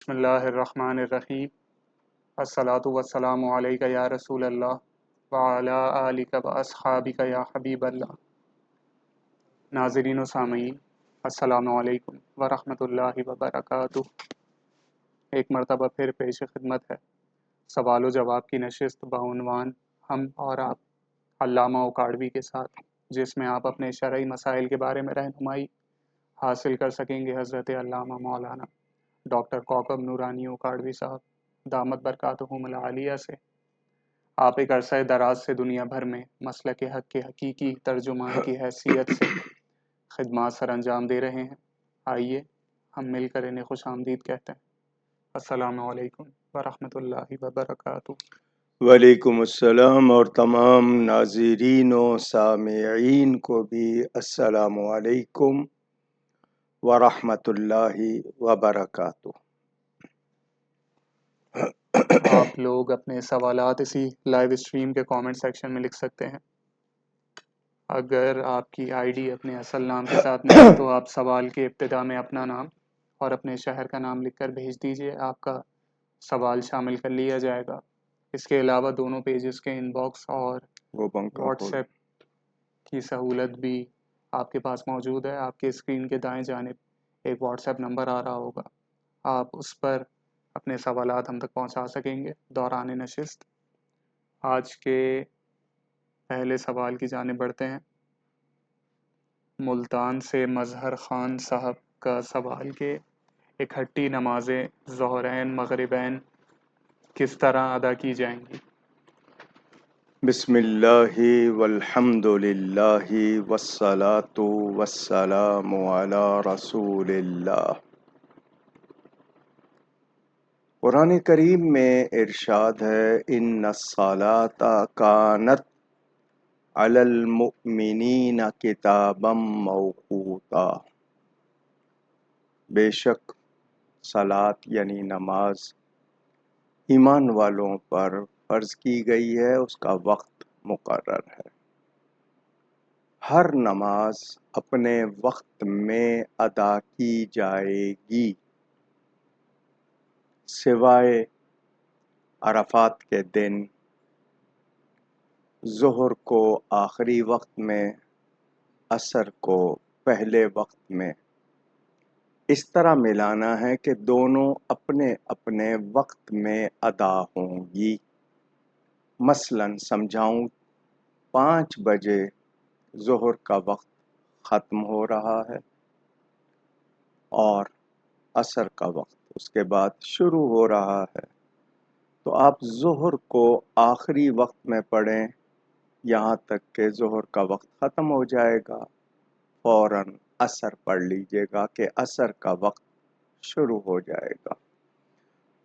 بسم اللہ الرحمن الرحیم۔ الصلاۃ والسلام علیک یا رسول اللہ وعلی آلک واصحابک یا حبیب اللہ۔ ناظرین و سامعین، السلام علیکم ورحمۃ اللہ وبرکاتہ۔ ایک مرتبہ پھر پیش خدمت ہے سوال و جواب کی نشست بعنوان ہم اور آپ علامہ اوکاڑوی کے ساتھ، جس میں آپ اپنے شرعی مسائل کے بارے میں رہنمائی حاصل کر سکیں گے حضرت علامہ مولانا ڈاکٹر کوکب نورانی اوکاڑوی صاحب دامت برکاتہم العالیہ سے۔ آپ ایک عرصہ دراز سے دنیا بھر میں مسلک حق کے حقیقی ترجمان کی حیثیت سے خدمات سر انجام دے رہے ہیں۔ آئیے ہم مل کر انہیں خوش آمدید کہتے ہیں۔ السلام علیکم ورحمۃ اللہ وبرکاتہ۔ وعلیکم السلام، اور تمام ناظرین و سامعین کو بھی السلام علیکم ورحمۃ اللہ وبرکاتہ۔ آپ لوگ اپنے سوالات اسی لائیو اسٹریم کے کامنٹ سیکشن میں لکھ سکتے ہیں۔ اگر آپ کی آئی ڈی اپنے اصل نام کے ساتھ نہیں تو آپ سوال کے ابتدا میں اپنا نام اور اپنے شہر کا نام لکھ کر بھیج دیجیے، آپ کا سوال شامل کر لیا جائے گا۔ اس کے علاوہ دونوں پیجز کے ان باکس اور وہ بنکا واٹس ایپ کی سہولت بھی آپ کے پاس موجود ہے۔ آپ کے اسکرین کے دائیں جانب ایک واٹس ایپ نمبر آ رہا ہوگا، آپ اس پر اپنے سوالات ہم تک پہنچا سکیں گے دوران نشست۔ آج کے پہلے سوال کی جانب بڑھتے ہیں۔ ملتان سے مظہر خان صاحب کا سوال کہ اکٹھی نمازیں ظہرین مغربین کس طرح ادا کی جائیں گی؟ بسم اللہ والحمد للہ والصلاة والسلام علی رسول اللہ۔ قرآن کریم میں ارشاد ہے ان الصلاۃ کانت علی المؤمنین کتابا موقوتا۔ بے شک صلاۃ یعنی نماز ایمان والوں پر فرض کی گئی ہے، اس کا وقت مقرر ہے۔ ہر نماز اپنے وقت میں ادا کی جائے گی سوائے عرفات کے دن، ظہر کو آخری وقت میں، عصر کو پہلے وقت میں۔ اس طرح ملانا ہے کہ دونوں اپنے اپنے وقت میں ادا ہوں گی۔ مثلاً سمجھاؤں، 5 بجے ظہر کا وقت ختم ہو رہا ہے اور عصر کا وقت اس کے بعد شروع ہو رہا ہے، تو آپ ظہر کو آخری وقت میں پڑھیں یہاں تک کہ ظہر کا وقت ختم ہو جائے گا، فوراً عصر پڑھ لیجئے گا کہ عصر کا وقت شروع ہو جائے گا۔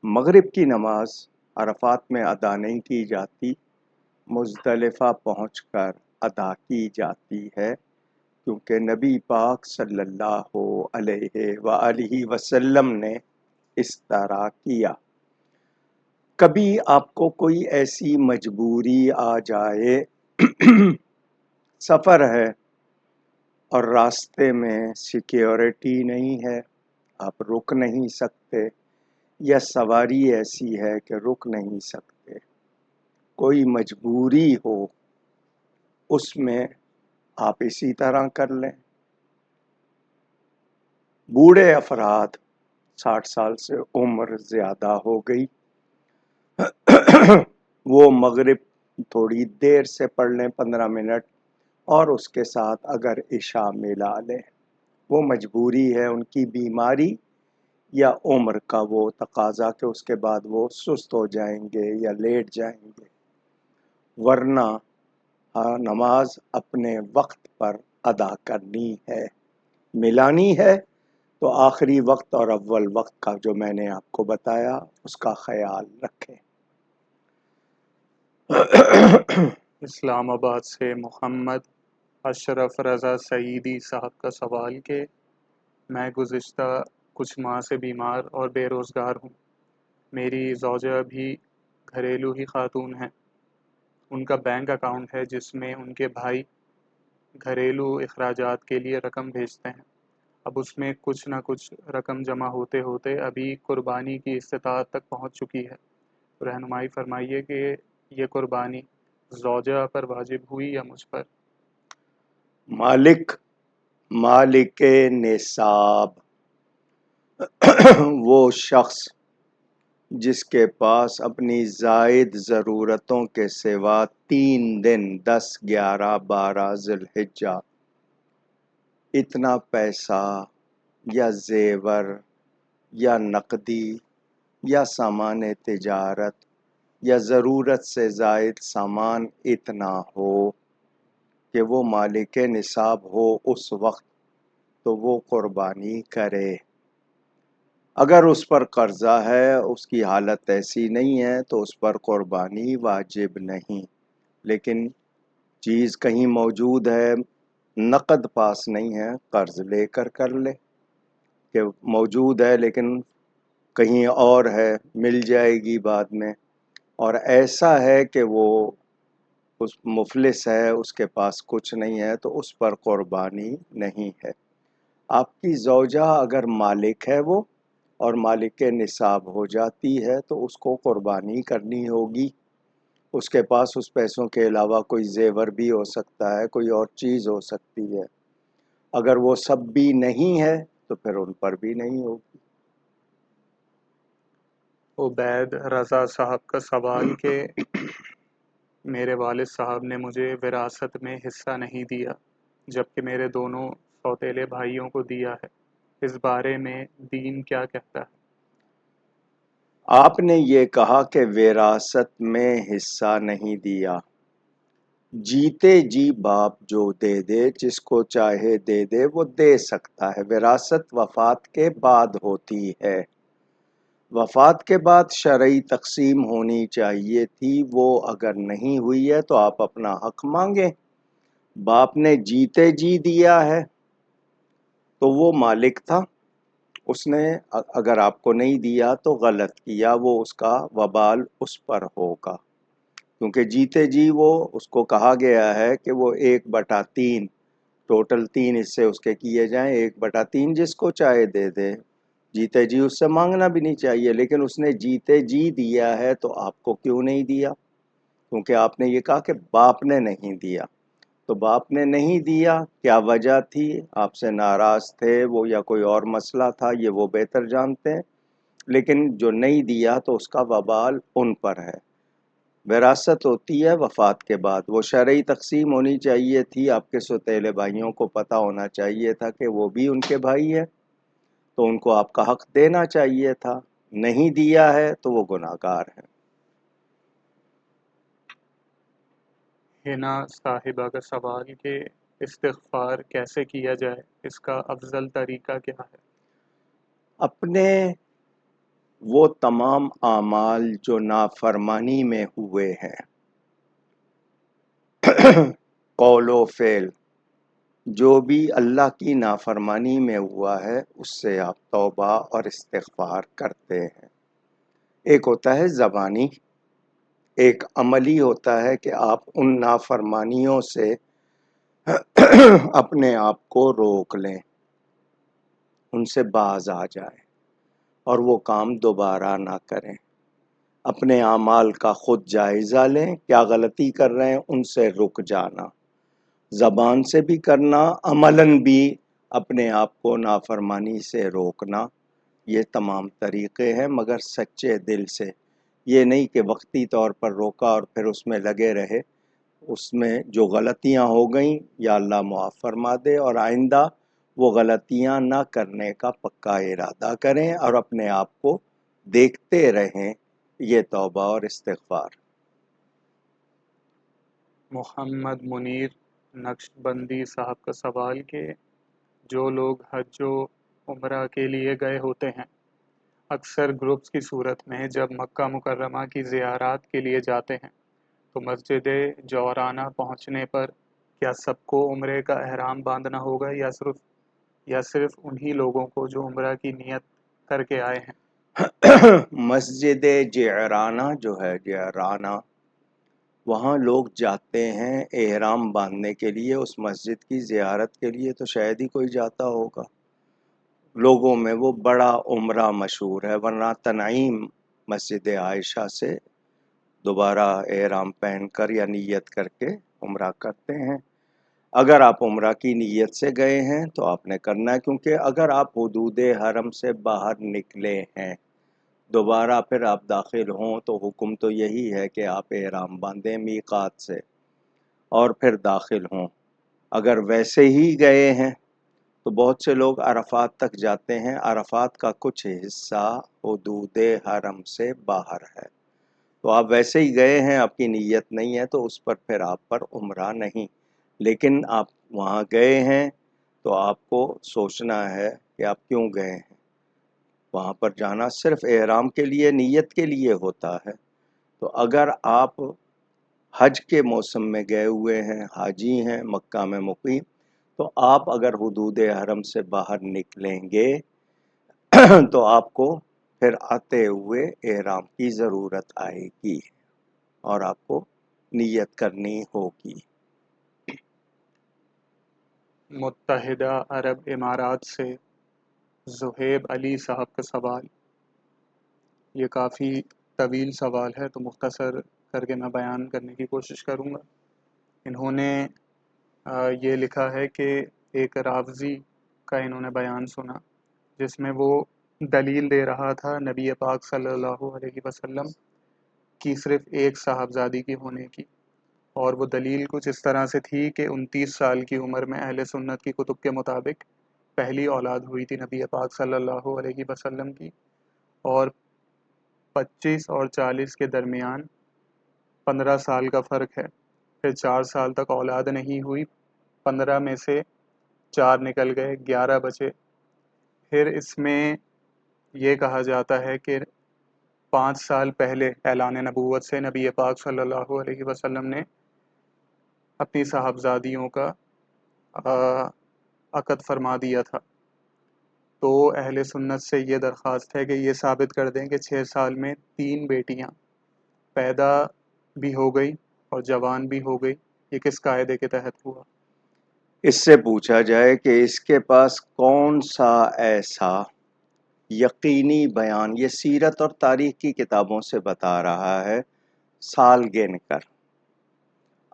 مغرب کی نماز عرفات میں ادا نہیں کی جاتی، مزدلفہ پہنچ کر ادا کی جاتی ہے، کیونکہ نبی پاک صلی اللہ علیہ وآلہ وسلم نے اس طرح کیا۔ کبھی آپ کو کوئی ایسی مجبوری آ جائے، سفر ہے اور راستے میں سیکیورٹی نہیں ہے، آپ رک نہیں سکتے، یا سواری ایسی ہے کہ رک نہیں سکتے، کوئی مجبوری ہو، اس میں آپ اسی طرح کر لیں۔ بوڑھے افراد، 60 سال سے عمر زیادہ ہو گئی، وہ مغرب تھوڑی دیر سے پڑھ لیں، 15 منٹ، اور اس کے ساتھ اگر عشاء ملا لیں۔ وہ مجبوری ہے، ان کی بیماری یا عمر کا وہ تقاضا کہ اس کے بعد وہ سست ہو جائیں گے یا لیٹ جائیں گے، ورنہ نماز اپنے وقت پر ادا کرنی ہے۔ ملانی ہے تو آخری وقت اور اول وقت کا جو میں نے آپ کو بتایا اس کا خیال رکھیں۔ اسلام آباد سے محمد اشرف رضا سعیدی صاحب کا سوال کہ میں گزشتہ کچھ ماہ سے بیمار اور بے روزگار ہوں۔ میری زوجہ بھی گھریلو ہی خاتون ہیں۔ ان کا بینک اکاؤنٹ ہے جس میں ان کے بھائی گھریلو اخراجات کے لیے رقم بھیجتے ہیں۔ اب اس میں کچھ نہ کچھ رقم جمع ہوتے ہوتے ابھی قربانی کی استطاعت تک پہنچ چکی ہے، تو رہنمائی فرمائیے کہ یہ قربانی زوجہ پر واجب ہوئی یا مجھ پر؟ مالک نصاب وہ شخص جس کے پاس اپنی زائد ضرورتوں کے سوا 3 دن 10 11 12 ذی الحجہ اتنا پیسہ یا زیور یا نقدی یا سامان تجارت یا ضرورت سے زائد سامان اتنا ہو کہ وہ مالک نصاب ہو اس وقت، تو وہ قربانی کرے۔ اگر اس پر قرضہ ہے، اس کی حالت ایسی نہیں ہے، تو اس پر قربانی واجب نہیں، لیکن چیز کہیں موجود ہے، نقد پاس نہیں ہے، قرض لے کر لے کہ موجود ہے لیکن کہیں اور ہے، مل جائے گی بعد میں، اور ایسا ہے کہ وہ اس مفلس ہے، اس کے پاس کچھ نہیں ہے، تو اس پر قربانی نہیں ہے۔ آپ کی زوجہ اگر مالک ہے وہ اور مالک نصاب ہو جاتی ہے تو اس کو قربانی کرنی ہوگی۔ اس کے پاس اس پیسوں کے علاوہ کوئی زیور بھی ہو سکتا ہے، کوئی اور چیز ہو سکتی ہے، اگر وہ سب بھی نہیں ہے تو پھر ان پر بھی نہیں ہوگی۔ عبید رضا صاحب کا سوال کہ میرے والد صاحب نے مجھے وراثت میں حصہ نہیں دیا جبکہ میرے دونوں سوتیلے بھائیوں کو دیا ہے، اس بارے میں دین کیا کہتا ہے؟ آپ نے یہ کہا کہ وراثت میں حصہ نہیں دیا، جیتے جی باپ جو دے دے، جس کو چاہے دے دے، وہ دے سکتا ہے۔ وراثت وفات کے بعد ہوتی ہے، وفات کے بعد شرعی تقسیم ہونی چاہیے تھی، وہ اگر نہیں ہوئی ہے تو آپ اپنا حق مانگیں۔ باپ نے جیتے جی دیا ہے تو وہ مالک تھا، اس نے اگر آپ کو نہیں دیا تو غلط کیا، وہ اس کا وبال اس پر ہوگا، کیونکہ جیتے جی وہ اس کو کہا گیا ہے کہ وہ 1/3 ٹوٹل 3 حصے اس کے کیے جائیں، 1/3 جس کو چاہے دے دے، جیتے جی اس سے مانگنا بھی نہیں چاہیے، لیکن اس نے جیتے جی دیا ہے تو آپ کو کیوں نہیں دیا؟ کیونکہ آپ نے یہ کہا کہ باپ نے نہیں دیا، تو باپ نے نہیں دیا، کیا وجہ تھی؟ آپ سے ناراض تھے وہ یا کوئی اور مسئلہ تھا، یہ وہ بہتر جانتے ہیں، لیکن جو نہیں دیا تو اس کا وبال ان پر ہے۔ وراثت ہوتی ہے وفات کے بعد، وہ شرعی تقسیم ہونی چاہیے تھی، آپ کے سوتیلے بھائیوں کو پتہ ہونا چاہیے تھا کہ وہ بھی ان کے بھائی ہیں، تو ان کو آپ کا حق دینا چاہیے تھا، نہیں دیا ہے تو وہ گناہگار ہیں۔ ہنا صاحبہ کا سوال کہ استغفار کیسے کیا جائے، اس کا افضل طریقہ کیا ہے؟ اپنے وہ تمام اعمال جو نافرمانی میں ہوئے ہیں، قول و فعل جو بھی اللہ کی نافرمانی میں ہوا ہے، اس سے آپ توبہ اور استغفار کرتے ہیں۔ ایک ہوتا ہے زبانی، ایک عملی ہوتا ہے کہ آپ ان نافرمانیوں سے اپنے آپ کو روک لیں، ان سے باز آ جائیں اور وہ کام دوبارہ نہ کریں۔ اپنے اعمال کا خود جائزہ لیں، کیا غلطی کر رہے ہیں، ان سے رک جانا، زبان سے بھی کرنا، عملاً بھی اپنے آپ کو نافرمانی سے روکنا، یہ تمام طریقے ہیں، مگر سچے دل سے، یہ نہیں کہ وقتی طور پر روکا اور پھر اس میں لگے رہے۔ اس میں جو غلطیاں ہو گئیں یا اللہ معاف فرما دے، اور آئندہ وہ غلطیاں نہ کرنے کا پکا ارادہ کریں اور اپنے آپ کو دیکھتے رہیں، یہ توبہ اور استغفار۔ محمد منیر نقش بندی صاحب کا سوال کہ جو لوگ حج و عمرہ کے لیے گئے ہوتے ہیں، اکثر گروپس کی صورت میں جب مکہ مکرمہ کی زیارات کے لیے جاتے ہیں تو مسجد جورانہ پہنچنے پر کیا سب کو عمرے کا احرام باندھنا ہوگا یا صرف انہی لوگوں کو جو عمرہ کی نیت کر کے آئے ہیں؟ مسجد جعرانہ جو ہے، جعرانہ، وہاں لوگ جاتے ہیں احرام باندھنے کے لیے، اس مسجد کی زیارت کے لیے تو شاید ہی کوئی جاتا ہوگا، لوگوں میں وہ بڑا عمرہ مشہور ہے، ورنہ تنعیم مسجد عائشہ سے دوبارہ احرام پہن کر یا نیت کر کے عمرہ کرتے ہیں۔ اگر آپ عمرہ کی نیت سے گئے ہیں تو آپ نے کرنا ہے، کیونکہ اگر آپ حدود حرم سے باہر نکلے ہیں دوبارہ پھر آپ داخل ہوں تو حکم تو یہی ہے کہ آپ احرام باندھیں میقات سے اور پھر داخل ہوں۔ اگر ویسے ہی گئے ہیں تو بہت سے لوگ عرفات تک جاتے ہیں، عرفات کا کچھ حصہ حدود حرم سے باہر ہے، تو آپ ویسے ہی گئے ہیں، آپ کی نیت نہیں ہے تو اس پر پھر آپ پر عمرہ نہیں، لیکن آپ وہاں گئے ہیں تو آپ کو سوچنا ہے کہ آپ کیوں گئے ہیں۔ وہاں پر جانا صرف احرام کے لیے، نیت کے لیے ہوتا ہے۔ تو اگر آپ حج کے موسم میں گئے ہوئے ہیں، حاجی ہیں، مکہ میں مقیم، تو آپ اگر حدود حرم سے باہر نکلیں گے تو آپ کو پھر آتے ہوئے احرام کی ضرورت آئے گی اور آپ کو نیت کرنی ہوگی۔ متحدہ عرب امارات سے زہیب علی صاحب کا سوال، یہ کافی طویل سوال ہے تو مختصر کر کے میں بیان کرنے کی کوشش کروں گا۔ انہوں نے یہ لکھا ہے کہ ایک رافضی کا انہوں نے بیان سنا جس میں وہ دلیل دے رہا تھا نبی پاک صلی اللہ علیہ وسلم کی صرف ایک صاحبزادی کی ہونے کی، اور وہ دلیل کچھ اس طرح سے تھی کہ 29 سال کی عمر میں اہل سنت کی کتب کے مطابق پہلی اولاد ہوئی تھی نبی پاک صلی اللہ علیہ وسلم کی، اور 25 اور 40 کے درمیان 15 سال کا فرق ہے، پھر 4 سال تک اولاد نہیں ہوئی، 15 میں سے 4 نکل گئے، 11 بچے۔ پھر اس میں یہ کہا جاتا ہے کہ 5 سال پہلے اعلان نبوت سے نبی پاک صلی اللہ علیہ وسلم نے اپنی صاحبزادیوں کا عقد فرما دیا تھا۔ تو اہل سنت سے یہ درخواست ہے کہ یہ ثابت کر دیں کہ 6 سال میں 3 بیٹیاں پیدا بھی ہو گئی اور جوان بھی ہو گئی، یہ کس قاعدے کے تحت ہوا؟ اس سے پوچھا جائے کہ اس کے پاس کون سا ایسا یقینی بیان، یہ سیرت اور تاریخ کی کتابوں سے بتا رہا ہے، سال گن کر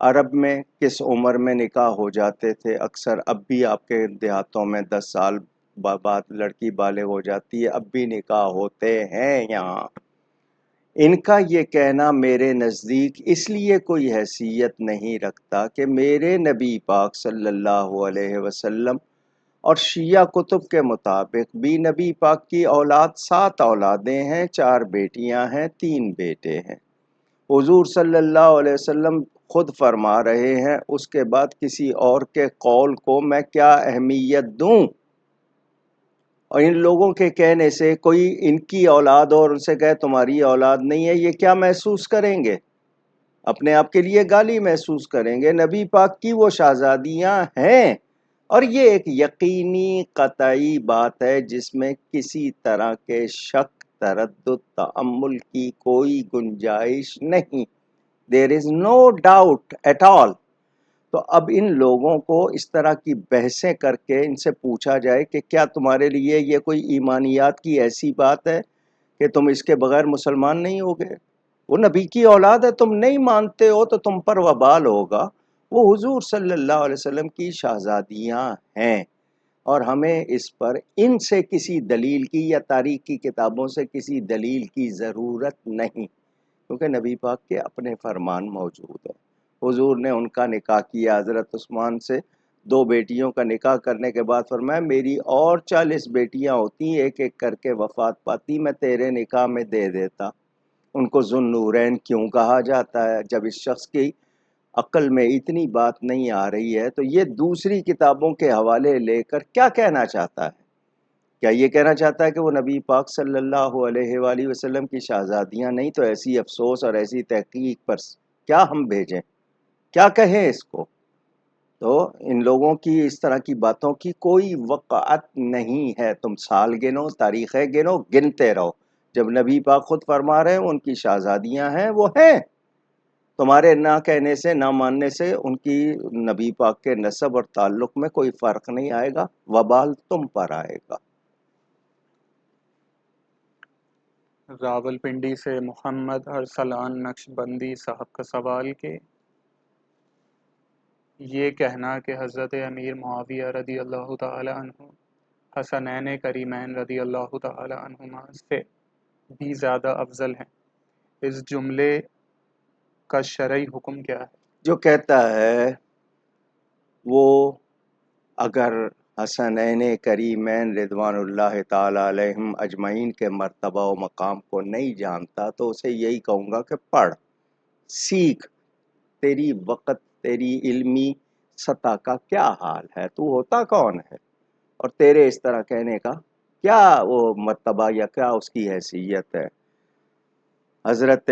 عرب میں کس عمر میں نکاح ہو جاتے تھے، اکثر اب بھی آپ کے دیہاتوں میں 10 سال بعد لڑکی بالغ ہو جاتی ہے، اب بھی نکاح ہوتے ہیں یہاں۔ ان کا یہ کہنا میرے نزدیک اس لیے کوئی حیثیت نہیں رکھتا کہ میرے نبی پاک صلی اللہ علیہ وسلم اور شیعہ کتب کے مطابق بھی نبی پاک کی اولاد 7 اولادیں ہیں، 4 بیٹیاں ہیں، 3 بیٹے ہیں۔ حضور صلی اللہ علیہ وسلم خود فرما رہے ہیں، اس کے بعد کسی اور کے قول کو میں کیا اہمیت دوں؟ اور ان لوگوں کے کہنے سے کوئی ان کی اولاد اور ان سے کہے تمہاری اولاد نہیں ہے، یہ کیا محسوس کریں گے؟ اپنے آپ کے لیے گالی محسوس کریں گے۔ نبی پاک کی وہ شہزادیاں ہیں، اور یہ ایک یقینی قطعی بات ہے جس میں کسی طرح کے شک، تردد، تأمل کی کوئی گنجائش نہیں۔ There is no doubt at all۔ تو اب ان لوگوں کو اس طرح کی بحثیں کر کے ان سے پوچھا جائے کہ کیا تمہارے لیے یہ کوئی ایمانیات کی ایسی بات ہے کہ تم اس کے بغیر مسلمان نہیں ہوگے؟ وہ نبی کی اولاد ہے، تم نہیں مانتے ہو تو تم پر وبال ہوگا۔ وہ حضور صلی اللہ علیہ وسلم کی شہزادیاں ہیں، اور ہمیں اس پر ان سے کسی دلیل کی یا تاریخ کی کتابوں سے کسی دلیل کی ضرورت نہیں، کیونکہ نبی پاک کے اپنے فرمان موجود ہیں۔ حضور نے ان کا نکاح کیا حضرت عثمان سے، 2 بیٹیوں کا نکاح کرنے کے بعد فرمایا میری اور 40 بیٹیاں ہوتی، ایک ایک کر کے وفات پاتی، میں تیرے نکاح میں دے دیتا۔ ان کو ذو النورین کیوں کہا جاتا ہے؟ جب اس شخص کی عقل میں اتنی بات نہیں آ رہی ہے تو یہ دوسری کتابوں کے حوالے لے کر کیا کہنا چاہتا ہے؟ کیا یہ کہنا چاہتا ہے کہ وہ نبی پاک صلی اللہ علیہ وآلہ وسلم کی شہزادیاں نہیں؟ تو ایسی افسوس اور ایسی تحقیق پر کیا ہم بھیجیں، کیا کہیں اس کو؟ تو ان لوگوں کی اس طرح کی باتوں کی کوئی وقعت نہیں ہے۔ تم سال گنو، تاریخیں گنو، گنتے رہو۔ جب نبی پاک خود فرما رہے ہیں ان کی شہزادیاں ہیں، وہ ہیں۔ تمہارے نہ کہنے سے، نہ ماننے سے ان کی نبی پاک کے نسب اور تعلق میں کوئی فرق نہیں آئے گا، وبال تم پر آئے گا۔ راولپنڈی سے محمد ارسلان نقشبندی صاحب کا سوال کہ یہ کہنا کہ حضرت امیر معاویہ رضی اللہ تعالی عنہ حسنین کریمین رضی اللہ تعالی عنہما سے بھی زیادہ افضل ہیں، اس جملے کا شرعی حکم کیا ہے؟ جو کہتا ہے وہ اگر حسنین کریمین رضوان اللہ تعالی علیہم اجمعین کے مرتبہ و مقام کو نہیں جانتا تو اسے یہی کہوں گا کہ پڑھ، سیکھ، تیری وقت، تیری علمی سطح کا کیا حال ہے، تو ہوتا کون ہے، اور تیرے اس طرح کہنے کا کیا وہ مرتبہ یا کیا اس کی حیثیت ہے۔ حضرت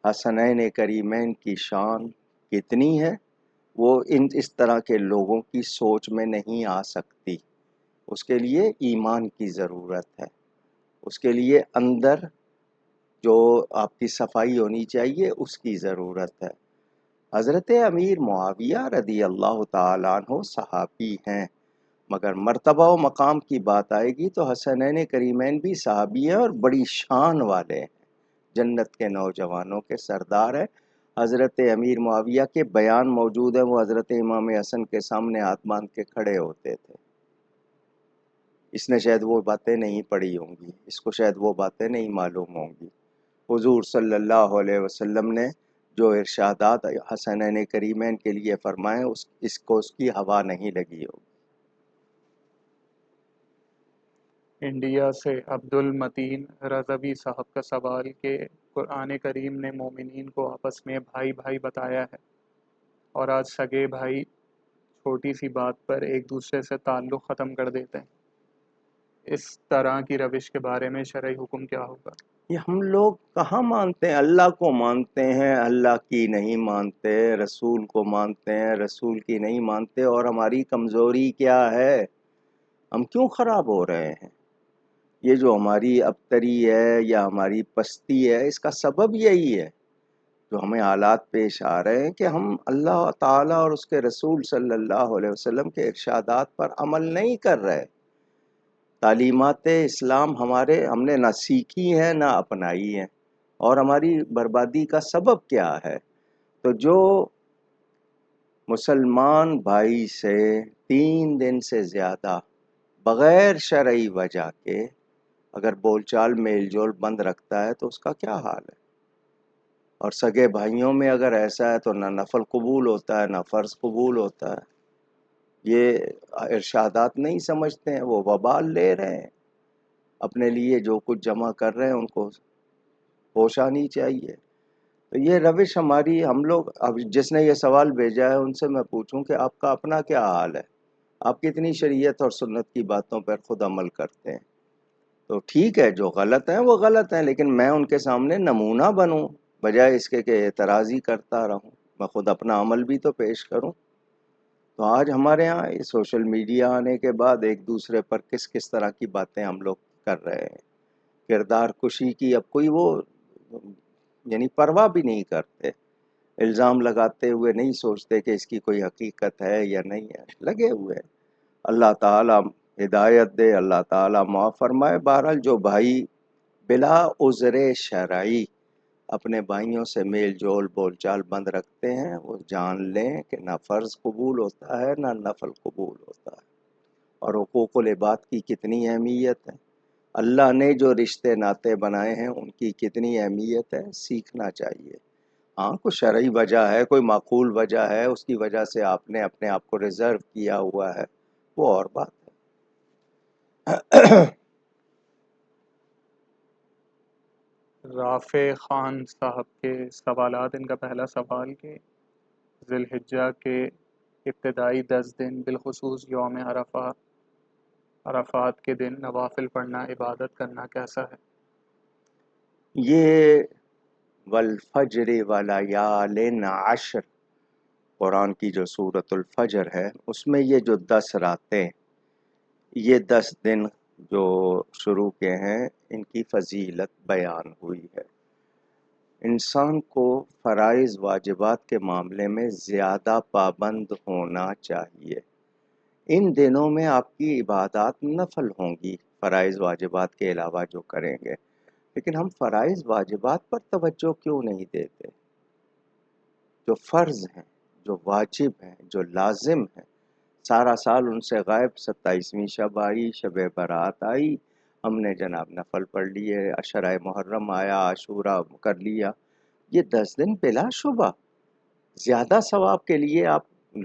حسنین کریمین کی شان کتنی ہے، وہ اس طرح کے لوگوں کی سوچ میں نہیں آ سکتی۔ اس کے لیے ایمان کی ضرورت ہے، اس کے لیے اندر جو آپ کی صفائی ہونی چاہیے اس کی ضرورت ہے۔ حضرت امیر معاویہ رضی اللہ تعالیٰ عنہ صحابی ہیں، مگر مرتبہ و مقام کی بات آئے گی تو حسنین کریمین بھی صحابی ہیں اور بڑی شان والے ہیں، جنت کے نوجوانوں کے سردار ہیں۔ حضرت امیر معاویہ کے بیان موجود ہیں، وہ حضرت امام حسن کے سامنے ہاتھ باندھ کے کھڑے ہوتے تھے۔ اس نے شاید وہ باتیں نہیں پڑھی ہوں گی، اس کو شاید وہ باتیں نہیں معلوم ہوں گی۔ حضور صلی اللہ علیہ وسلم نے جو ارشادات حسنین کریمین کے لیے فرمائے اس کو اس کی ہوا نہیں لگی ہوگی۔ انڈیا سے عبد المتین رضوی صاحب کا سوال کہ قرآن کریم نے مومنین کو آپس میں بھائی بھائی بتایا ہے، اور آج سگے بھائی چھوٹی سی بات پر ایک دوسرے سے تعلق ختم کر دیتے ہیں، اس طرح کی روش کے بارے میں شرعی حکم کیا ہوگا؟ یہ ہم لوگ کہاں مانتے ہیں، اللہ کو مانتے ہیں، اللہ کی نہیں مانتے، رسول کو مانتے ہیں، رسول کی نہیں مانتے، اور ہماری کمزوری کیا ہے، ہم کیوں خراب ہو رہے ہیں؟ یہ جو ہماری ابتری ہے یا ہماری پستی ہے، اس کا سبب یہی ہے، جو ہمیں حالات پیش آ رہے ہیں کہ ہم اللہ تعالیٰ اور اس کے رسول صلی اللہ علیہ وسلم کے ارشادات پر عمل نہیں کر رہے۔ تعلیمات اسلام ہم نے نہ سیکھی ہیں نہ اپنائی ہیں، اور ہماری بربادی کا سبب کیا ہے؟ تو جو مسلمان بھائی سے 3 دن سے زیادہ بغیر شرعی وجہ کے اگر بول چال میل جول بند رکھتا ہے تو اس کا کیا حال ہے؟ اور سگے بھائیوں میں اگر ایسا ہے تو نہ نفل قبول ہوتا ہے نہ فرض قبول ہوتا ہے۔ یہ ارشادات نہیں سمجھتے ہیں، وہ وبال لے رہے ہیں، اپنے لیے جو کچھ جمع کر رہے ہیں ان کو ہوش آنی چاہیے۔ تو یہ روش ہماری، ہم لوگ، اب جس نے یہ سوال بھیجا ہے ان سے میں پوچھوں کہ آپ کا اپنا کیا حال ہے، آپ کتنی شریعت اور سنت کی باتوں پر خود عمل کرتے ہیں؟ تو ٹھیک ہے، جو غلط ہیں وہ غلط ہیں، لیکن میں ان کے سامنے نمونہ بنوں بجائے اس کے کہ اعتراض ہی کرتا رہوں، میں خود اپنا عمل بھی تو پیش کروں۔ تو آج ہمارے ہاں یہ سوشل میڈیا آنے کے بعد ایک دوسرے پر کس طرح کی باتیں ہم لوگ کر رہے ہیں، کردار کشی کی اب کوئی وہ یعنی پرواہ بھی نہیں کرتے، الزام لگاتے ہوئے نہیں سوچتے کہ اس کی کوئی حقیقت ہے یا نہیں ہے، لگے ہوئے ہیں۔ اللہ تعالیٰ ہدایت دے، اللہ تعالیٰ معاف فرمائے۔ بہرحال جو بھائی بلا عذر شرعی اپنے بھائیوں سے میل جول بول چال بند رکھتے ہیں، وہ جان لیں کہ نہ فرض قبول ہوتا ہے نہ نفل قبول ہوتا ہے، اور حقوق العباد کی کتنی اہمیت ہے، اللہ نے جو رشتے ناطے بنائے ہیں ان کی کتنی اہمیت ہے، سیکھنا چاہیے۔ ہاں کوئی شرعی وجہ ہے، کوئی معقول وجہ ہے، اس کی وجہ سے آپ نے اپنے آپ کو ریزرو کیا ہوا ہے، وہ اور بات ہے۔ رافع خان صاحب کے سوالات، ان کا پہلا سوال کہ ذی الحجہ کے ابتدائی 10 دن بالخصوص یوم عرفات کے دن نوافل پڑھنا، عبادت کرنا کیسا ہے؟ یہ والفجر ولیال عشر، قرآن کی جو سورۃ الفجر ہے اس میں یہ جو 10 راتیں، یہ 10 دن جو شروع کے ہیں ان کی فضیلت بیان ہوئی ہے۔ انسان کو فرائض واجبات کے معاملے میں زیادہ پابند ہونا چاہیے۔ ان دنوں میں آپ کی عبادات نفل ہوں گی، فرائض واجبات کے علاوہ جو کریں گے۔ لیکن ہم فرائض واجبات پر توجہ کیوں نہیں دیتے؟ جو فرض ہیں، جو واجب ہیں، جو لازم ہیں، سارا سال ان سے غائب، 27ویں شب آئی، شب برات آئی، ہم نے جناب نفل پڑھ لیے، عشرہ محرم آیا، عاشورہ کر لیا، یہ 10 دن بلا شبہ زیادہ ثواب کے لیے آپ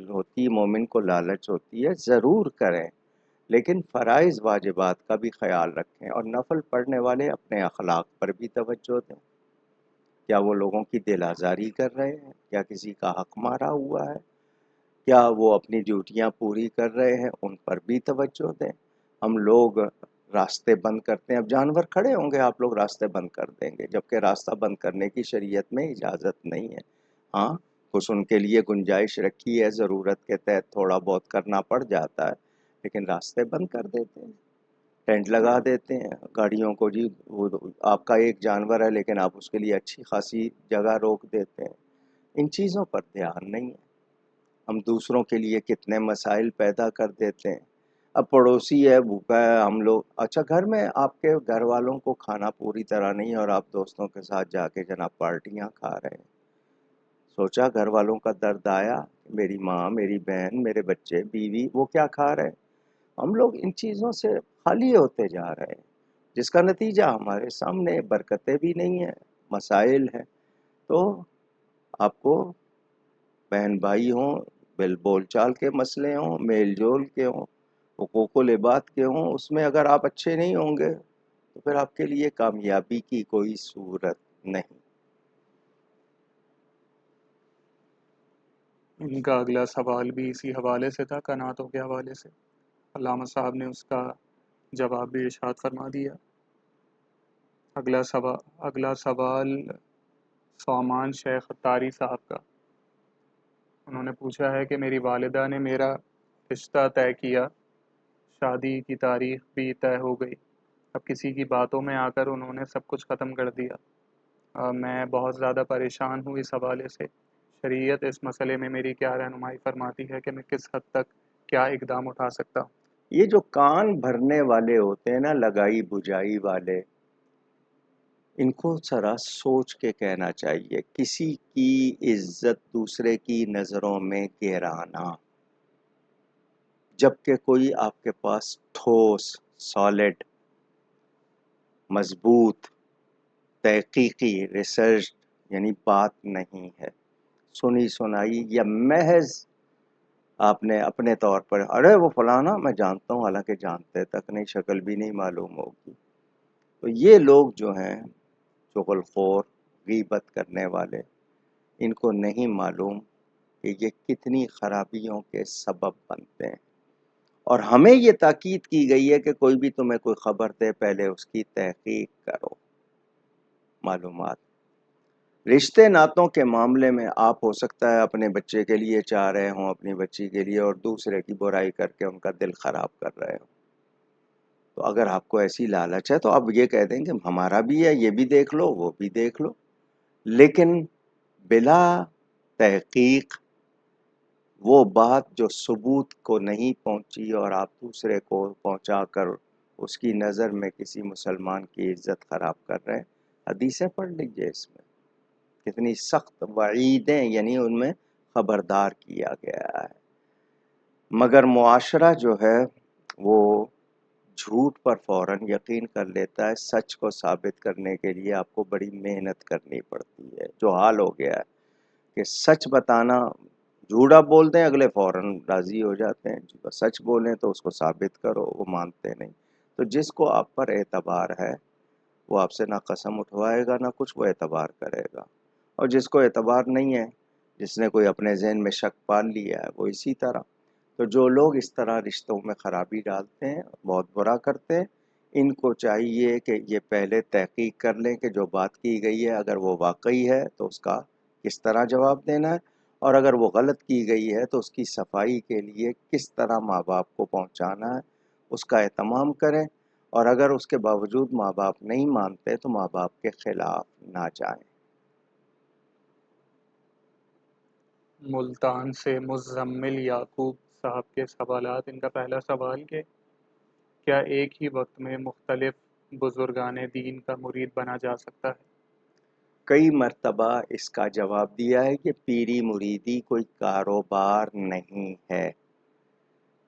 ہوتی مومن کو لالچ ہوتی ہے، ضرور کریں، لیکن فرائض واجبات کا بھی خیال رکھیں، اور نفل پڑھنے والے اپنے اخلاق پر بھی توجہ دیں۔ کیا وہ لوگوں کی دل آزاری کر رہے ہیں؟ کیا کسی کا حق مارا ہوا ہے؟ کیا وہ اپنی ڈیوٹیاں پوری کر رہے ہیں؟ ان پر بھی توجہ دیں۔ ہم لوگ راستے بند کرتے ہیں، اب جانور کھڑے ہوں گے، آپ لوگ راستے بند کر دیں گے، جبکہ راستہ بند کرنے کی شریعت میں اجازت نہیں ہے۔ ہاں، کچھ ان کے لیے گنجائش رکھی ہے، ضرورت کے تحت تھوڑا بہت کرنا پڑ جاتا ہے، لیکن راستے بند کر دیتے ہیں، ٹینٹ لگا دیتے ہیں گاڑیوں کو، جی وہ آپ کا ایک جانور ہے لیکن آپ اس کے لیے اچھی خاصی جگہ روک دیتے ہیں۔ ان چیزوں پر دھیان نہیں ہے۔ ہم دوسروں کے لیے کتنے مسائل پیدا کر دیتے ہیں۔ اب پڑوسی ہے، بھوکا ہے، ہم لوگ اچھا گھر میں آپ کے گھر والوں کو کھانا پوری طرح نہیں، اور آپ دوستوں کے ساتھ جا کے جناب پارٹیاں کھا رہے ہیں۔ سوچا گھر والوں کا درد آیا، میری ماں، میری بہن، میرے بچے، بیوی، وہ کیا کھا رہے ہیں؟ ہم لوگ ان چیزوں سے خالی ہوتے جا رہے ہیں، جس کا نتیجہ ہمارے سامنے برکتیں بھی نہیں ہیں، مسائل ہیں۔ تو آپ کو بہن بھائی ہوں، بول چال کے مسئلے ہوں، میل جول کے ہوں، حقوق و لبات کے ہوں، اس میں اگر آپ اچھے نہیں ہوں گے تو پھر آپ کے لیے کامیابی کی کوئی صورت نہیں۔ ان کا اگلا سوال بھی اسی حوالے سے تھا، قناعتوں کے حوالے سے۔ علامہ صاحب نے اس کا جواب بھی ارشاد فرما دیا۔ اگلا سوال سومان شیخ اتاری صاحب کا۔ انہوں نے پوچھا ہے کہ میری والدہ نے میرا رشتہ طے کیا، شادی کی تاریخ بھی طے ہو گئی، اب کسی کی باتوں میں آ کر انہوں نے سب کچھ ختم کر دیا۔ میں بہت زیادہ پریشان ہوں اس حوالے سے۔ شریعت اس مسئلے میں میری کیا رہنمائی فرماتی ہے کہ میں کس حد تک کیا اقدام اٹھا سکتا ہوں؟ یہ جو کان بھرنے والے ہوتے ہیں نا، لگائی بجائی والے، ان کو ذرا سوچ کے کہنا چاہیے۔ کسی کی عزت دوسرے کی نظروں میں گرانا، جبکہ کوئی آپ کے پاس ٹھوس، سالڈ، مضبوط، تحقیقی، ریسرچ یعنی بات نہیں ہے، سنی سنائی یا محض آپ نے اپنے طور پر، ارے وہ فلانا میں جانتا ہوں، حالانکہ جانتے تک نہیں، شکل بھی نہیں معلوم ہوگی۔ تو یہ لوگ جو ہیں چغل خور، غیبت کرنے والے، ان کو نہیں معلوم کہ یہ کتنی خرابیوں کے سبب بنتے ہیں، اور ہمیں یہ تاکید کی گئی ہے کہ کوئی بھی تمہیں کوئی خبر دے، پہلے اس کی تحقیق کرو، معلومات۔ رشتے ناتوں کے معاملے میں آپ ہو سکتا ہے اپنے بچے کے لیے چاہ رہے ہوں، اپنی بچی کے لیے، اور دوسرے کی برائی کر کے ان کا دل خراب کر رہے ہوں۔ تو اگر آپ کو ایسی لالچ ہے تو آپ یہ کہہ دیں کہ ہمارا بھی ہے، یہ بھی دیکھ لو، وہ بھی دیکھ لو، لیکن بلا تحقیق وہ بات جو ثبوت کو نہیں پہنچی اور آپ دوسرے کو پہنچا کر اس کی نظر میں کسی مسلمان کی عزت خراب کر رہے ہیں، حدیثیں پڑھ لیجئے، اس میں کتنی سخت وعیدیں، یعنی ان میں خبردار کیا گیا ہے۔ مگر معاشرہ جو ہے وہ جھوٹ پر فوراً یقین کر لیتا ہے، سچ کو ثابت کرنے کے لیے آپ کو بڑی محنت کرنی پڑتی ہے۔ جو حال ہو گیا ہے کہ سچ بتانا، جھوٹا بولتے ہیں اگلے فوراً راضی ہو جاتے ہیں، سچ بولیں تو اس کو ثابت کرو، وہ مانتے نہیں۔ تو جس کو آپ پر اعتبار ہے وہ آپ سے نہ قسم اٹھوائے گا، نہ کچھ، وہ اعتبار کرے گا، اور جس کو اعتبار نہیں ہے، جس نے کوئی اپنے ذہن میں شک پال لیا ہے، وہ اسی طرح۔ تو جو لوگ اس طرح رشتوں میں خرابی ڈالتے ہیں، بہت برا کرتے ہیں، ان کو چاہیے کہ یہ پہلے تحقیق کر لیں کہ جو بات کی گئی ہے اگر وہ واقعی ہے تو اس کا کس طرح جواب دینا ہے، اور اگر وہ غلط کی گئی ہے تو اس کی صفائی کے لیے کس طرح ماں باپ کو پہنچانا ہے، اس کا اہتمام کریں، اور اگر اس کے باوجود ماں باپ نہیں مانتے تو ماں باپ کے خلاف نہ جائیں۔ ملتان سے مزمل یعقوب صاحب کے سوالات۔ ان کا پہلا سوال کہ کیا ایک ہی وقت میں مختلف بزرگان دین کا مرید بنا جا سکتا ہے؟ کئی مرتبہ اس کا جواب دیا ہے کہ پیری مریدی کوئی کاروبار نہیں ہے۔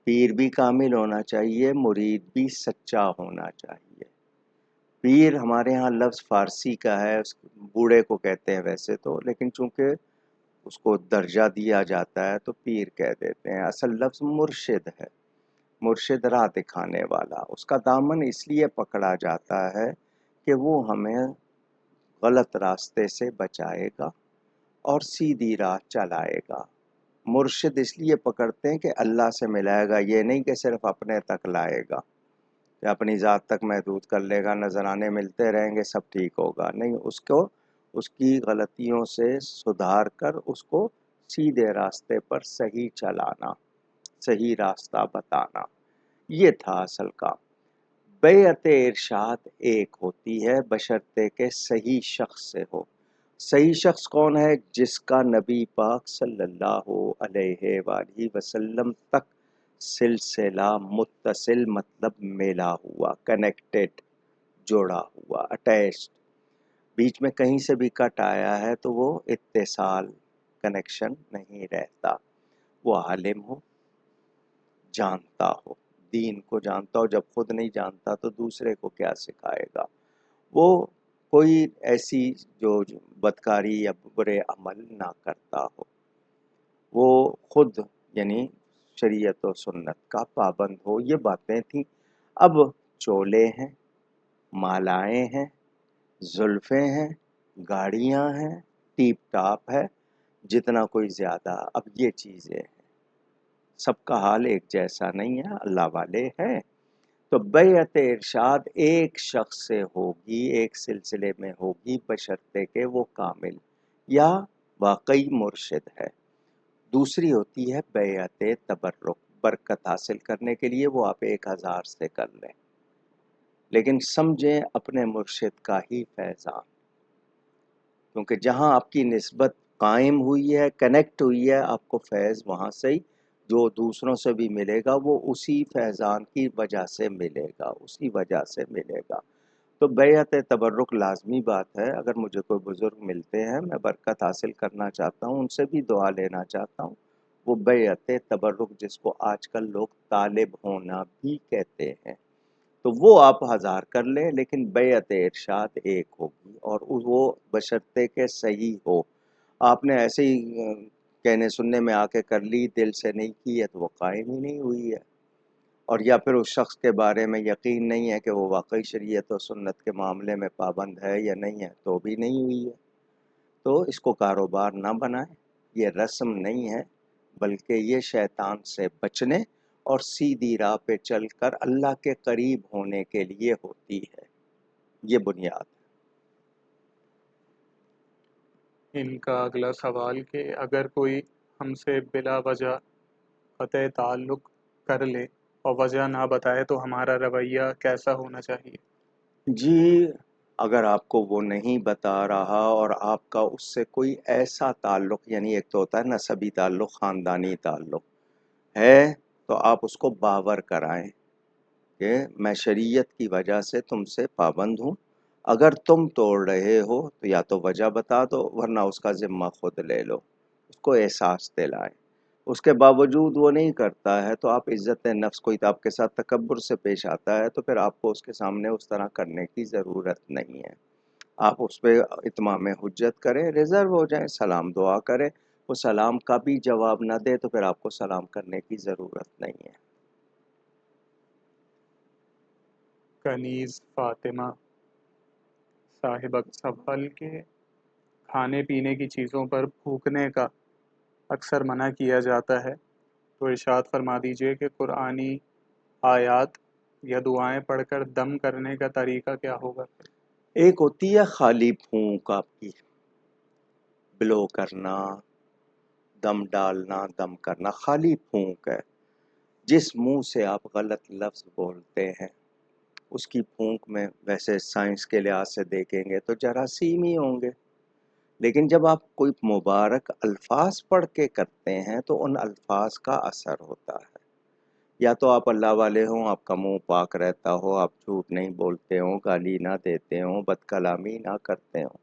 پیر بھی کامل ہونا چاہیے، مرید بھی سچا ہونا چاہیے۔ پیر ہمارے ہاں لفظ فارسی کا ہے، اس بوڑھے کو کہتے ہیں ویسے تو، لیکن چونکہ اس کو درجہ دیا جاتا ہے تو پیر کہہ دیتے ہیں۔ اصل لفظ مرشد ہے، مرشد راہ دکھانے والا۔ اس کا دامن اس لیے پکڑا جاتا ہے کہ وہ ہمیں غلط راستے سے بچائے گا اور سیدھی راہ چلائے گا۔ مرشد اس لیے پکڑتے ہیں کہ اللہ سے ملائے گا، یہ نہیں کہ صرف اپنے تک لائے گا کہ اپنی ذات تک محدود کر لے گا، نذرانے ملتے رہیں گے سب ٹھیک ہوگا، نہیں، اس کو اس کی غلطیوں سے سدھار کر اس کو سیدھے راستے پر صحیح چلانا، صحیح راستہ بتانا، یہ تھا اصل کام۔ بیعت ارشاد ایک ہوتی ہے بشرطے کہ صحیح شخص سے ہو۔ صحیح شخص کون ہے؟ جس کا نبی پاک صلی اللہ علیہ وآلہ وسلم تک سلسلہ متصل، مطلب ملا ہوا، کنیکٹڈ، جوڑا ہوا، اٹیچڈ۔ بیچ میں کہیں سے بھی کٹ آیا ہے تو وہ اتصال، کنیکشن نہیں رہتا۔ وہ عالم ہو، جانتا ہو، دین کو جانتا ہو، جب خود نہیں جانتا تو دوسرے کو کیا سکھائے گا۔ وہ کوئی ایسی جو بدکاری یا برے عمل نہ کرتا ہو، وہ خود یعنی شریعت و سنت کا پابند ہو۔ یہ باتیں تھیں۔ اب چولے ہیں، مالائیں ہیں، زلفیں ہیں، گاڑیاں ہیں، ٹیپ ٹاپ ہے، جتنا کوئی زیادہ، اب یہ چیزیں ہیں۔ سب کا حال ایک جیسا نہیں ہے، اللہ والے ہیں۔ تو بیعت ارشاد ایک شخص سے ہوگی، ایک سلسلے میں ہوگی، بشرطے کہ وہ کامل یا واقعی مرشد ہے۔ دوسری ہوتی ہے بیعت تبرک، برکت حاصل کرنے کے لیے وہ آپ 1000 سے کر لیں، لیکن سمجھیں اپنے مرشد کا ہی فیضان، کیونکہ جہاں آپ کی نسبت قائم ہوئی ہے، کنیکٹ ہوئی ہے، آپ کو فیض وہاں سے ہی جو دوسروں سے بھی ملے گا وہ اسی فیضان کی وجہ سے ملے گا، اسی وجہ سے ملے گا۔ تو بیعت تبرک لازمی بات ہے۔ اگر مجھے کوئی بزرگ ملتے ہیں، میں برکت حاصل کرنا چاہتا ہوں، ان سے بھی دعا لینا چاہتا ہوں، وہ بیعت تبرک جس کو آج کل لوگ طالب ہونا بھی کہتے ہیں، تو وہ آپ 1000 کر لیں، لیکن بیعت ارشاد ایک ہوگی، اور وہ بشرطے کہ صحیح ہو۔ آپ نے ایسے ہی کہنے سننے میں آ کے کر لی، دل سے نہیں کی ہے تو وہ قائم ہی نہیں ہوئی ہے، اور یا پھر اس شخص کے بارے میں یقین نہیں ہے کہ وہ واقعی شریعت و سنت کے معاملے میں پابند ہے یا نہیں ہے، تو بھی نہیں ہوئی ہے۔ تو اس کو کاروبار نہ بنائیں، یہ رسم نہیں ہے، بلکہ یہ شیطان سے بچنے اور سیدھی راہ پہ چل کر اللہ کے قریب ہونے کے لیے ہوتی ہے، یہ بنیاد ہے۔ ان کا اگلا سوال کہ اگر کوئی ہم سے بلا وجہ قطع تعلق کر لے اور وجہ نہ بتائے تو ہمارا رویہ کیسا ہونا چاہیے؟ جی، اگر آپ کو وہ نہیں بتا رہا اور آپ کا اس سے کوئی ایسا تعلق، یعنی ایک تو ہوتا ہے نسبی تعلق، خاندانی تعلق ہے، تو آپ اس کو باور کرائیں کہ میں شریعت کی وجہ سے تم سے پابند ہوں، اگر تم توڑ رہے ہو تو یا تو وجہ بتا دو، ورنہ اس کا ذمہ خود لے لو، اس کو احساس دلائیں۔ اس کے باوجود وہ نہیں کرتا ہے تو آپ عزت نفس، کوئی تو آپ کے ساتھ تکبر سے پیش آتا ہے تو پھر آپ کو اس کے سامنے اس طرح کرنے کی ضرورت نہیں ہے۔ آپ اس پہ اتمام حجت کریں، ریزرو ہو جائیں، سلام دعا کریں، وہ سلام کا بھی جواب نہ دے تو پھر آپ کو سلام کرنے کی ضرورت نہیں ہے۔ کنیز فاطمہ صاحب سوال کے کھانے پینے کی چیزوں پر پھونکنے کا اکثر منع کیا جاتا ہے، تو ارشاد فرما دیجئے کہ قرآنی آیات یا دعائیں پڑھ کر دم کرنے کا طریقہ کیا ہوگا؟ ایک ہوتی ہے خالی پھونک، آپ کی بلو کرنا، دم ڈالنا، دم کرنا، خالی پھونک ہے۔ جس منہ سے آپ غلط لفظ بولتے ہیں اس کی پھونک میں ویسے سائنس کے لحاظ سے دیکھیں گے تو جراثیم ہی ہوں گے، لیکن جب آپ کوئی مبارک الفاظ پڑھ کے کرتے ہیں تو ان الفاظ کا اثر ہوتا ہے۔ یا تو آپ اللہ والے ہوں، آپ کا منہ پاک رہتا ہو، آپ جھوٹ نہیں بولتے ہوں، گالی نہ دیتے ہوں، بد کلامی نہ کرتے ہوں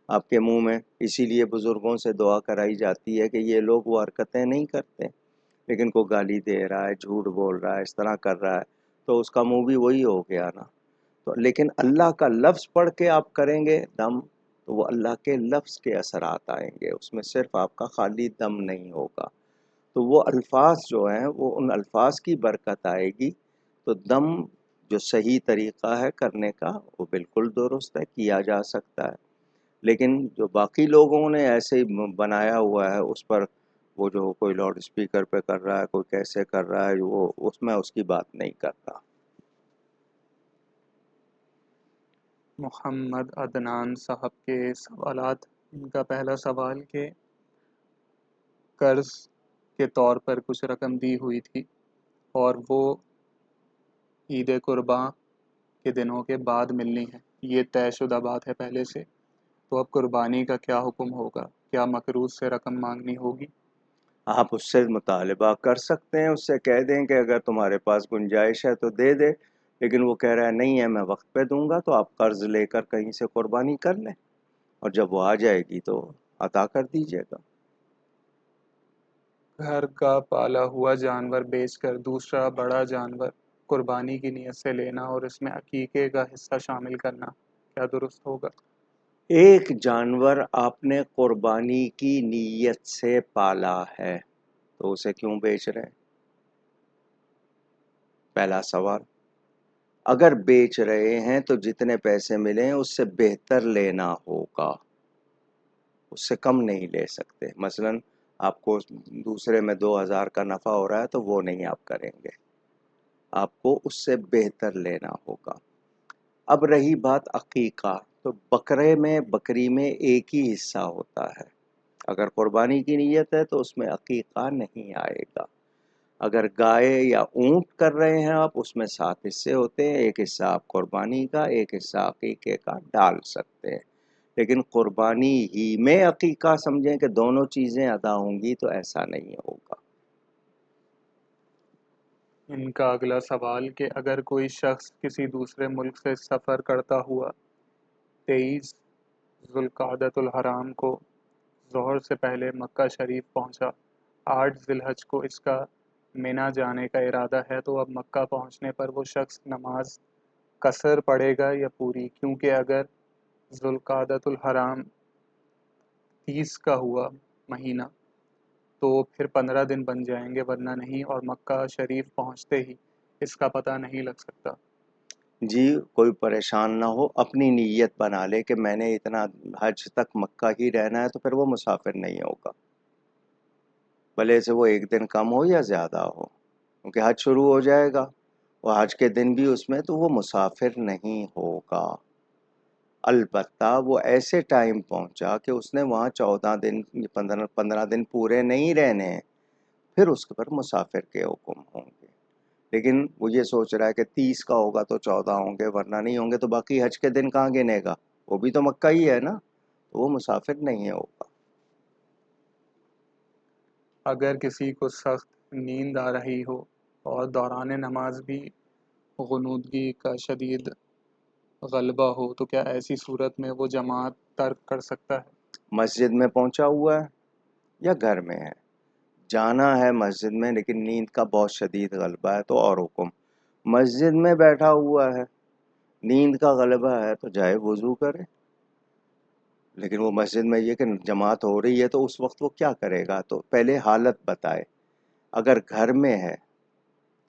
آپ کے منہ میں. اسی لیے بزرگوں سے دعا کرائی جاتی ہے کہ یہ لوگ وہ حرکتیں نہیں کرتے، لیکن کو گالی دے رہا ہے، جھوٹ بول رہا ہے، اس طرح کر رہا ہے، تو اس کا منہ بھی وہی ہو گیا نا. تو لیکن اللہ کا لفظ پڑھ کے آپ کریں گے دم، تو وہ اللہ کے لفظ کے اثرات آئیں گے، اس میں صرف آپ کا خالی دم نہیں ہوگا. تو وہ الفاظ جو ہیں وہ ان الفاظ کی برکت آئے گی. تو دم جو صحیح طریقہ ہے کرنے کا وہ بالکل درست ہے، کیا جا سکتا ہے. لیکن جو باقی لوگوں نے ایسے ہی بنایا ہوا ہے، اس پر وہ جو کوئی لاؤڈ اسپیکر پہ کر رہا ہے، کوئی کیسے کر رہا ہے، وہ اس میں اس کی بات نہیں کرتا. محمد عدنان صاحب کے سوالات. ان کا پہلا سوال کہ قرض کے طور پر کچھ رقم دی ہوئی تھی اور وہ عید قرباں کے دنوں کے بعد ملنی ہے، یہ طے شدہ بات ہے پہلے سے، تو اب قربانی کا کیا حکم ہوگا؟ کیا مقروض سے رقم مانگنی ہوگی؟ آپ اس سے مطالبہ کر سکتے ہیں، اس سے کہہ دیں کہ اگر تمہارے پاس گنجائش ہے تو دے دے، لیکن وہ کہہ رہا ہے نہیں ہے میں وقت پہ دوں گا، تو آپ قرض لے کر کہیں سے قربانی کر لیں، اور جب وہ آ جائے گی تو عطا کر دیجیے گا. گھر کا پالا ہوا جانور بیچ کر دوسرا بڑا جانور قربانی کی نیت سے لینا اور اس میں عقیقے کا حصہ شامل کرنا کیا درست ہوگا؟ ایک جانور آپ نے قربانی کی نیت سے پالا ہے تو اسے کیوں بیچ رہے ہیں؟ پہلا سوال. اگر بیچ رہے ہیں تو جتنے پیسے ملیں اس سے بہتر لینا ہوگا، اس سے کم نہیں لے سکتے. مثلا آپ کو دوسرے میں 2000 کا نفع ہو رہا ہے تو وہ نہیں آپ کریں گے، آپ کو اس سے بہتر لینا ہوگا. اب رہی بات عقیقہ، تو بکری میں ایک ہی حصہ ہوتا ہے. اگر قربانی کی نیت ہے تو اس میں عقیقہ نہیں آئے گا. اگر گائے یا اونٹ کر رہے ہیں آپ، اس میں 7 حصے ہوتے ہیں، ایک حصہ آپ قربانی کا، ایک حصہ عقیقے کا ڈال سکتے ہیں. لیکن قربانی ہی میں عقیقہ سمجھیں کہ دونوں چیزیں ادا ہوں گی، تو ایسا نہیں ہوگا. ان کا اگلا سوال کہ اگر کوئی شخص کسی دوسرے ملک سے سفر کرتا ہوا 23 ذوالقعدۃ الحرام کو ظہر سے پہلے مکہ شریف پہنچا، 8 ذی الحج کو اس کا مینا جانے کا ارادہ ہے، تو اب مکہ پہنچنے پر وہ شخص نماز قصر پڑھے گا یا پوری؟ کیونکہ اگر ذوالقعدۃ الحرام 30 کا ہوا مہینہ تو پھر 15 دن بن جائیں گے، ورنہ نہیں، اور مکہ شریف پہنچتے ہی اس کا پتہ نہیں لگ سکتا. جی کوئی پریشان نہ ہو، اپنی نیت بنا لے کہ میں نے اتنا حج تک مکہ ہی رہنا ہے، تو پھر وہ مسافر نہیں ہوگا، بھلے سے وہ ایک دن کم ہو یا زیادہ ہو، کیونکہ حج شروع ہو جائے گا وہ حج کے دن بھی اس میں، تو وہ مسافر نہیں ہوگا. البتہ وہ ایسے ٹائم پہنچا کہ اس نے وہاں 14 دن 15 دن پورے نہیں رہنے ہیں، پھر اس پر مسافر کے حکم ہوں گے. لیکن وہ یہ سوچ رہا ہے کہ 30 کا ہوگا تو 14 ہوں گے، ورنہ نہیں ہوں گے، تو باقی حج کے دن کہاں گنے گا؟ وہ بھی تو مکہ ہی ہے نا، تو وہ مسافر نہیں ہوگا. اگر کسی کو سخت نیند آ رہی ہو اور دوران نماز بھی غنودگی کا شدید غلبہ ہو، تو کیا ایسی صورت میں وہ جماعت ترک کر سکتا ہے؟ مسجد میں پہنچا ہوا ہے یا گھر میں ہے، جانا ہے مسجد میں لیکن نیند کا بہت شدید غلبہ ہے تو اور حکم. مسجد میں بیٹھا ہوا ہے، نیند کا غلبہ ہے تو جائے وضو کرے. لیکن وہ مسجد میں یہ کہ جماعت ہو رہی ہے تو اس وقت وہ کیا کرے گا؟ تو پہلے حالت بتائے. اگر گھر میں ہے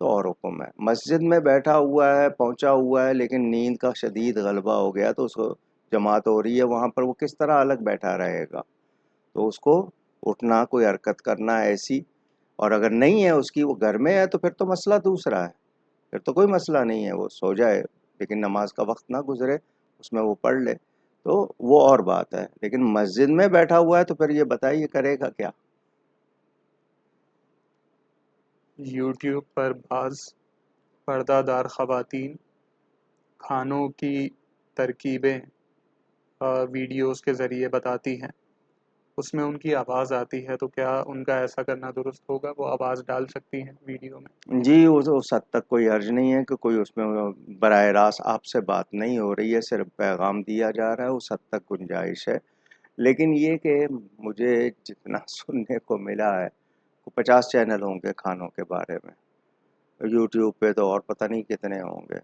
تو اور حکم ہے. مسجد میں بیٹھا ہوا ہے، پہنچا ہوا ہے، لیکن نیند کا شدید غلبہ ہو گیا تو اس کو جماعت ہو رہی ہے، وہاں پر وہ کس طرح الگ بیٹھا رہے گا؟ تو اس کو اٹھنا، کوئی حرکت کرنا ایسی. اور اگر نہیں ہے اس کی، وہ گھر میں ہے، تو پھر تو مسئلہ دوسرا ہے، پھر تو کوئی مسئلہ نہیں ہے، وہ سو جائے لیکن نماز کا وقت نہ گزرے، اس میں وہ پڑھ لے، تو وہ اور بات ہے. لیکن مسجد میں بیٹھا ہوا ہے تو پھر یہ بتائیے کرے گا کیا؟ یوٹیوب پر بعض پردہ دار خواتین کھانوں کی ترکیبیں ویڈیوز کے ذریعے بتاتی ہیں، اس میں ان کی آواز آتی ہے، تو کیا ان کا ایسا کرنا درست ہوگا؟ وہ آواز ڈال سکتی ہیں ویڈیو میں؟ جی اس حد تک کوئی حرج نہیں ہے کہ کوئی اس میں براہ راست آپ سے بات نہیں ہو رہی ہے، صرف پیغام دیا جا رہا ہے، اس حد تک گنجائش ہے۔ لیکن یہ کہ مجھے جتنا سننے کو ملا ہے 50 چینل ہوں گے کھانوں کے بارے میں، یوٹیوب پہ تو اور پتہ نہیں کتنے ہوں گے،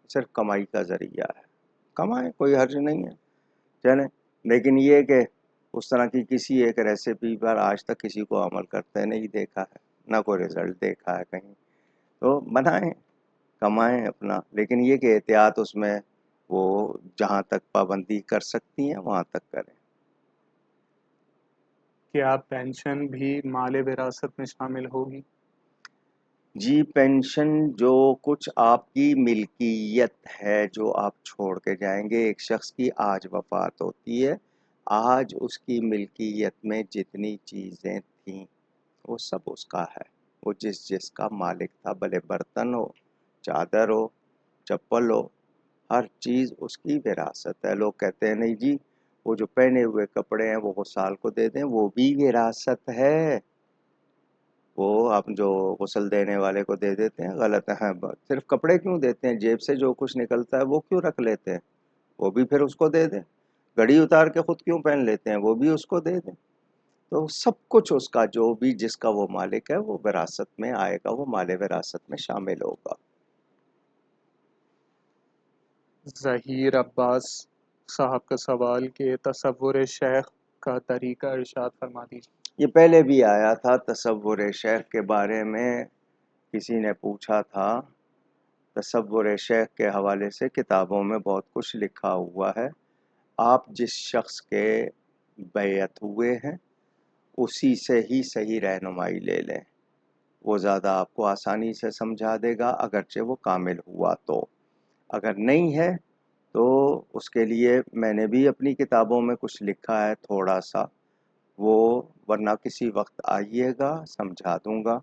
صرف کمائی کا ذریعہ ہے۔ کمائیں، کوئی حرج نہیں ہے، چلیں۔ لیکن یہ کہ اس طرح کی کسی ایک ریسیپی پر آج تک کسی کو عمل کرتے نہیں دیکھا ہے، نہ کوئی رزلٹ دیکھا ہے کہیں، تو بنائیں، کمائیں اپنا، لیکن یہ کہ احتیاط اس میں وہ جہاں تک پابندی کر سکتی ہیں وہاں تک کریں۔ کیا پینشن بھی مال وراثت میں شامل ہوگی؟ جی پینشن جو کچھ آپ کی ملکیت ہے، جو آپ چھوڑ کے جائیں گے، ایک شخص کی آج وفات ہوتی ہے، آج اس کی ملکیت میں جتنی چیزیں تھیں وہ سب اس کا ہے، وہ جس کا مالک تھا، بھلے برتن ہو، چادر ہو، چپل ہو، ہر چیز اس کی وراثت ہے۔ لوگ کہتے ہیں نہیں جی وہ جو پہنے ہوئے کپڑے ہیں وہ غسال کو دے دیں، وہ بھی وراثت ہے، وہ آپ جو غسل دینے والے کو دے دیتے ہیں غلط ہے۔ صرف کپڑے کیوں دیتے ہیں؟ جیب سے جو کچھ نکلتا ہے وہ کیوں رکھ لیتے ہیں؟ وہ بھی پھر اس کو دے دیں۔ گھڑی اتار کے خود کیوں پہن لیتے ہیں؟ وہ بھی اس کو دے دیں۔ تو سب کچھ اس کا، جو بھی جس کا وہ مالک ہے وہ وراثت میں آئے گا، وہ مال وراثت میں شامل ہوگا۔ ظہیر عباس صاحب کا سوال کہ تصور شیخ کا طریقہ ارشاد فرما دیجیے۔ یہ پہلے بھی آیا تھا، تصور شیخ کے بارے میں کسی نے پوچھا تھا۔ تصور شیخ کے حوالے سے کتابوں میں بہت کچھ لکھا ہوا ہے۔ آپ جس شخص کے بیعت ہوئے ہیں اسی سے ہی صحیح رہنمائی لے لیں، وہ زیادہ آپ کو آسانی سے سمجھا دے گا، اگرچہ وہ کامل ہوا تو۔ اگر نہیں ہے تو اس کے لیے میں نے بھی اپنی کتابوں میں کچھ لکھا ہے تھوڑا سا، وہ ورنہ کسی وقت آئیے گا سمجھا دوں گا۔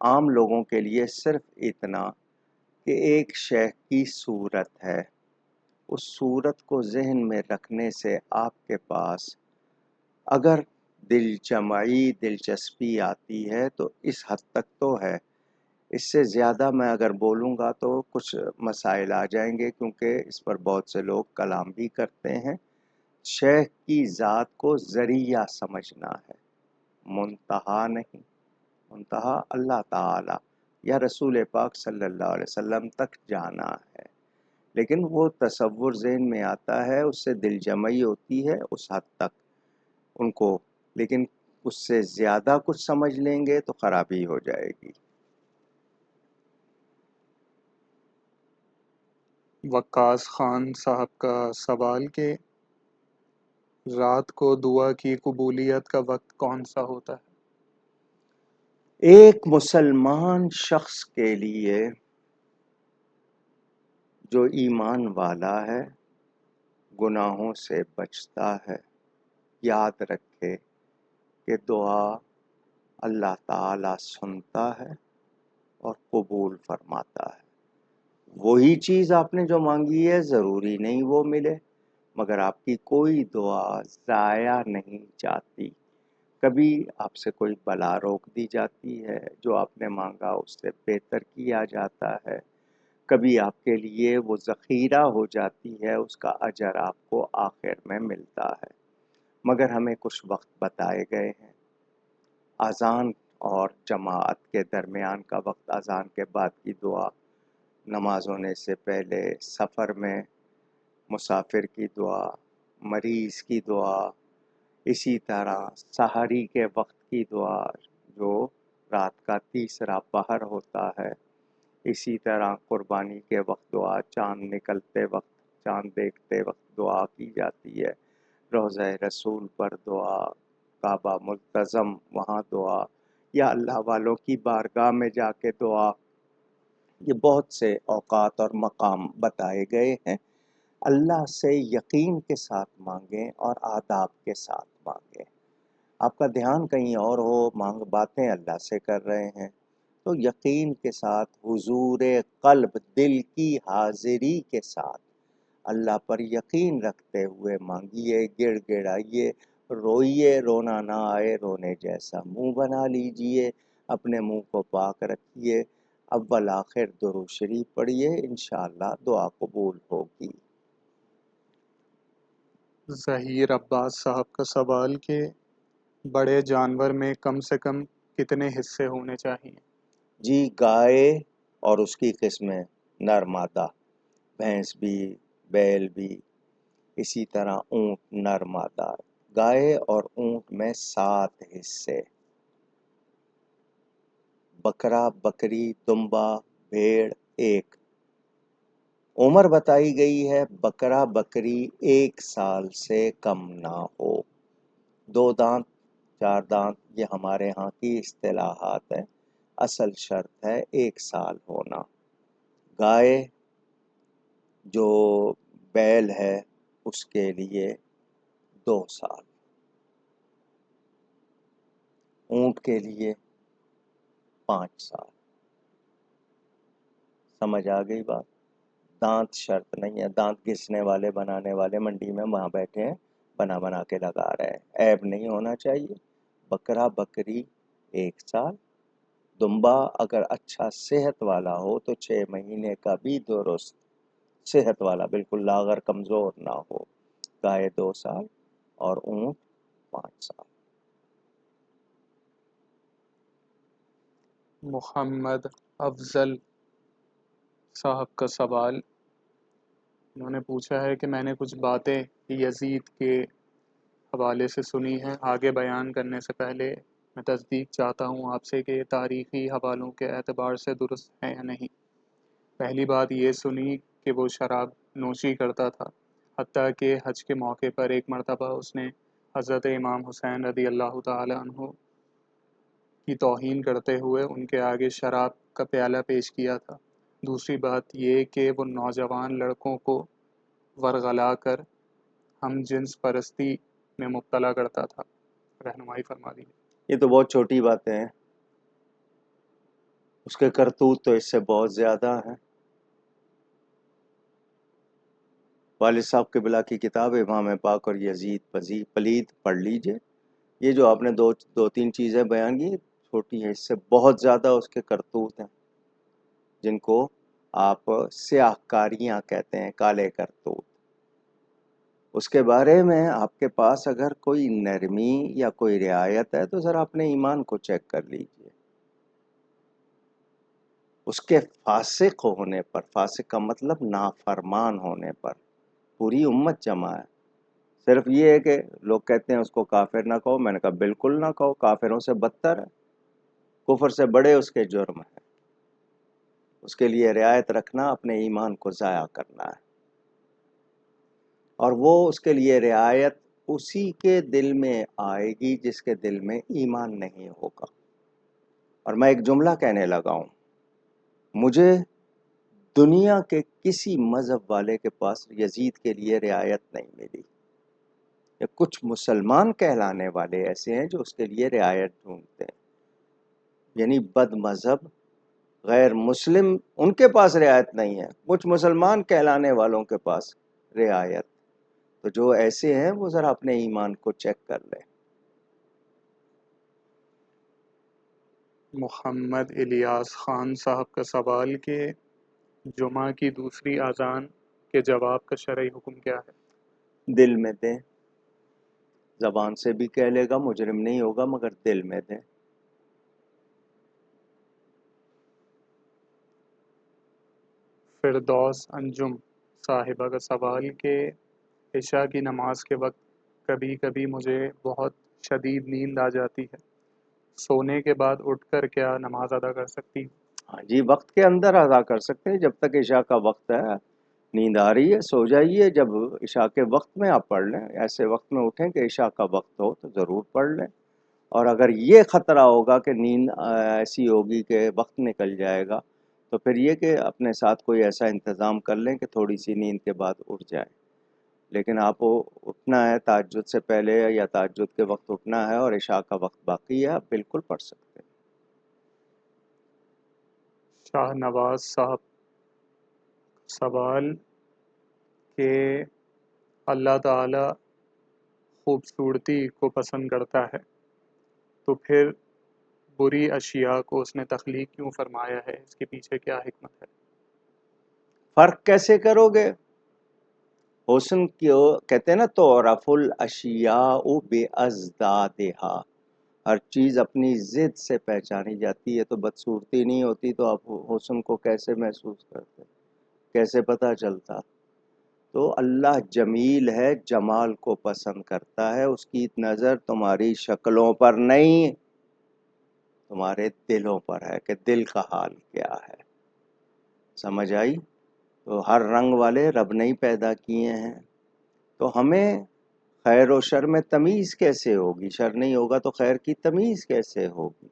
عام لوگوں کے لیے صرف اتنا کہ ایک شیخ کی صورت ہے، اس صورت کو ذہن میں رکھنے سے آپ کے پاس اگر دلچسپی آتی ہے تو اس حد تک تو ہے، اس سے زیادہ میں اگر بولوں گا تو کچھ مسائل آ جائیں گے، کیونکہ اس پر بہت سے لوگ کلام بھی کرتے ہیں۔ شیخ کی ذات کو ذریعہ سمجھنا ہے، منتہا نہیں۔ منتہا اللہ تعالی یا رسول پاک صلی اللہ علیہ وسلم تک جانا ہے، لیکن وہ تصور ذہن میں آتا ہے، اس سے دل جمعی ہوتی ہے اس حد تک ان کو، لیکن اس سے زیادہ کچھ سمجھ لیں گے تو خرابی ہو جائے گی۔ وقاص خان صاحب کا سوال کہ رات کو دعا کی قبولیت کا وقت کون سا ہوتا ہے؟ ایک مسلمان شخص کے لیے جو ایمان والا ہے، گناہوں سے بچتا ہے، یاد رکھے کہ دعا اللہ تعالی سنتا ہے اور قبول فرماتا ہے۔ وہی چیز آپ نے جو مانگی ہے ضروری نہیں وہ ملے، مگر آپ کی کوئی دعا ضائع نہیں جاتی۔ کبھی آپ سے کوئی بلا روک دی جاتی ہے، جو آپ نے مانگا اس سے بہتر کیا جاتا ہے، کبھی آپ کے لیے وہ ذخیرہ ہو جاتی ہے، اس کا اجر آپ کو آخر میں ملتا ہے۔ مگر ہمیں کچھ وقت بتائے گئے ہیں، اذان اور جماعت کے درمیان کا وقت، اذان کے بعد کی دعا، نماز ہونے سے پہلے، سفر میں مسافر کی دعا، مریض کی دعا، اسی طرح سحری کے وقت کی دعا جو رات کا تیسرا پہر ہوتا ہے، اسی طرح قربانی کے وقت دعا، چاند نکلتے وقت، چاند دیکھتے وقت دعا کی جاتی ہے، روضہ رسول پر دعا، کعبہ ملتزم وہاں دعا، یا اللہ والوں کی بارگاہ میں جا کے دعا۔ یہ بہت سے اوقات اور مقام بتائے گئے ہیں۔ اللہ سے یقین کے ساتھ مانگیں اور آداب کے ساتھ مانگیں۔ آپ کا دھیان کہیں اور ہو، باتیں اللہ سے کر رہے ہیں، تو یقین کے ساتھ، حضور قلب، دل کی حاضری کے ساتھ اللہ پر یقین رکھتے ہوئے مانگیے، گڑ گڑائیے، روئیے رونا نہ آئے رونے جیسا منہ بنا لیجئے، اپنے منہ کو پاک رکھیے، اول آخر درود شریف پڑھیے، انشاءاللہ دعا قبول ہوگی۔ ظہیر عباس صاحب کا سوال کہ بڑے جانور میں کم سے کم کتنے حصے ہونے چاہیے؟ جی گائے اور اس کی قسمیں نر مادہ، بھینس بھی، بیل بھی، اسی طرح اونٹ نر مادہ، گائے اور اونٹ میں 7 حصے، بکرا بکری دمبا بھیڑ 1، عمر بتائی گئی ہے بکرا بکری 1 سال سے کم نہ ہو، 2 دانت 4 دانت یہ ہمارے ہاں کی اصطلاحات ہیں، اصل شرط ہے 1 سال ہونا، گائے جو بیل ہے اس کے لیے 2 سال، اونٹ کے لیے 5 سال، سمجھ آ گئی بات؟ دانت شرط نہیں ہے، دانت گھسنے والے بنانے والے منڈی میں وہاں بیٹھے ہیں، بنا کے لگا رہے ہیں، عیب نہیں ہونا چاہیے، بکرا بکری 1 سال، دمبا اگر اچھا صحت والا ہو تو 6 مہینے کا بھی درست، صحت والا بالکل لاغر کمزور نہ ہو، گائے 2 سال اور اونٹ 5 سال۔ محمد افضل صاحب کا سوال، انہوں نے پوچھا ہے کہ میں نے کچھ باتیں یزید کے حوالے سے سنی ہیں، آگے بیان کرنے سے پہلے میں تصدیق چاہتا ہوں آپ سے کہ یہ تاریخی حوالوں کے اعتبار سے درست ہے یا نہیں۔ پہلی بات یہ سنی کہ وہ شراب نوشی کرتا تھا، حتیٰ کہ حج کے موقع پر ایک مرتبہ اس نے حضرت امام حسین رضی اللہ تعالی عنہ کی توہین کرتے ہوئے ان کے آگے شراب کا پیالہ پیش کیا تھا۔ دوسری بات یہ کہ وہ نوجوان لڑکوں کو ورغلا کر ہم جنس پرستی میں مبتلا کرتا تھا۔ رہنمائی فرما دی۔ یہ تو بہت چھوٹی باتیں ہیں، اس کے کرتوت تو اس سے بہت زیادہ ہیں۔ والد صاحب قبلہ کی کتاب امام پاک اور یزید پلید پڑھ لیجئے، یہ جو آپ نے دو تین چیزیں بیان کی چھوٹی ہیں، اس سے بہت زیادہ اس کے کرتوت ہیں جن کو آپ سیاہ کاریاں کہتے ہیں، کالے کرتوت۔ اس کے بارے میں آپ کے پاس اگر کوئی نرمی یا کوئی رعایت ہے تو ذرا اپنے ایمان کو چیک کر لیجئے۔ اس کے فاسق ہونے پر، فاسق کا مطلب نافرمان ہونے پر پوری امت جمع ہے، صرف یہ ہے کہ لوگ کہتے ہیں اس کو کافر نہ کہو، میں نے کہا بالکل نہ کہو، کافروں سے بدتر ہے، کفر سے بڑے اس کے جرم ہے، اس کے لیے رعایت رکھنا اپنے ایمان کو ضائع کرنا ہے، اور وہ اس کے لیے رعایت اسی کے دل میں آئے گی جس کے دل میں ایمان نہیں ہوگا۔ اور میں ایک جملہ کہنے لگا ہوں، مجھے دنیا کے کسی مذہب والے کے پاس یزید کے لیے رعایت نہیں ملی، یا کچھ مسلمان کہلانے والے ایسے ہیں جو اس کے لیے رعایت ڈھونڈتے ہیں، یعنی بد مذہب غیر مسلم ان کے پاس رعایت نہیں ہے، کچھ مسلمان کہلانے والوں کے پاس رعایت، تو جو ایسے ہیں وہ ذرا اپنے ایمان کو چیک کر لیں۔ محمد الیاس خان صاحب کا سوال کہ جمعہ کی دوسری اذان کے جواب کا شرعی حکم کیا ہے؟ دل میں دیں، زبان سے بھی کہہ لے گا مجرم نہیں ہوگا، مگر دل میں دیں۔ فردوس انجم صاحبہ کا سوال کہ عشاء کی نماز کے وقت کبھی کبھی مجھے بہت شدید نیند آ جاتی ہے، سونے کے بعد اٹھ کر کیا نماز ادا کر سکتی ہوں؟ ہاں جی، وقت کے اندر ادا کر سکتے ہیں، جب تک عشاء کا وقت ہے، نیند آ رہی ہے سو جائیے، جب عشاء کے وقت میں آپ پڑھ لیں، ایسے وقت میں اٹھیں کہ عشاء کا وقت ہو تو ضرور پڑھ لیں، اور اگر یہ خطرہ ہوگا کہ نیند ایسی ہوگی کہ وقت نکل جائے گا تو پھر یہ کہ اپنے ساتھ کوئی ایسا انتظام کر لیں کہ تھوڑی سی نیند کے بعد اٹھ جائیں، لیکن آپ کو اٹھنا ہے تہجد سے پہلے یا تہجد کے وقت اٹھنا ہے اور عشاء کا وقت باقی ہے، آپ بالکل پڑھ سکتے ہیں۔ شاہ نواز صاحب سوال کہ اللہ تعالی خوبصورتی کو پسند کرتا ہے تو پھر بری اشیاء کو اس نے تخلیق کیوں فرمایا ہے؟ اس کے پیچھے کیا حکمت ہے؟ فرق کیسے کرو گے؟ حسن کیوں کہتے ہیں نا، تعرف الاشیاء بازدادہا، ہر چیز اپنی ضد سے پہچانی جاتی ہے۔ تو بدصورتی نہیں ہوتی تو آپ حسن کو کیسے محسوس کرتے، کیسے پتہ چلتا؟ تو اللہ جمیل ہے، جمال کو پسند کرتا ہے، اس کی نظر تمہاری شکلوں پر نہیں، تمہارے دلوں پر ہے کہ دل کا حال کیا ہے۔ سمجھ آئی؟ تو ہر رنگ والے رب نے ہی پیدا کیے ہیں، تو ہمیں خیر و شر میں تمیز کیسے ہوگی؟ شر نہیں ہوگا تو خیر کی تمیز کیسے ہوگی؟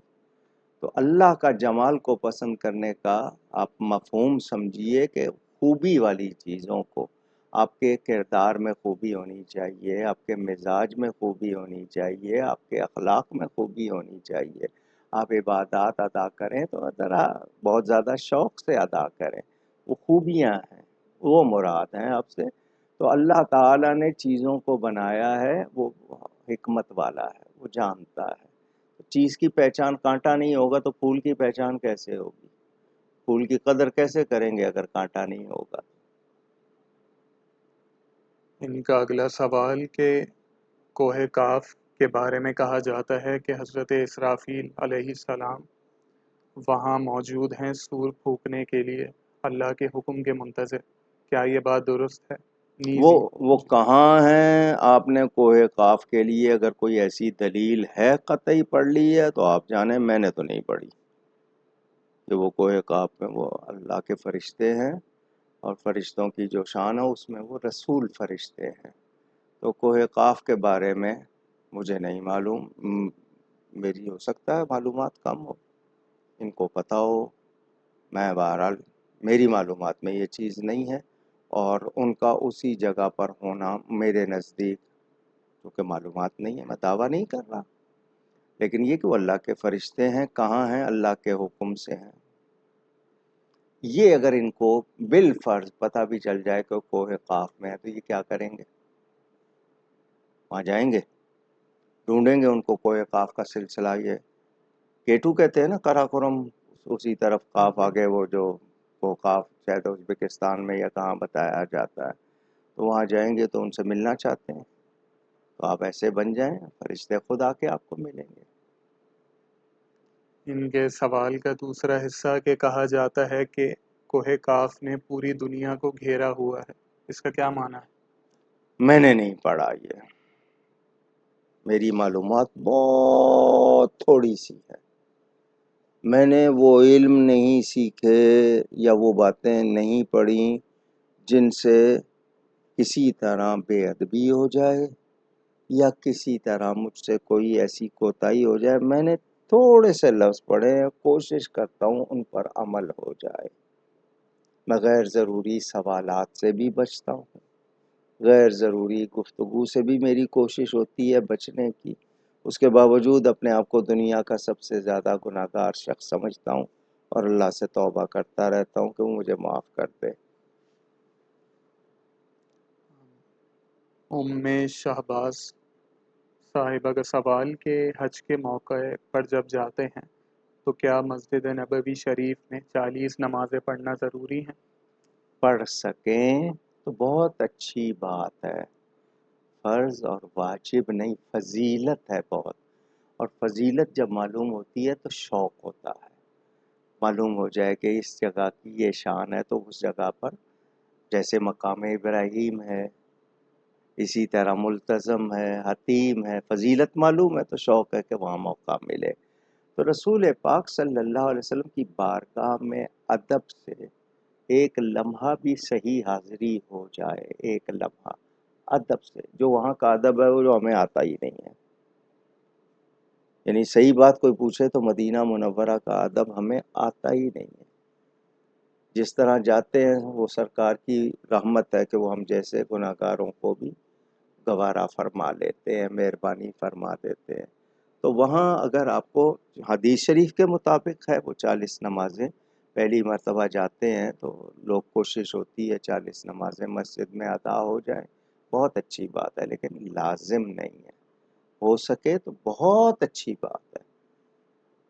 تو اللہ کا جمال کو پسند کرنے کا آپ مفہوم سمجھیے کہ خوبی والی چیزوں کو، آپ کے کردار میں خوبی ہونی چاہیے، آپ کے مزاج میں خوبی ہونی چاہیے، آپ کے اخلاق میں خوبی ہونی چاہیے۔ آپ عبادات ادا کریں تو ذرا بہت زیادہ شوق سے ادا کریں، وہ خوبیاں ہیں، وہ مراد ہیں آپ سے۔ تو اللہ تعالیٰ نے چیزوں کو بنایا ہے، وہ حکمت والا ہے، وہ جانتا ہے۔ چیز کی پہچان، کانٹا نہیں ہوگا تو پھول کی پہچان کیسے ہوگی؟ پھول کی قدر کیسے کریں گے اگر کانٹا نہیں ہوگا؟ ان کا اگلا سوال کہ کوہ کاف کے بارے میں کہا جاتا ہے کہ حضرت اسرافیل علیہ السلام وہاں موجود ہیں سور پھونکنے کے لیے اللہ کے حکم کے منتظر، کیا یہ بات درست ہے؟ نیز وہ کہاں ہیں؟ آپ نے کوہ قاف کے لیے اگر کوئی ایسی دلیل ہے قطعی پڑھ لی ہے تو آپ جانیں، میں نے تو نہیں پڑھی کہ وہ کوہ قاف میں وہ اللہ کے فرشتے ہیں، اور فرشتوں کی جو شان ہے اس میں وہ رسول فرشتے ہیں۔ تو کوہ قاف کے بارے میں مجھے نہیں معلوم، میری ہو سکتا ہے معلومات کم ہو، ان کو پتہ ہو۔ میں بہرحال میری معلومات میں یہ چیز نہیں ہے، اور ان کا اسی جگہ پر ہونا میرے نزدیک، کیونکہ معلومات نہیں ہے، میں دعویٰ نہیں کر رہا، لیکن یہ کہ وہ اللہ کے فرشتے ہیں، کہاں ہیں؟ اللہ کے حکم سے ہیں۔ یہ اگر ان کو بالفرض پتہ بھی چل جائے کہ کوہ قاف میں ہے تو یہ کیا کریں گے؟ وہاں جائیں گے، ڈھونڈیں گے ان کو؟ کوہ قاف کا سلسلہ یہ کیٹو کہتے ہیں نا، قراقرم، اسی طرف قاف آگے، وہ جو وہ قاف شاید ازبکستان میں یا کہاں بتایا جاتا ہے، تو وہاں جائیں گے تو ان سے ملنا چاہتے ہیں، تو آپ ایسے بن جائیں، فرشتے خود آ کے آپ کو ملیں گے۔ ان کے سوال کا دوسرا حصہ کہ کہا جاتا ہے کہ کوہ کاف نے پوری دنیا کو گھیرا ہوا ہے، اس کا کیا معنی ہے؟ میں نے نہیں پڑھا یہ، میری معلومات بہت تھوڑی سی ہے، میں نے وہ علم نہیں سیکھے یا وہ باتیں نہیں پڑھیں جن سے کسی طرح بے ادبی ہو جائے یا کسی طرح مجھ سے کوئی ایسی کوتاہی ہو جائے۔ میں نے تھوڑے سے لفظ پڑھے ہیں، کوشش کرتا ہوں ان پر عمل ہو جائے۔ میں غیر ضروری سوالات سے بھی بچتا ہوں، غیر ضروری گفتگو سے بھی میری کوشش ہوتی ہے بچنے کی، اس کے باوجود اپنے آپ کو دنیا کا سب سے زیادہ گناہگار شخص سمجھتا ہوں، اور اللہ سے توبہ کرتا رہتا ہوں کہ وہ مجھے معاف کر دے۔ ام شہباز صاحبہ کا سوال کہ حج کے موقع پر جب جاتے ہیں تو کیا مسجد نبوی شریف میں 40 نمازیں پڑھنا ضروری ہیں؟ پڑھ سکیں تو بہت اچھی بات ہے، فرض اور واجب نہیں، فضیلت ہے بہت، اور فضیلت جب معلوم ہوتی ہے تو شوق ہوتا ہے، معلوم ہو جائے کہ اس جگہ کی یہ شان ہے تو اس جگہ پر، جیسے مقام ابراہیم ہے، اسی طرح ملتزم ہے، حتیم ہے، فضیلت معلوم ہے تو شوق ہے کہ وہاں موقع ملے۔ تو رسول پاک صلی اللہ علیہ وسلم کی بارگاہ میں ادب سے ایک لمحہ بھی صحیح حاضری ہو جائے، ایک لمحہ ادب سے، جو وہاں کا ادب ہے وہ جو ہمیں آتا ہی نہیں ہے، یعنی صحیح بات کوئی پوچھے تو مدینہ منورہ کا ادب ہمیں آتا ہی نہیں ہے۔ جس طرح جاتے ہیں وہ سرکار کی رحمت ہے کہ وہ ہم جیسے گناہگاروں کو بھی گوارا فرما لیتے ہیں، مہربانی فرما دیتے ہیں۔ تو وہاں اگر آپ کو حدیث شریف کے مطابق ہے وہ 40 نمازیں، پہلی مرتبہ جاتے ہیں تو لوگ کوشش ہوتی ہے 40 نمازیں مسجد میں ادا ہو جائیں، بہت اچھی بات ہے، لیکن لازم نہیں ہے۔ ہو سکے تو بہت اچھی بات ہے۔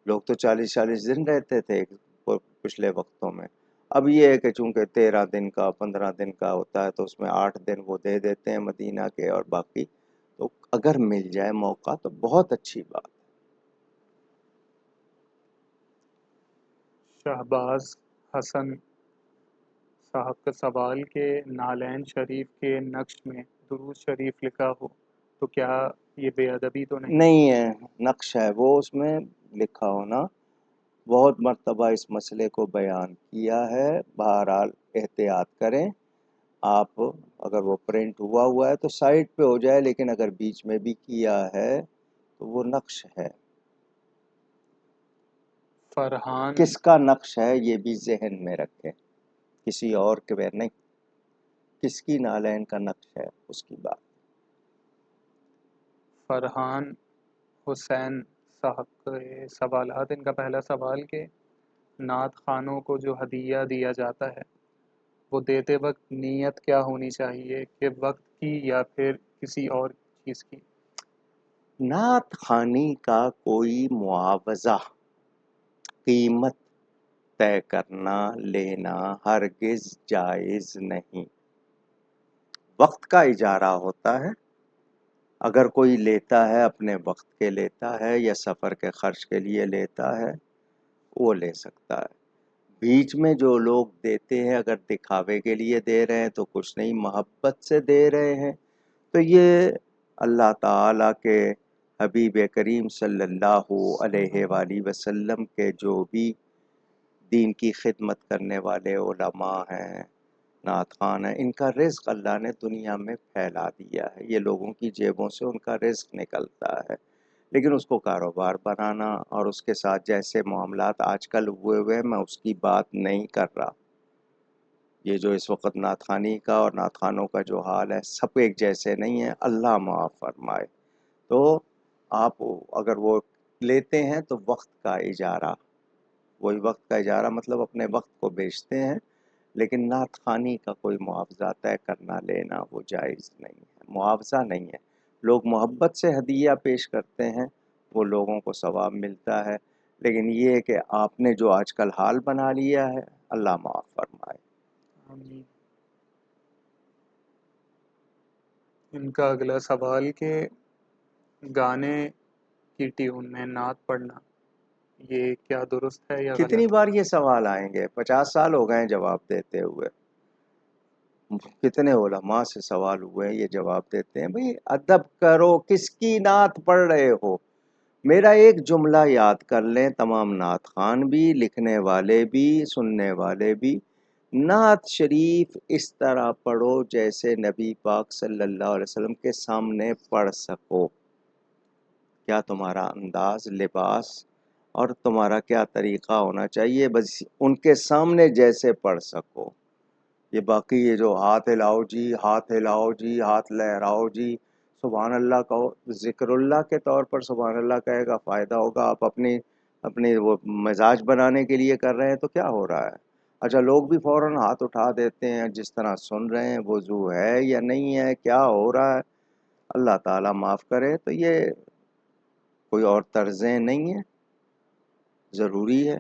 لوگ تو 40 دن رہتے تھے پچھلے وقتوں میں، اب یہ ہے کہ چونکہ 13 دن کا 15 دن کا ہوتا ہے تو اس میں 8 دن وہ دے دیتے ہیں مدینہ کے، اور باقی تو اگر مل جائے موقع تو بہت اچھی بات۔ شہباز حسن صاحب کا سوال کہ نالین شریف کے نقش میں درود شریف لکھا ہو تو کیا یہ بے ادبی تو نہیں؟ نہیں ہے، نقش ہے وہ، اس میں لکھا ہونا۔ بہت مرتبہ اس مسئلے کو بیان کیا ہے، بہرحال احتیاط کریں آپ۔ اگر وہ پرنٹ ہوا ہے تو سائٹ پہ ہو جائے، لیکن اگر بیچ میں بھی کیا ہے تو وہ نقش ہے۔ فرحان کس کا نقش ہے یہ بھی ذہن میں رکھیں، کسی اور کے بغیر نہیں، کس کی نالین کا نقش ہے اس کی بات۔ فرحان حسین صاحب کے سوالات، ان کا پہلا سوال کہ نعت خوانوں کو جو ہدیہ دیا جاتا ہے وہ دیتے وقت نیت کیا ہونی چاہیے، کہ وقت کی یا پھر کسی اور چیز کی؟ نعت خوانی کا کوئی معاوضہ، قیمت طے کرنا لینا ہرگز جائز نہیں۔ وقت کا اجارہ ہوتا ہے، اگر کوئی لیتا ہے اپنے وقت کے لیتا ہے یا سفر کے خرچ کے لیے لیتا ہے وہ لے سکتا ہے۔ بیچ میں جو لوگ دیتے ہیں اگر دکھاوے کے لیے دے رہے ہیں تو کچھ نہیں، محبت سے دے رہے ہیں تو یہ اللہ تعالیٰ کے حبیب کریم صلی اللہ علیہ وآلہ وسلم کے جو بھی دین کی خدمت کرنے والے علماء ہیں، نعت خوان ہیں، ان کا رزق اللہ نے دنیا میں پھیلا دیا ہے، یہ لوگوں کی جیبوں سے ان کا رزق نکلتا ہے، لیکن اس کو کاروبار بنانا اور اس کے ساتھ جیسے معاملات آج کل ہوئے میں اس کی بات نہیں کر رہا۔ یہ جو اس وقت نعت خوانی کا اور نعت خوانوں کا جو حال ہے سب ایک جیسے نہیں ہیں، اللہ معاف فرمائے۔ تو آپ اگر وہ لیتے ہیں تو وقت کا اجارہ، وہی وقت کا اجارہ مطلب اپنے وقت کو بیچتے ہیں، لیکن نعت خوانی کا کوئی معاوضہ طے کرنا لینا وہ جائز نہیں ہے، معاوضہ نہیں ہے۔ لوگ محبت سے ہدیہ پیش کرتے ہیں، وہ لوگوں کو ثواب ملتا ہے، لیکن یہ کہ آپ نے جو آج کل حال بنا لیا ہے اللہ معاف فرمائے۔ آمین۔ ان کا اگلا سوال کہ گانے کی ٹیون میں نعت پڑھنا یہ کیا درست ہے یا کتنی غلط؟ بار یہ سوال آئیں گے، 50 سال ہو گئے ہیں جواب دیتے ہوئے، کتنے علماء سے سوال ہوئے ہیں یہ جواب دیتے ہیں۔ بھئی ادب کرو، کس کی نعت پڑھ رہے ہو؟ میرا ایک جملہ یاد کر لیں تمام نعت خوان بھی، لکھنے والے بھی، سننے والے بھی، نعت شریف اس طرح پڑھو جیسے نبی پاک صلی اللہ علیہ وسلم کے سامنے پڑھ سکو۔ کیا تمہارا انداز، لباس اور تمہارا کیا طریقہ ہونا چاہیے، بس ان کے سامنے جیسے پڑھ سکو۔ یہ باقی یہ جو ہاتھ ہلاؤ جی، ہاتھ ہلاؤ جی، ہاتھ لہراؤ جی، سبحان اللہ کہو، ذکر اللہ کے طور پر سبحان اللہ کہے گا فائدہ ہوگا، آپ اپنی وہ مزاج بنانے کے لیے کر رہے ہیں تو کیا ہو رہا ہے؟ اچھا لوگ بھی فوراً ہاتھ اٹھا دیتے ہیں جس طرح سن رہے ہیں، وضو ہے یا نہیں ہے، کیا ہو رہا ہے، اللہ تعالیٰ معاف کرے۔ تو یہ کوئی اور طرزیں نہیں ہیں، ضروری ہے۔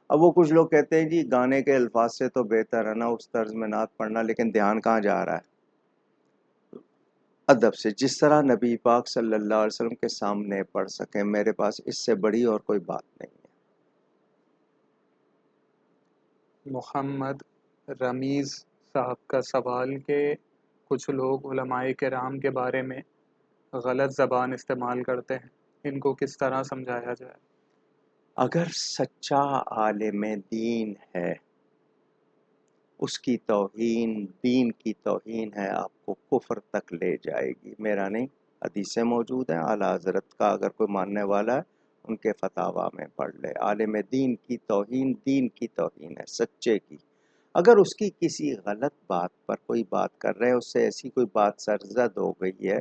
اب وہ کچھ لوگ کہتے ہیں جی گانے کے الفاظ سے تو بہتر ہے نا اس طرز میں نعت پڑھنا، لیکن دھیان کہاں جا رہا ہے؟ ادب سے جس طرح نبی پاک صلی اللہ علیہ وسلم کے سامنے پڑھ سکیں، میرے پاس اس سے بڑی اور کوئی بات نہیں ہے۔ محمد رمیز صاحب کا سوال کہ کچھ لوگ علماء کرام کے بارے میں غلط زبان استعمال کرتے ہیں، ان کو کس طرح سمجھایا جائے؟ اگر سچا عالم دین ہے، اس کی توہین دین کی توہین ہے، آپ کو کفر تک لے جائے گی، میرا نہیں، حدیثیں موجود ہیں، اعلیٰ حضرت کا اگر کوئی ماننے والا ہے ان کے فتاویٰ میں پڑھ لے۔ عالم دین کی توہین دین کی توہین ہے، سچے کی۔ اگر اس کی کسی غلط بات پر کوئی بات کر رہے ہیں، اس سے ایسی کوئی بات سرزد ہو گئی ہے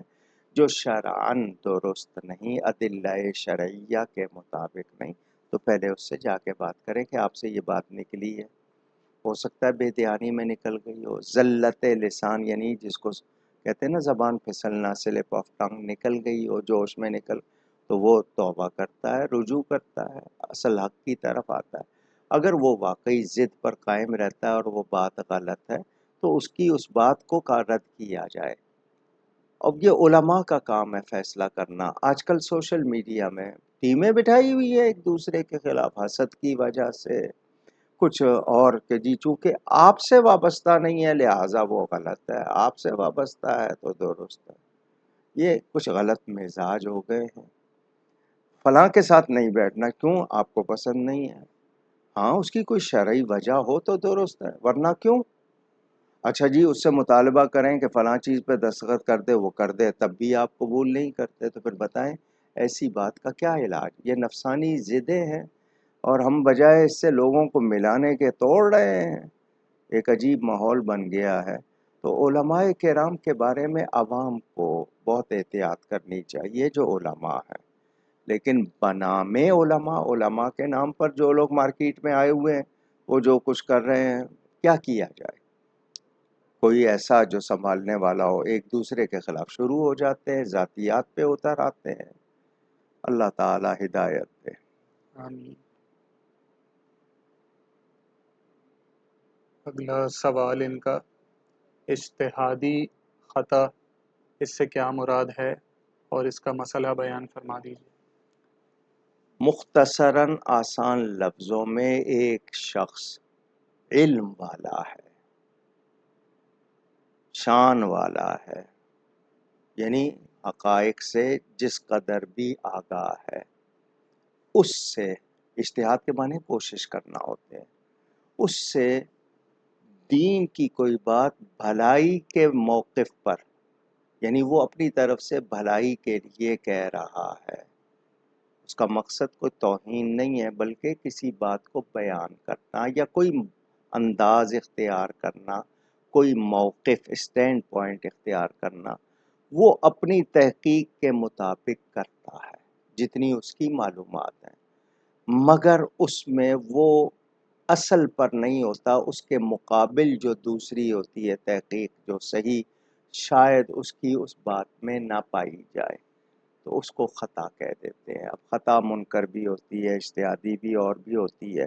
جو شرعاً درست نہیں، ادلہ شرعیہ کے مطابق نہیں، تو پہلے اس سے جا کے بات کریں کہ آپ سے یہ بات نکلی ہے۔ ہو سکتا ہے بے دھیانی میں نکل گئی ہو، زلت لسان یعنی جس کو کہتے ہیں نا زبان پھسلنا، سلپ آف ٹنگ، نکل گئی ہو جوش میں نکل، تو وہ توبہ کرتا ہے، رجوع کرتا ہے، اصل حق کی طرف آتا ہے۔ اگر وہ واقعی ضد پر قائم رہتا ہے اور وہ بات غلط ہے تو اس کی اس بات کو رد کیا جائے۔ اب یہ علماء کا کام ہے فیصلہ کرنا۔ آج کل سوشل میڈیا میں ٹیمیں بٹھائی ہوئی ہے ایک دوسرے کے خلاف حسد کی وجہ سے، کچھ اور کہ جی چونکہ آپ سے وابستہ نہیں ہے لہٰذا وہ غلط ہے، آپ سے وابستہ ہے تو درست ہے۔ یہ کچھ غلط مزاج ہو گئے ہیں۔ فلاں کے ساتھ نہیں بیٹھنا، کیوں؟ آپ کو پسند نہیں ہے؟ ہاں اس کی کوئی شرعی وجہ ہو تو درست ہے، ورنہ کیوں؟ اچھا جی اس سے مطالبہ کریں کہ فلاں چیز پہ دستخط کر دے، وہ کر دے، تب بھی آپ قبول نہیں کرتے، تو پھر بتائیں ایسی بات کا کیا علاج؟ یہ نفسانی ضدیں ہیں اور ہم بجائے اس سے لوگوں کو ملانے کے توڑ رہے ہیں۔ ایک عجیب ماحول بن گیا ہے۔ تو علماء کرام کے بارے میں عوام کو بہت احتیاط کرنی چاہیے جو علماء ہیں، لیکن بنام علماء کے نام پر جو لوگ مارکیٹ میں آئے ہوئے ہیں وہ جو کچھ کر رہے ہیں، کیا کیا جائے؟ کوئی ایسا جو سنبھالنے والا ہو، ایک دوسرے کے خلاف شروع ہو جاتے ہیں، ذاتیات پہ اتر آتے ہیں۔ اللہ تعالی ہدایت دے۔ آمین۔ اگلا سوال ان کا، اجتہادی خطا، اس سے کیا مراد ہے اور اس کا مسئلہ بیان فرما دیجیے۔ مختصراً آسان لفظوں میں ایک شخص علم والا ہے، شان والا ہے، یعنی حقائق سے جس قدر بھی آگاہ ہے، اس سے اجتہاد کے معنی کوشش کرنا ہوتے ہیں، اس سے دین کی کوئی بات بھلائی کے موقف پر، یعنی وہ اپنی طرف سے بھلائی کے لیے کہہ رہا ہے، اس کا مقصد کوئی توہین نہیں ہے بلکہ کسی بات کو بیان کرنا یا کوئی انداز اختیار کرنا، کوئی موقف اسٹینڈ پوائنٹ اختیار کرنا، وہ اپنی تحقیق کے مطابق کرتا ہے جتنی اس کی معلومات ہیں، مگر اس میں وہ اصل پر نہیں ہوتا، اس کے مقابل جو دوسری ہوتی ہے تحقیق جو صحیح شاید اس کی اس بات میں نہ پائی جائے تو اس کو خطا کہہ دیتے ہیں۔ اب خطا منکر بھی ہوتی ہے، اجتہادی بھی اور بھی ہوتی ہے۔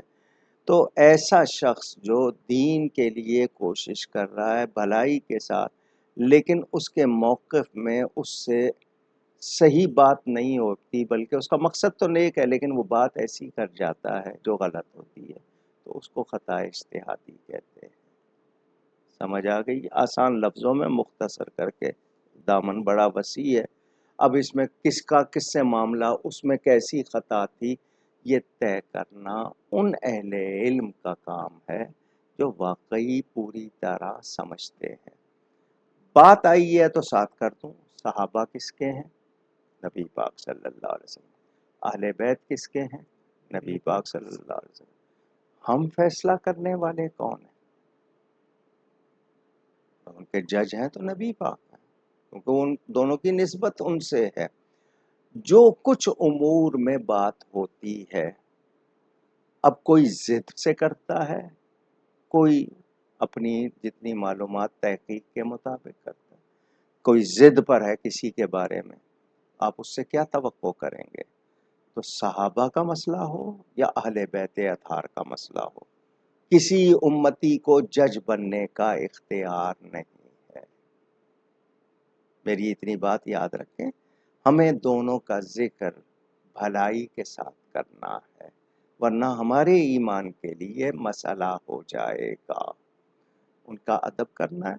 تو ایسا شخص جو دین کے لیے کوشش کر رہا ہے بھلائی کے ساتھ، لیکن اس کے موقف میں اس سے صحیح بات نہیں ہوتی بلکہ اس کا مقصد تو نیک ہے لیکن وہ بات ایسی کر جاتا ہے جو غلط ہوتی ہے، تو اس کو خطا اجتہادی کہتے ہیں۔ سمجھ آ گئی؟ آسان لفظوں میں مختصر کر کے، دامن بڑا وسیع ہے۔ اب اس میں کس کا کس سے معاملہ، اس میں کیسی خطا تھی، یہ طے کرنا ان اہل علم کا کام ہے جو واقعی پوری طرح سمجھتے ہیں۔ بات آئی ہے تو ساتھ کر دوں، صحابہ کس کے ہیں؟ نبی پاک صلی اللہ علیہ وسلم۔ اہل بیت کس کے ہیں؟ نبی پاک صلی اللہ علیہ وسلم۔ ہم فیصلہ کرنے والے کون ہیں؟ ان کے جج ہیں تو نبی پاک ہیں، کیونکہ ان دونوں کی نسبت ان سے ہے۔ جو کچھ امور میں بات ہوتی ہے، اب کوئی ضد سے کرتا ہے، کوئی اپنی جتنی معلومات تحقیق کے مطابق کرتا ہے، کوئی ضد پر ہے کسی کے بارے میں، آپ اس سے کیا توقع کریں گے؟ تو صحابہ کا مسئلہ ہو یا اہل بیت اطہار کا مسئلہ ہو، کسی امتی کو جج بننے کا اختیار نہیں ہے۔ میری اتنی بات یاد رکھیں، ہمیں دونوں کا ذکر بھلائی کے ساتھ کرنا ہے، ورنہ ہمارے ایمان کے لیے مسئلہ ہو جائے گا۔ ان کا ادب کرنا ہے،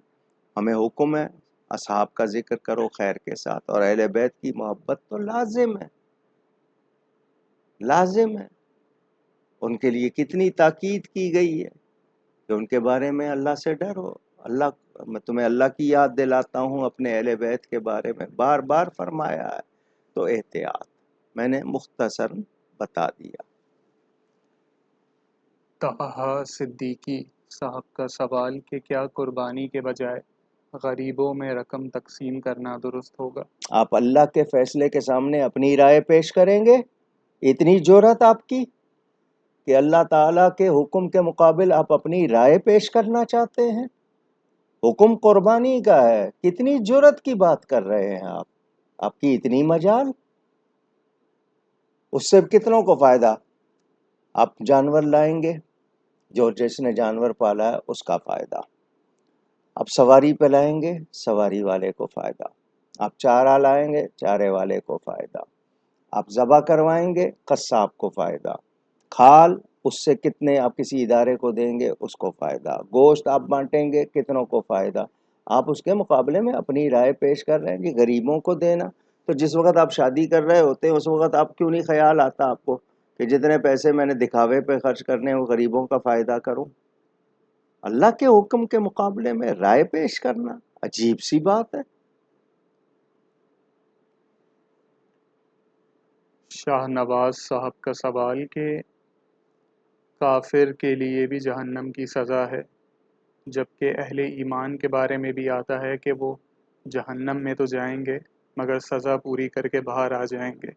ہمیں حکم ہے اصحاب کا ذکر کرو خیر کے ساتھ، اور اہل بیت کی محبت تو لازم ہے، لازم ہے۔ ان کے لیے کتنی تاکید کی گئی ہے کہ ان کے بارے میں اللہ سے ڈرو۔ میں تمہیں اللہ کی یاد دلاتا ہوں اپنے اہل بیت کے بارے میں، بار بار فرمایا ہے، تو احتیاط۔ میں نے مختصر بتا دیا۔ طہا صدیقی صاحب کا سوال کہ کیا قربانی کے بجائے غریبوں میں رقم تقسیم کرنا درست ہوگا؟ آپ اللہ کے فیصلے کے سامنے اپنی رائے پیش کریں گے؟ اتنی جرأت آپ کی کہ اللہ تعالیٰ کے حکم کے مقابل آپ اپنی رائے پیش کرنا چاہتے ہیں؟ حکم قربانی کا ہے. کتنی جرت کی بات کر رہے ہیں آپ کی اتنی مجال. اس سے کتنوں کو فائدہ؟ آپ جانور لائیں گے، جو جس نے جانور پالا ہے اس کا فائدہ. آپ سواری پہ لائیں گے، سواری والے کو فائدہ. آپ چارہ لائیں گے، چارے والے کو فائدہ. آپ ذبح کروائیں گے، قصاب کو فائدہ. کھال اس سے کتنے آپ کسی ادارے کو دیں گے، اس کو فائدہ. گوشت آپ بانٹیں گے، کتنوں کو فائدہ. آپ اس کے مقابلے میں اپنی رائے پیش کر رہے ہیں کہ غریبوں کو دینا. تو جس وقت آپ شادی کر رہے ہوتے ہیں اس وقت آپ کیوں نہیں خیال آتا آپ کو کہ جتنے پیسے میں نے دکھاوے پہ خرچ کرنے وہ غریبوں کا فائدہ کروں؟ اللہ کے حکم کے مقابلے میں رائے پیش کرنا عجیب سی بات ہے. شاہ نواز صاحب کا سوال کہ کافر کے لیے بھی جہنم کی سزا ہے، جبکہ اہل ایمان کے بارے میں بھی آتا ہے کہ وہ جہنم میں تو جائیں گے مگر سزا پوری کر کے باہر آ جائیں گے.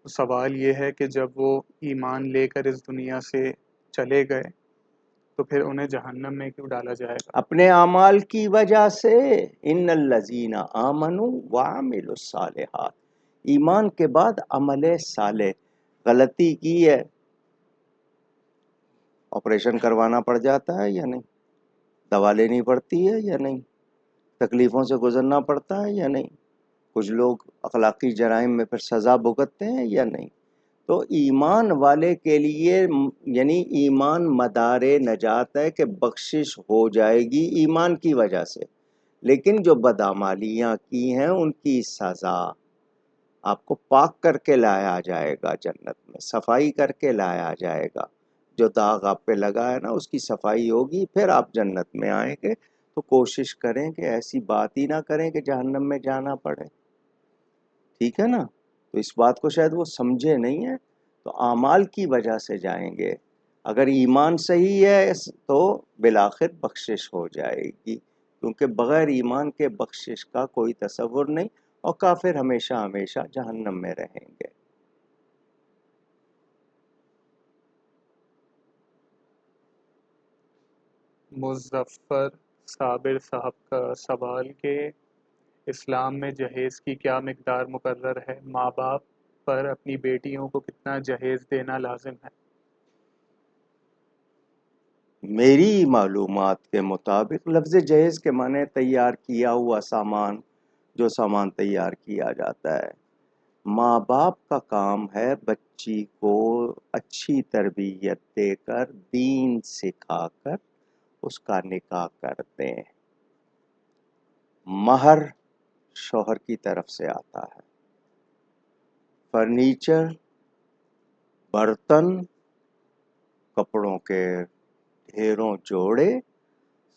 سوال یہ ہے کہ جب وہ ایمان لے کر اس دنیا سے چلے گئے تو پھر انہیں جہنم میں کیوں ڈالا جائے گا؟ اپنے اعمال کی وجہ سے. ان الذین آمنوا وعملوا الصالحات. ایمان کے بعد عمل صالح. غلطی کی ہے، آپریشن کروانا پڑ جاتا ہے یا نہیں؟ دوا لینی پڑتی ہے یا نہیں؟ تکلیفوں سے گزرنا پڑتا ہے یا نہیں؟ کچھ لوگ اخلاقی جرائم میں پھر سزا بھگتتے ہیں یا نہیں؟ تو ایمان والے کے لیے یعنی ایمان مدار نجات ہے کہ بخشش ہو جائے گی ایمان کی وجہ سے. لیکن جو بدعمالیاں کی ہیں ان کی سزا آپ کو پاک کر کے لایا جائے گا، جنت میں صفائی کر کے لایا جائے گا. جو داغ آپ پہ لگا ہے نا اس کی صفائی ہوگی، پھر آپ جنت میں آئیں گے. تو کوشش کریں کہ ایسی بات ہی نہ کریں کہ جہنم میں جانا پڑے. ٹھیک ہے نا؟ تو اس بات کو شاید وہ سمجھے نہیں ہے. تو اعمال کی وجہ سے جائیں گے. اگر ایمان صحیح ہے تو بالآخر بخشش ہو جائے گی، کیونکہ بغیر ایمان کے بخشش کا کوئی تصور نہیں، اور کافر ہمیشہ ہمیشہ جہنم میں رہیں گے. مظفر صابر صاحب کا سوال کہ اسلام میں جہیز کی کیا مقدار مقرر ہے؟ ماں باپ پر اپنی بیٹیوں کو کتنا جہیز دینا لازم ہے؟ میری معلومات کے مطابق لفظ جہیز کے معنی تیار کیا ہوا سامان، جو سامان تیار کیا جاتا ہے. ماں باپ کا کام ہے بچی کو اچھی تربیت دے کر، دین سکھا کر اس کا نکاح کر دیں. مہر شوہر کی طرف سے آتا ہے. فرنیچر، برتن، کپڑوں کے ڈھیروں جوڑے،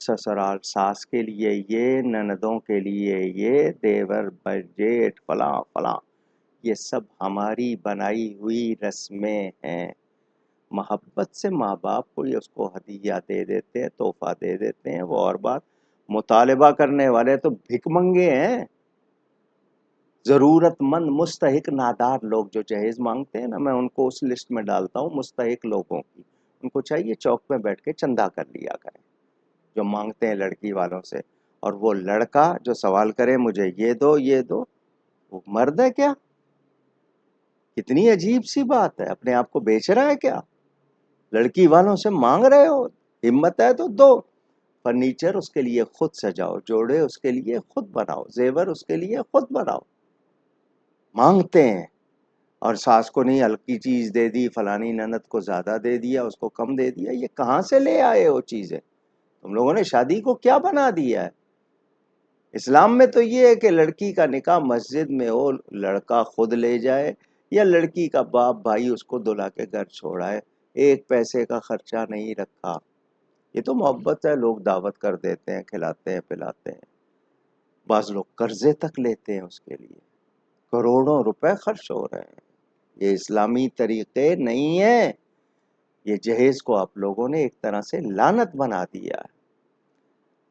سسرال ساس کے لیے یہ، نندوں کے لیے یہ، دیور جیٹھ فلاں فلاں، یہ سب ہماری بنائی ہوئی رسمیں ہیں. محبت سے ماں باپ کو یہ اس کو ہدیہ دے دیتے ہیں، تحفہ دے دیتے ہیں. وہ اور بات. مطالبہ کرنے والے تو بھک منگے ہیں. ضرورت مند مستحق نادار لوگ جو جہیز مانگتے ہیں نا، میں ان کو اس لسٹ میں ڈالتا ہوں مستحق لوگوں کی. ان کو چاہیے چوک میں بیٹھ کے چندہ کر لیا کریں جو مانگتے ہیں لڑکی والوں سے. اور وہ لڑکا جو سوال کرے مجھے یہ دو یہ دو، وہ مرد ہے کیا؟ کتنی عجیب سی بات ہے. اپنے آپ کو بیچ رہا ہے کیا؟ لڑکی والوں سے مانگ رہے ہو، ہمت ہے تو دو. فرنیچر اس کے لیے خود سجاؤ، جوڑے اس کے لیے خود بناؤ، زیور اس کے لیے خود بناؤ. مانگتے ہیں اور ساس کو نہیں ہلکی چیز دے دی، فلانی نند کو زیادہ دے دیا، اس کو کم دے دیا. یہ کہاں سے لے آئے ہو چیزیں؟ تم لوگوں نے شادی کو کیا بنا دیا ہے؟ اسلام میں تو یہ ہے کہ لڑکی کا نکاح مسجد میں ہو، لڑکا خود لے جائے یا لڑکی کا باپ بھائی اس کو دلہا کے گھر چھوڑائے. ایک پیسے کا خرچہ نہیں رکھا. یہ تو محبت ہے، لوگ دعوت کر دیتے ہیں، کھلاتے ہیں پلاتے ہیں. بعض لوگ قرضے تک لیتے ہیں اس کے لیے، کروڑوں روپے خرچ ہو رہے ہیں. یہ اسلامی طریقے نہیں ہیں. یہ جہیز کو آپ لوگوں نے ایک طرح سے لعنت بنا دیا ہے.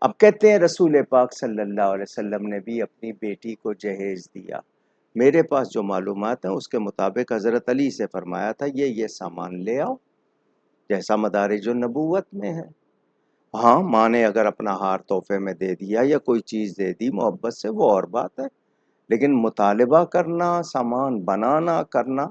اب کہتے ہیں رسول پاک صلی اللہ علیہ وسلم نے بھی اپنی بیٹی کو جہیز دیا. میرے پاس جو معلومات ہیں اس کے مطابق حضرت علی سے فرمایا تھا یہ سامان لے آؤ، جیسا مدارج النبوت میں ہے. ہاں ماں نے اگر اپنا ہار تحفے میں دے دیا یا کوئی چیز دے دی محبت سے، وہ اور بات ہے، لیکن مطالبہ کرنا، سامان بنانا کرنا،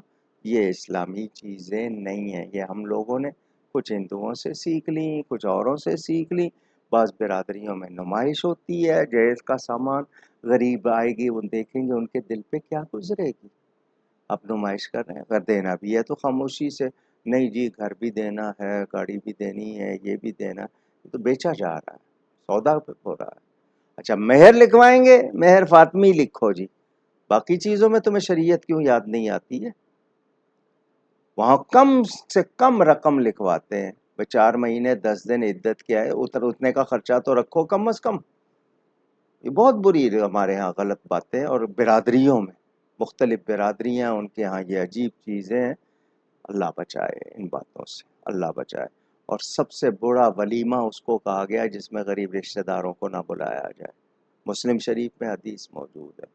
یہ اسلامی چیزیں نہیں ہیں۔ یہ ہم لوگوں نے کچھ ہندوؤں سے سیکھ لیں، کچھ اوروں سے سیکھ لیں۔ بعض برادریوں میں نمائش ہوتی ہے، جہیز کا سامان، غریب آئے گی، وہ دیکھیں گے ان کے دل پہ کیا گزرے گی۔ اب نمائش کر رہے ہیں، اگر دینا بھی ہے تو خاموشی سے، نہیں جی گھر بھی دینا ہے، گاڑی بھی دینی ہے، یہ بھی دینا ہے، یہ تو بیچا جا رہا ہے، سودا ہو رہا ہے۔ اچھا مہر لکھوائیں گے، مہر فاطمی لکھو جی، باقی چیزوں میں تمہیں شریعت کیوں یاد نہیں آتی ہے؟ وہاں کم سے کم رقم لکھواتے ہیں، 4 مہینے 10 دن عدت کیا ہے، اتنے کا خرچہ تو رکھو کم از کم۔ یہ بہت بری ہمارے ہاں غلط باتیں، اور برادریوں میں مختلف برادریاں، ان کے ہاں یہ عجیب چیزیں ہیں۔ اللہ بچائے ان باتوں سے، اللہ بچائے۔ اور سب سے بڑا ولیمہ اس کو کہا گیا جس میں غریب رشتہ داروں کو نہ بلایا جائے، مسلم شریف میں حدیث موجود ہے۔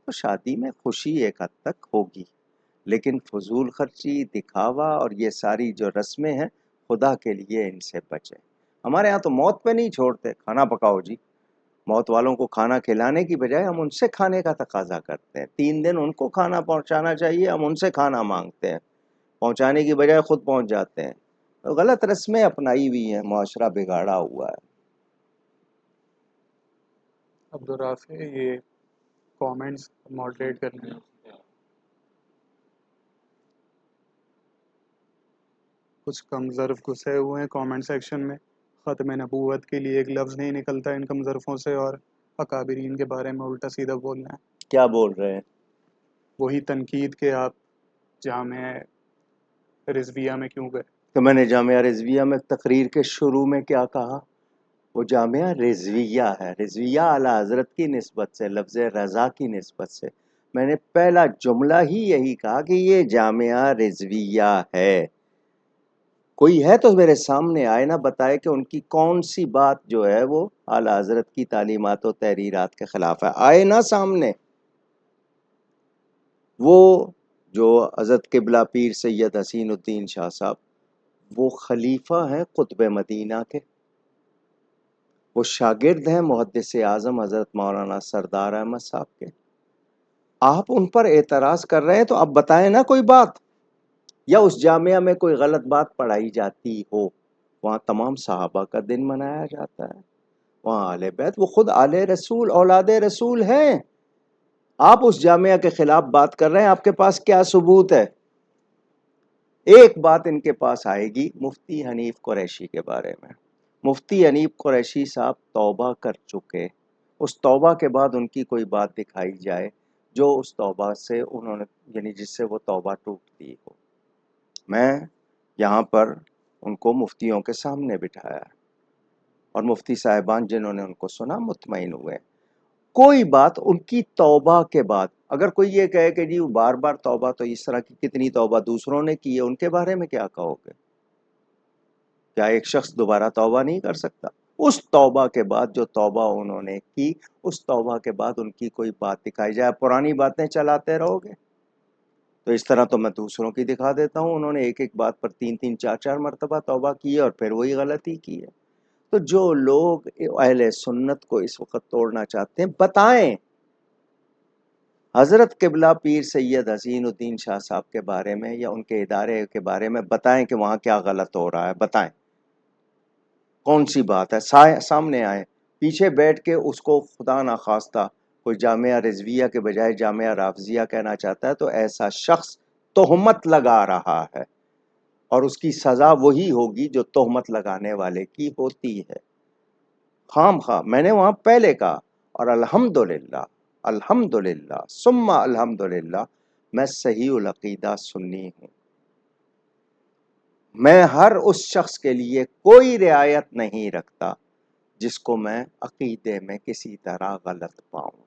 تو شادی میں خوشی ایک حد تک ہوگی، لیکن فضول خرچی، دکھاوا اور یہ ساری جو رسمیں ہیں، خدا کے لیے ان سے بچیں۔ ہمارے ہاں تو موت پہ نہیں چھوڑتے، کھانا پکاؤ جی، موت والوں کو کھانا کھلانے کی بجائے ہم ان سے کھانے کا تقاضا کرتے ہیں۔ 3 دن ان کو کھانا پہنچانا چاہیے، ہم ان سے کھانا مانگتے ہیں، پہنچانے کی بجائے خود پہنچ جاتے ہیں۔ تو غلط رسمیں اپنائی ہوئی ہیں، معاشرہ بگاڑا ہوا ہے۔ عبدالرافع یہ کامنٹس ماڈریٹ کرنے ہیں، کچھ کم ظرف گھسے ہوئے ہیں کامنٹ سیکشن میں۔ ختم نبوت کے لیے ایک لفظ نہیں نکلتا ان کم ظرفوں سے، اور اکابرین کے بارے میں الٹا سیدھا بولنا ہے۔ کیا بول رہے ہیں؟ وہی تنقید کہ آپ جامعہ رضویہ میں کیوں گئے۔ تو میں نے جامعہ رضویہ میں تقریر کے شروع میں کیا کہا؟ وہ جامعہ رضویہ ہے، رضویہ اعلیٰ حضرت کی نسبت سے، لفظ رضا کی نسبت سے۔ میں نے پہلا جملہ ہی یہی کہا کہ یہ جامعہ رضویہ ہے۔ کوئی ہے تو میرے سامنے آئے نہ بتائے کہ ان کی کون سی بات جو ہے وہ اعلیٰ حضرت کی تعلیمات و تحریرات کے خلاف ہے، آئے نہ سامنے۔ وہ جو حضرت قبلہ پیر سید حسین الدین شاہ صاحب، وہ خلیفہ ہیں قطب مدینہ کے، وہ شاگرد ہیں محدث اعظم حضرت مولانا سردار احمد صاحب کے۔ آپ ان پر اعتراض کر رہے ہیں تو اب بتائیں نا کوئی بات، یا اس جامعہ میں کوئی غلط بات پڑھائی جاتی ہو۔ وہاں تمام صحابہ کا دن منایا جاتا ہے، وہاں اہل بیت، وہ خود آل رسول، اولاد رسول ہیں۔ آپ اس جامعہ کے خلاف بات کر رہے ہیں، آپ کے پاس کیا ثبوت ہے؟ ایک بات ان کے پاس آئے گی مفتی حنیف قریشی کے بارے میں۔ مفتی حنیف قریشی صاحب توبہ کر چکے، اس توبہ کے بعد ان کی کوئی بات دکھائی جائے جو اس توبہ سے انہوں نے، یعنی جس سے وہ توبہ ٹوٹتی ہو۔ میں یہاں پر ان کو مفتیوں کے سامنے بٹھایا، اور مفتی صاحبان جنہوں نے ان کو سنا مطمئن ہوئے۔ کوئی بات ان کی توبہ کے بعد، اگر کوئی یہ کہے کہ جی وہ بار بار توبہ، تو اس طرح کی کتنی توبہ دوسروں نے کی ہے، ان کے بارے میں کیا کہو گے؟ کیا ایک شخص دوبارہ توبہ نہیں کر سکتا؟ اس توبہ کے بعد جو توبہ انہوں نے کی، اس توبہ کے بعد ان کی کوئی بات دکھائی جائے، پرانی باتیں چلاتے رہو گے؟ تو اس طرح تو میں دوسروں کی دکھا دیتا ہوں، انہوں نے ایک ایک بات پر 3 3 4 4 مرتبہ توبہ کی ہے اور پھر وہی غلطی کی ہے۔ تو جو لوگ اہل سنت کو اس وقت توڑنا چاہتے ہیں، بتائیں حضرت قبلہ پیر سید حسین الدین شاہ صاحب کے بارے میں یا ان کے ادارے کے بارے میں بتائیں کہ وہاں کیا غلط ہو رہا ہے، بتائیں کون سی بات ہے، سامنے آئے۔ پیچھے بیٹھ کے اس کو خدا نخواستہ کوئی جامعہ رضویہ کے بجائے جامعہ رافضیہ کہنا چاہتا ہے تو ایسا شخص تہمت لگا رہا ہے، اور اس کی سزا وہی ہوگی جو تہمت لگانے والے کی ہوتی ہے۔ خام خواہ میں نے وہاں پہلے کہا، اور الحمدللہ، الحمدللہ ثم الحمدللہ، میں صحیح العقیدہ سنی ہوں۔ میں ہر اس شخص کے لیے کوئی رعایت نہیں رکھتا جس کو میں عقیدے میں کسی طرح غلط پاؤں۔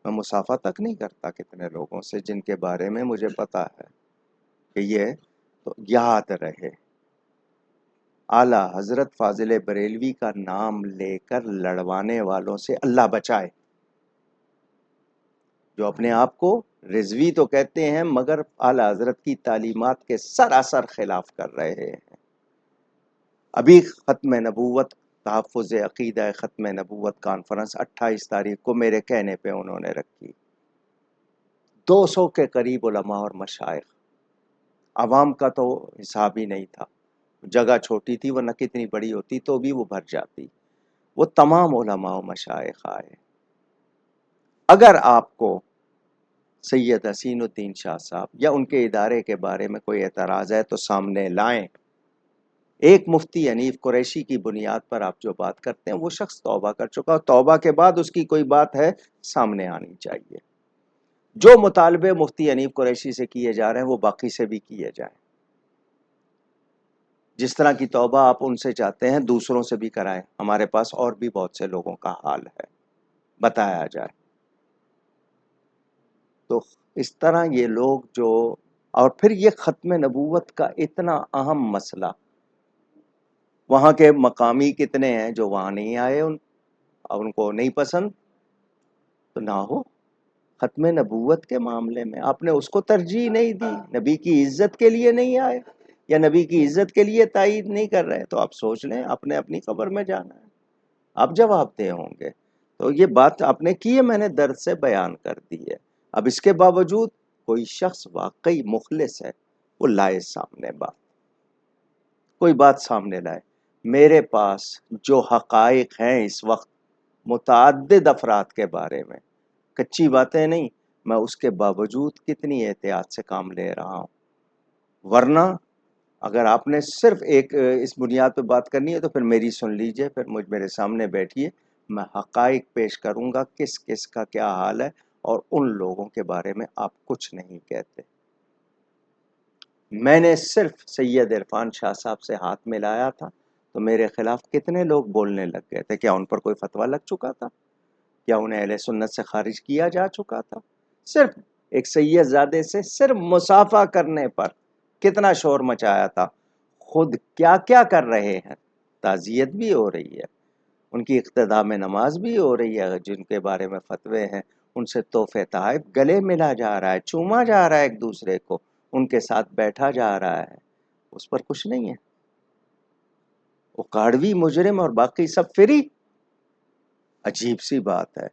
میں مسافہ تک نہیں کرتا کتنے لوگوں سے جن کے بارے میں مجھے پتا ہے کہ یہ تو یاد رہے۔ اعلیٰ حضرت فاضل بریلوی کا نام لے کر لڑوانے والوں سے اللہ بچائے، جو اپنے آپ کو رضوی تو کہتے ہیں مگر اعلیٰ حضرت کی تعلیمات کے سراسر خلاف کر رہے ہیں۔ ابھی ختم نبوت، تحفظ عقیدہ ختم نبوت کانفرنس 28 تاریخ کو میرے کہنے پہ انہوں نے رکھی. 200 کے قریب علماء اور مشائخ. عوام کا تو حساب ہی نہیں تھا، جگہ چھوٹی تھی ورنہ کتنی بڑی ہوتی تو بھی وہ بھر جاتی. وہ تمام علماء و مشائخ آئے. اگر آپ کو سید حسین الدین شاہ صاحب یا ان کے ادارے کے بارے میں کوئی اعتراض ہے تو سامنے لائیں. ایک مفتی حنیف قریشی کی بنیاد پر آپ جو بات کرتے ہیں وہ شخص توبہ کر چکا، توبہ کے بعد اس کی کوئی بات ہے سامنے آنی چاہیے. جو مطالبے مفتی حنیف قریشی سے کیے جا رہے ہیں وہ باقی سے بھی کیے جائیں. جس طرح کی توبہ آپ ان سے چاہتے ہیں دوسروں سے بھی کرائیں. ہمارے پاس اور بھی بہت سے لوگوں کا حال ہے، بتایا جائے. تو اس طرح یہ لوگ جو، اور پھر یہ ختم نبوت کا اتنا اہم مسئلہ، وہاں کے مقامی کتنے ہیں جو وہاں نہیں آئے، ان کو نہیں پسند تو نہ ہو. ختم نبوت کے معاملے میں آپ نے اس کو ترجیح نہیں دی، نبی کی عزت کے لیے نہیں آئے یا نبی کی عزت کے لیے تائید نہیں کر رہے، تو آپ سوچ لیں اپنے اپنی قبر میں جانا ہے، آپ جواب دہ ہوں گے. تو یہ بات آپ نے کی ہے، میں نے درد سے بیان کر دی ہے. اب اس کے باوجود کوئی شخص واقعی مخلص ہے وہ لائے سامنے بات، کوئی بات سامنے لائے. میرے پاس جو حقائق ہیں اس وقت متعدد افراد کے بارے میں، کچی باتیں نہیں، میں اس کے باوجود کتنی احتیاط سے کام لے رہا ہوں. ورنہ اگر آپ نے صرف ایک اس بنیاد پہ بات کرنی ہے تو پھر میری سن لیجئے، پھر میرے سامنے بیٹھیے، میں حقائق پیش کروں گا کس کس کا کیا حال ہے، اور ان لوگوں کے بارے میں آپ کچھ نہیں کہتے. میں نے صرف سید عرفان شاہ صاحب سے ہاتھ ملایا تھا تو میرے خلاف کتنے لوگ بولنے لگ گئے تھے. کیا ان پر کوئی فتویٰ لگ چکا تھا؟ کیا انہیں اہل سنت سے خارج کیا جا چکا تھا؟ صرف ایک سید زادے سے صرف مصافحہ کرنے پر کتنا شور مچایا تھا. خود کیا کیا کر رہے ہیں، تعزیت بھی ہو رہی ہے، ان کی اقتداء میں نماز بھی ہو رہی ہے، جن کے بارے میں فتوے ہیں ان سے تحفے تحائف گلے ملا جا رہا ہے، چوما جا رہا ہے ایک دوسرے کو، ان کے ساتھ بیٹھا جا رہا ہے. اس پر کچھ نہیں ہے. وہ کاڑوی مجرم اور باقی سب فری. عجیب سی بات ہے.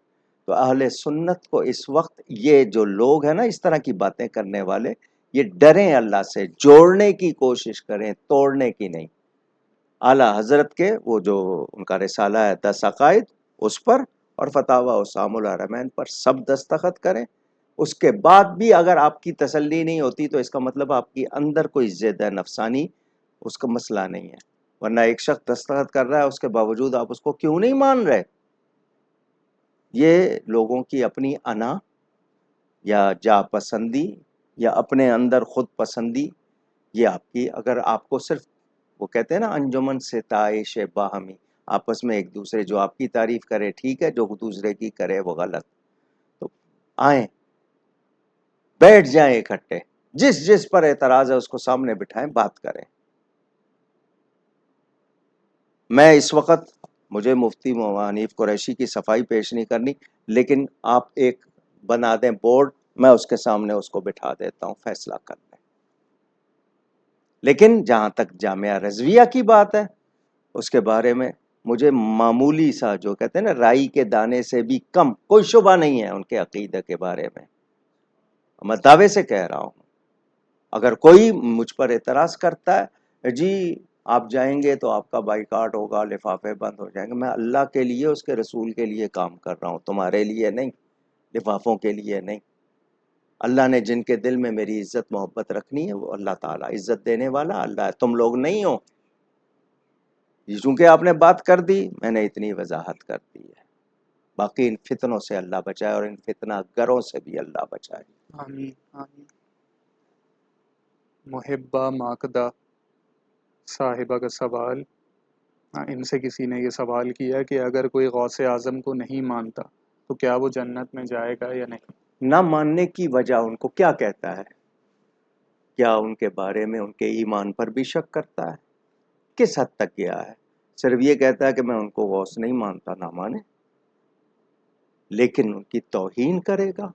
تو اہل سنت کو اس وقت یہ جو لوگ ہیں نا اس طرح کی باتیں کرنے والے، یہ ڈریں اللہ سے، جوڑنے کی کوشش کریں، توڑنے کی نہیں. اعلیٰ حضرت کے وہ جو ان کا رسالہ ہے 10 عقائد، اس پر اور فتاوی اسام الحرمین پر سب دستخط کریں. اس کے بعد بھی اگر آپ کی تسلی نہیں ہوتی تو اس کا مطلب آپ کی اندر کوئی ضد ہے نفسانی، اس کا مسئلہ نہیں ہے. ورنہ ایک شخص دستخط کر رہا ہے اس کے باوجود آپ اس کو کیوں نہیں مان رہے؟ یہ لوگوں کی اپنی انا یا جا پسندی یا اپنے اندر خود پسندی، یہ آپ کی، اگر آپ کو صرف وہ کہتے ہیں نا انجمن ستائش باہمی، آپس میں ایک دوسرے جو آپ کی تعریف کرے ٹھیک ہے، جو دوسرے کی کرے وہ غلط. تو آئیں بیٹھ جائیں اکٹھے، جس جس پر اعتراض ہے اس کو سامنے بٹھائیں، بات کریں. میں اس وقت مجھے مفتی حنیف قریشی کی صفائی پیش نہیں کرنی، لیکن آپ ایک بنا دیں بورڈ، میں اس کے سامنے اس کو بٹھا دیتا ہوں، فیصلہ کر لیں. لیکن جہاں تک جامعہ رضویہ کی بات ہے اس کے بارے میں مجھے معمولی سا جو کہتے ہیں نا رائی کے دانے سے بھی کم کوئی شبہ نہیں ہے ان کے عقیدہ کے بارے میں. میں دعوے سے کہہ رہا ہوں، اگر کوئی مجھ پر اعتراض کرتا ہے جی آپ جائیں گے تو آپ کا بائیکاٹ ہوگا، لفافے بند ہو جائیں گے، میں اللہ کے لیے اس کے رسول کے لیے کام کر رہا ہوں، تمہارے لیے نہیں، لفافوں کے لیے نہیں. اللہ نے جن کے دل میں میری عزت محبت رکھنی ہے وہ اللہ تعالیٰ عزت دینے والا اللہ ہے، تم لوگ نہیں ہو. چونکہ آپ نے بات کر دی میں نے اتنی وضاحت کر دی ہے. باقی ان فتنوں سے اللہ بچائے اور ان فتنہ گروں سے بھی اللہ بچائے. آمین آمین. محبہ ماکدہ صاحبہ کا سوال، ان سے کسی نے یہ سوال کیا کہ اگر کوئی غوث اعظم کو نہیں مانتا تو کیا وہ جنت میں جائے گا یا نہیں؟ نہ ماننے کی وجہ ان کو کیا کہتا ہے؟ کیا ان کے بارے میں ان کے ایمان پر بھی شک کرتا ہے؟ کس حد تک گیا ہے؟ صرف یہ کہتا ہے کہ میں ان کو غوث نہیں مانتا، نہ مانے، لیکن ان کی توہین کرے گا،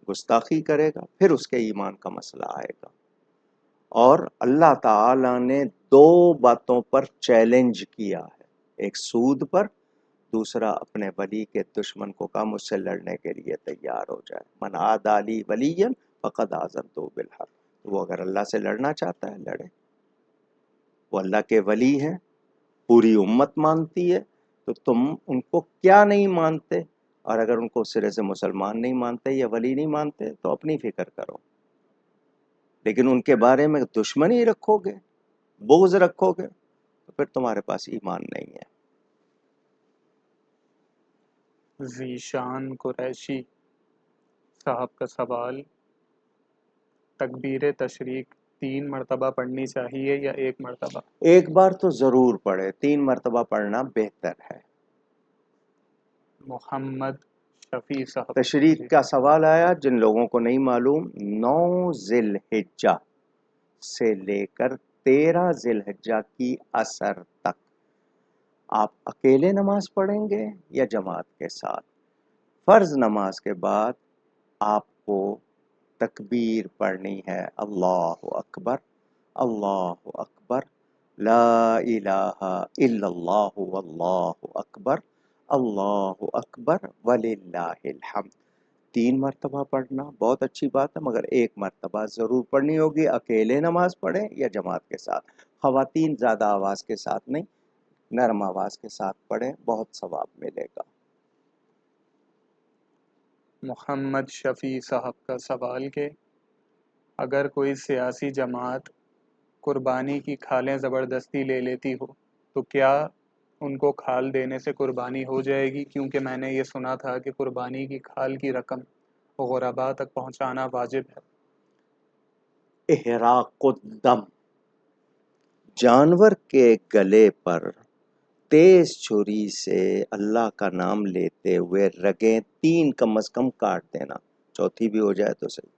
گستاخی کرے گا، پھر اس کے ایمان کا مسئلہ آئے گا. اور اللہ تعالی نے دو باتوں پر چیلنج کیا ہے، ایک سود پر، دوسرا اپنے ولی کے دشمن کو کہا مجھ سے لڑنے کے لیے تیار ہو جائے، من عادی لی ولیا فقد آذنتہ بالحرب۔ وہ اگر اللہ سے لڑنا چاہتا ہے لڑے، وہ اللہ کے ولی ہیں، پوری امت مانتی ہے، تو تم ان کو کیا نہیں مانتے؟ اور اگر ان کو سرے سے مسلمان نہیں مانتے یا ولی نہیں مانتے تو اپنی فکر کرو، لیکن ان کے بارے میں دشمنی رکھو گے، بغض رکھو گے، تو پھر تمہارے پاس ایمان نہیں ہے۔ ذیشان قریشی صاحب کا سوال: تکبیر تشریق 3 مرتبہ پڑھنی چاہیے یا 1 مرتبہ؟ ایک بار تو ضرور پڑھے، 3 مرتبہ پڑھنا بہتر ہے۔ محمد شفیع صاحب تشریق جی، کا سوال آیا، جن لوگوں کو نہیں معلوم، 9 ذی الحجہ سے لے کر 13 ذی الحجہ کی عصر تک آپ اکیلے نماز پڑھیں گے یا جماعت کے ساتھ؟ فرض نماز کے بعد آپ کو تکبیر پڑھنی ہے، اللہ اکبر، اللہ اکبر، لا الہ الا اللہ واللہ اکبر، اللہ اکبر وللہ الحمد۔ 3 مرتبہ پڑھنا بہت اچھی بات ہے، مگر 1 مرتبہ ضرور پڑھنی ہوگی، اکیلے نماز پڑھیں یا جماعت کے ساتھ۔ خواتین زیادہ آواز کے ساتھ نہیں، نرم آواز کے ساتھ پڑھیں، بہت ثواب ملے گا۔ محمد شفیع صاحب کا سوال کہ اگر کوئی سیاسی جماعت قربانی کی کھالیں زبردستی لے لیتی ہو تو کیا ان کو کھال دینے سے قربانی ہو جائے گی؟ کیونکہ میں نے یہ سنا تھا کہ قربانی کی کھال کی رقم غرباء تک پہنچانا واجب ہے۔ احراق الدم، جانور کے گلے پر تیز چھری سے اللہ کا نام لیتے ہوئے رگیں 3 کم از کم کاٹ دینا، چوتھی بھی ہو جائے تو صحیح۔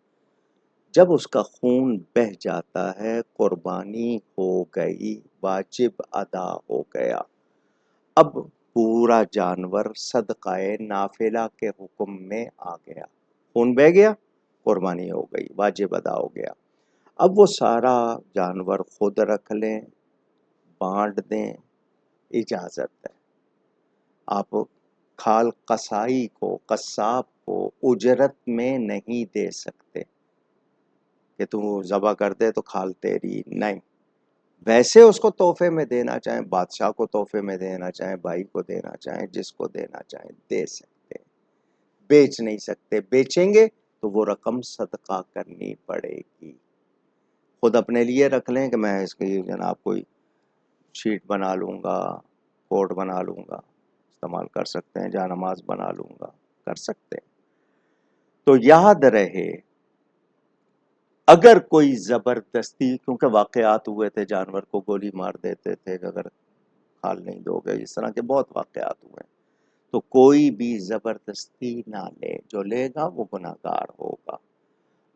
جب اس کا خون بہہ جاتا ہے قربانی ہو گئی، واجب ادا ہو گیا۔ اب پورا جانور صدقہ نافلہ کے حکم میں آ گیا، خون بہہ گیا، قربانی ہو گئی، واجب ادا ہو گیا۔ اب وہ سارا جانور خود رکھ لیں، بانٹ دیں، اجازت ہے۔ آپ کھال قصائی کو، قصاب کو اجرت میں نہیں دے سکتے کہ تو ذبح کر دے تو کھال تیری، نہیں۔ ویسے اس کو تحفے میں دینا چاہیں، بادشاہ کو تحفے میں دینا چاہیں، بھائی کو دینا چاہیں، جس کو دینا چاہیں دے سکتے، بیچ نہیں سکتے۔ بیچیں گے تو وہ رقم صدقہ کرنی پڑے گی۔ خود اپنے لیے رکھ لیں کہ میں اس کی جناب کوئی شیٹ بنا لوں گا، کوٹ بنا لوں گا، استعمال کر سکتے ہیں، جہاں نماز بنا لوں گا، کر سکتے ہیں۔ تو یاد رہے، اگر کوئی زبردستی، کیونکہ واقعات ہوئے تھے جانور کو گولی مار دیتے تھے کہ اگر کھال نہیں دو گے، اس طرح کے بہت واقعات ہوئے، تو کوئی بھی زبردستی نہ لے، جو لے گا وہ گناہگار ہوگا۔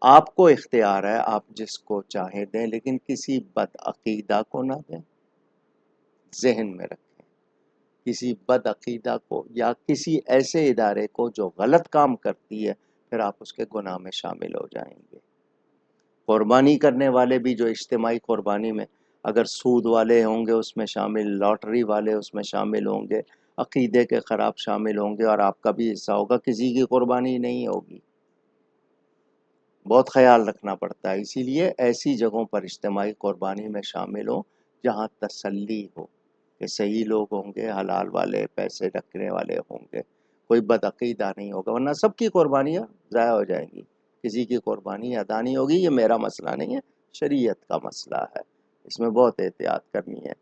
آپ کو اختیار ہے، آپ جس کو چاہے دیں، لیکن کسی بد عقیدہ کو نہ دیں، ذہن میں رکھیں۔ کسی بد عقیدہ کو یا کسی ایسے ادارے کو جو غلط کام کرتی ہے، پھر آپ اس کے گناہ میں شامل ہو جائیں گے۔ قربانی کرنے والے بھی جو اجتماعی قربانی میں اگر سود والے ہوں گے اس میں شامل، لاٹری والے اس میں شامل ہوں گے، عقیدے کے خراب شامل ہوں گے، اور آپ کا بھی حصہ ہوگا، کسی کی قربانی نہیں ہوگی۔ بہت خیال رکھنا پڑتا ہے، اسی لیے ایسی جگہوں پر اجتماعی قربانی میں شامل ہوں جہاں تسلی ہو کہ صحیح لوگ ہوں گے، حلال والے، پیسے رکھنے والے ہوں گے، کوئی بدعقیدہ نہیں ہوگا، ورنہ سب کی قربانیاں ضائع ہو جائیں گی، کسی کی قربانی ادا نہیں ہوگی۔ یہ میرا مسئلہ نہیں ہے، شریعت کا مسئلہ ہے، اس میں بہت احتیاط کرنی ہے۔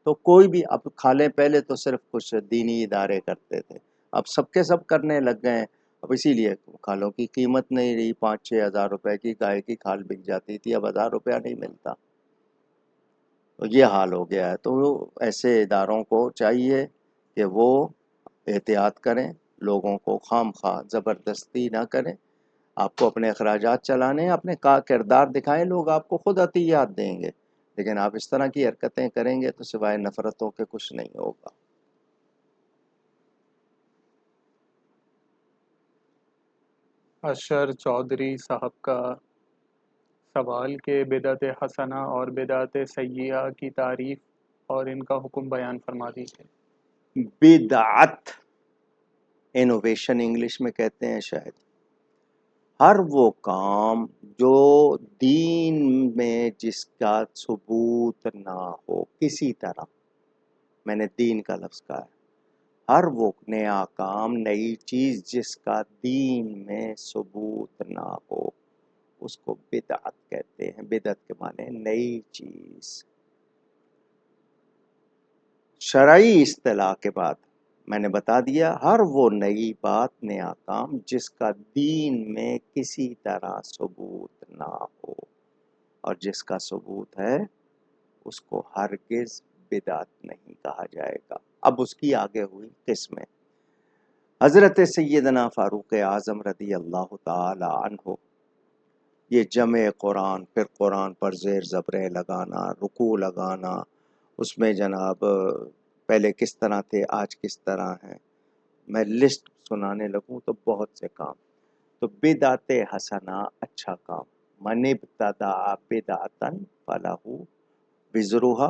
تو کوئی بھی، اب کھالیں پہلے تو صرف کچھ دینی ادارے کرتے تھے، اب سب کے سب کرنے لگ گئے ہیں، اب اسی لیے کھالوں کی قیمت نہیں رہی، 5-6 ہزار روپے کی گائے کی کھال بک جاتی تھی، اب 1000 روپیہ نہیں ملتا، تو یہ حال ہو گیا ہے۔ تو ایسے اداروں کو چاہیے کہ وہ احتیاط کریں، لوگوں کو خام خواہ زبردستی نہ کریں، آپ کو اپنے اخراجات چلانے، اپنے کردار دکھائیں، لوگ آپ کو خود عطیات دیں گے، لیکن آپ اس طرح کی حرکتیں کریں گے تو سوائے نفرتوں کے کچھ نہیں ہوگا۔ اشر چودھری صاحب کا سوال کہ بدعت حسنہ اور بدعت سیئہ کی تعریف اور ان کا حکم بیان فرما دیجیے۔ بدعت انوویشن انگلش میں کہتے ہیں شاید، ہر وہ کام جو دین میں جس کا ثبوت نہ ہو کسی طرح، میں نے دین کا لفظ کہا ہے، ہر وہ نیا کام، نئی چیز جس کا دین میں ثبوت نہ ہو اس کو بدعت کہتے ہیں۔ بدعت کے معنی نئی چیز۔ شرعی اصطلاح کے بعد میں نے بتا دیا ہر وہ نئی بات، نیا کام جس کا دین میں کسی طرح ثبوت نہ ہو، اور جس کا ثبوت ہے اس کو ہرگز بدعت نہیں کہا جائے گا۔ اب اس کی آگے ہوئی قسمیں۔ حضرت سیدنا فاروق اعظم رضی اللہ تعالی عنہ، یہ جمع قرآن، پھر قرآن پر زیر زبریں لگانا، رکوع لگانا، اس میں جناب پہلے کس طرح تھے آج کس طرح ہیں، میں لسٹ سنانے لگوں تو بہت سے کام۔ تو بدعت حسنہ اچھا کام، من ابتدع بدعتا فلہ وزرھا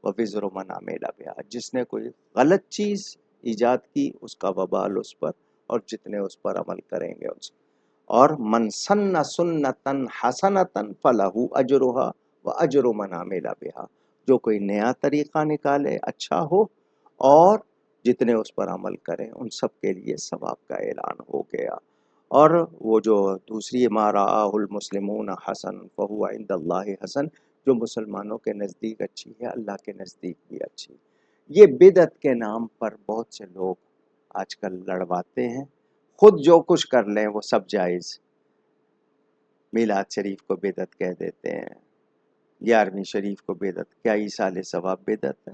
ووزر من عمل بہا، جس نے کوئی غلط چیز ایجاد کی اس کا وبال اس پر اور جتنے اس پر عمل کریں گے اس، اور من سن سنتا حسنتا فلہ اجرھا واجر من عمل بہا، جو کوئی نیا طریقہ نکالے اچھا ہو اور جتنے اس پر عمل کریں ان سب کے لیے ثواب کا اعلان ہو گیا۔ اور وہ جو دوسری ما رآہ المسلمون حسن فہو عند اللہ حسن، جو مسلمانوں کے نزدیک اچھی ہے اللہ کے نزدیک بھی اچھی۔ یہ بدعت کے نام پر بہت سے لوگ آج کل لڑواتے ہیں، خود جو کچھ کر لیں وہ سب جائز۔ میلاد شریف کو بدعت کہہ دیتے ہیں، 11ویں شریف کو بدعت، کیا ایصال ثواب بدعت ہے؟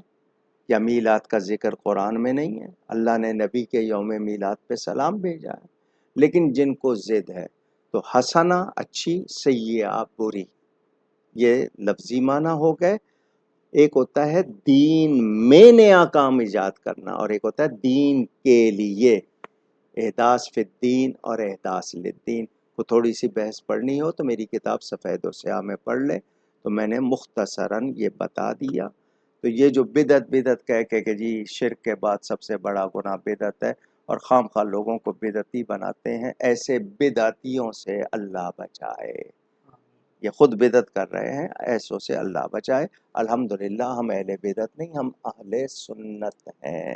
کیا میلاد کا ذکر قرآن میں نہیں ہے؟ اللہ نے نبی کے یوم میلاد پہ سلام بھیجا ہے۔ لیکن جن کو ضد ہے تو حسنہ اچھی، سیئہ بری، یہ لفظی معنی ہو گئے۔ ایک ہوتا ہے دین میں نیا کام ایجاد کرنا، اور ایک ہوتا ہے دین کے لیے، احداث فی الدین اور احداث للدین۔ کو تھوڑی سی بحث پڑھنی ہو تو میری کتاب سفید و سیاہ میں پڑھ لیں، تو میں نے مختصراً یہ بتا دیا۔ تو یہ جو بدعت کہہ کہ جی شرک کے بعد سب سے بڑا گناہ بدعت ہے اور خام خواہ لوگوں کو بدعتی بناتے ہیں، ایسے بدعتیوں سے اللہ بچائے۔ یہ خود بدعت کر رہے ہیں، ایسوں سے اللہ بچائے۔ الحمدللہ ہم اہل بدعت نہیں، ہم اہل سنت ہیں۔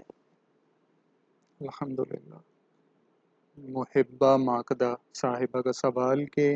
الحمدللہ۔ محبہ ماکدہ صاحبہ کا سوال کہ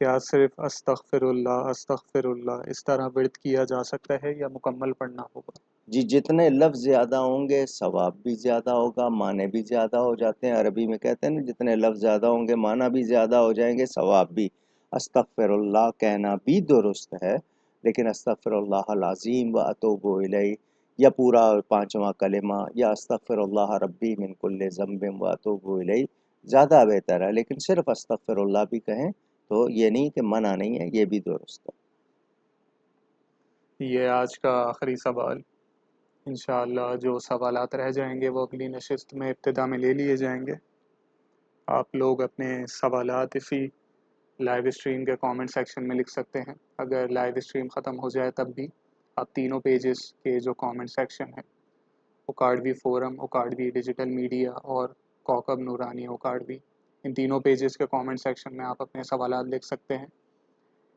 کیا صرف استغفر اللہ اس طرح ورد کیا جا سکتا ہے یا مکمل پڑھنا ہوگا؟ جی جتنے لفظ زیادہ ہوں گے ثواب بھی زیادہ ہوگا، معنی بھی زیادہ ہو جاتے ہیں۔ عربی میں کہتے ہیں نا جتنے لفظ زیادہ ہوں گے معنی بھی زیادہ ہو جائیں گے، ثواب بھی۔ استغفر اللہ کہنا بھی درست ہے، لیکن استغفر اللہ العظیم و اتوب الیہ یا پورا 5واں کلمہ یا استغفر اللہ ربی من کل ذنب و اتوب الیہ زیادہ بہتر ہے۔ لیکن صرف استغفر اللہ بھی کہیں تو یہ نہیں کہ منع نہیں ہے، یہ بھی درست ہے۔ یہ آج کا آخری سوال، انشاءاللہ جو سوالات رہ جائیں گے وہ اگلی نشست میں ابتدا میں لے لیے جائیں گے۔ آپ لوگ اپنے سوالات اسی لائیو اسٹریم کے کامنٹ سیکشن میں لکھ سکتے ہیں۔ اگر لائیو اسٹریم ختم ہو جائے تب بھی آپ تینوں پیجز کے جو کامنٹ سیکشن ہے، اکاڑوی فورم، اکاڑوی ڈیجیٹل میڈیا اور کوکب نورانی اکاڑوی، ان تینوں پیجز کے کامنٹ سیکشن میں آپ اپنے سوالات لکھ سکتے ہیں۔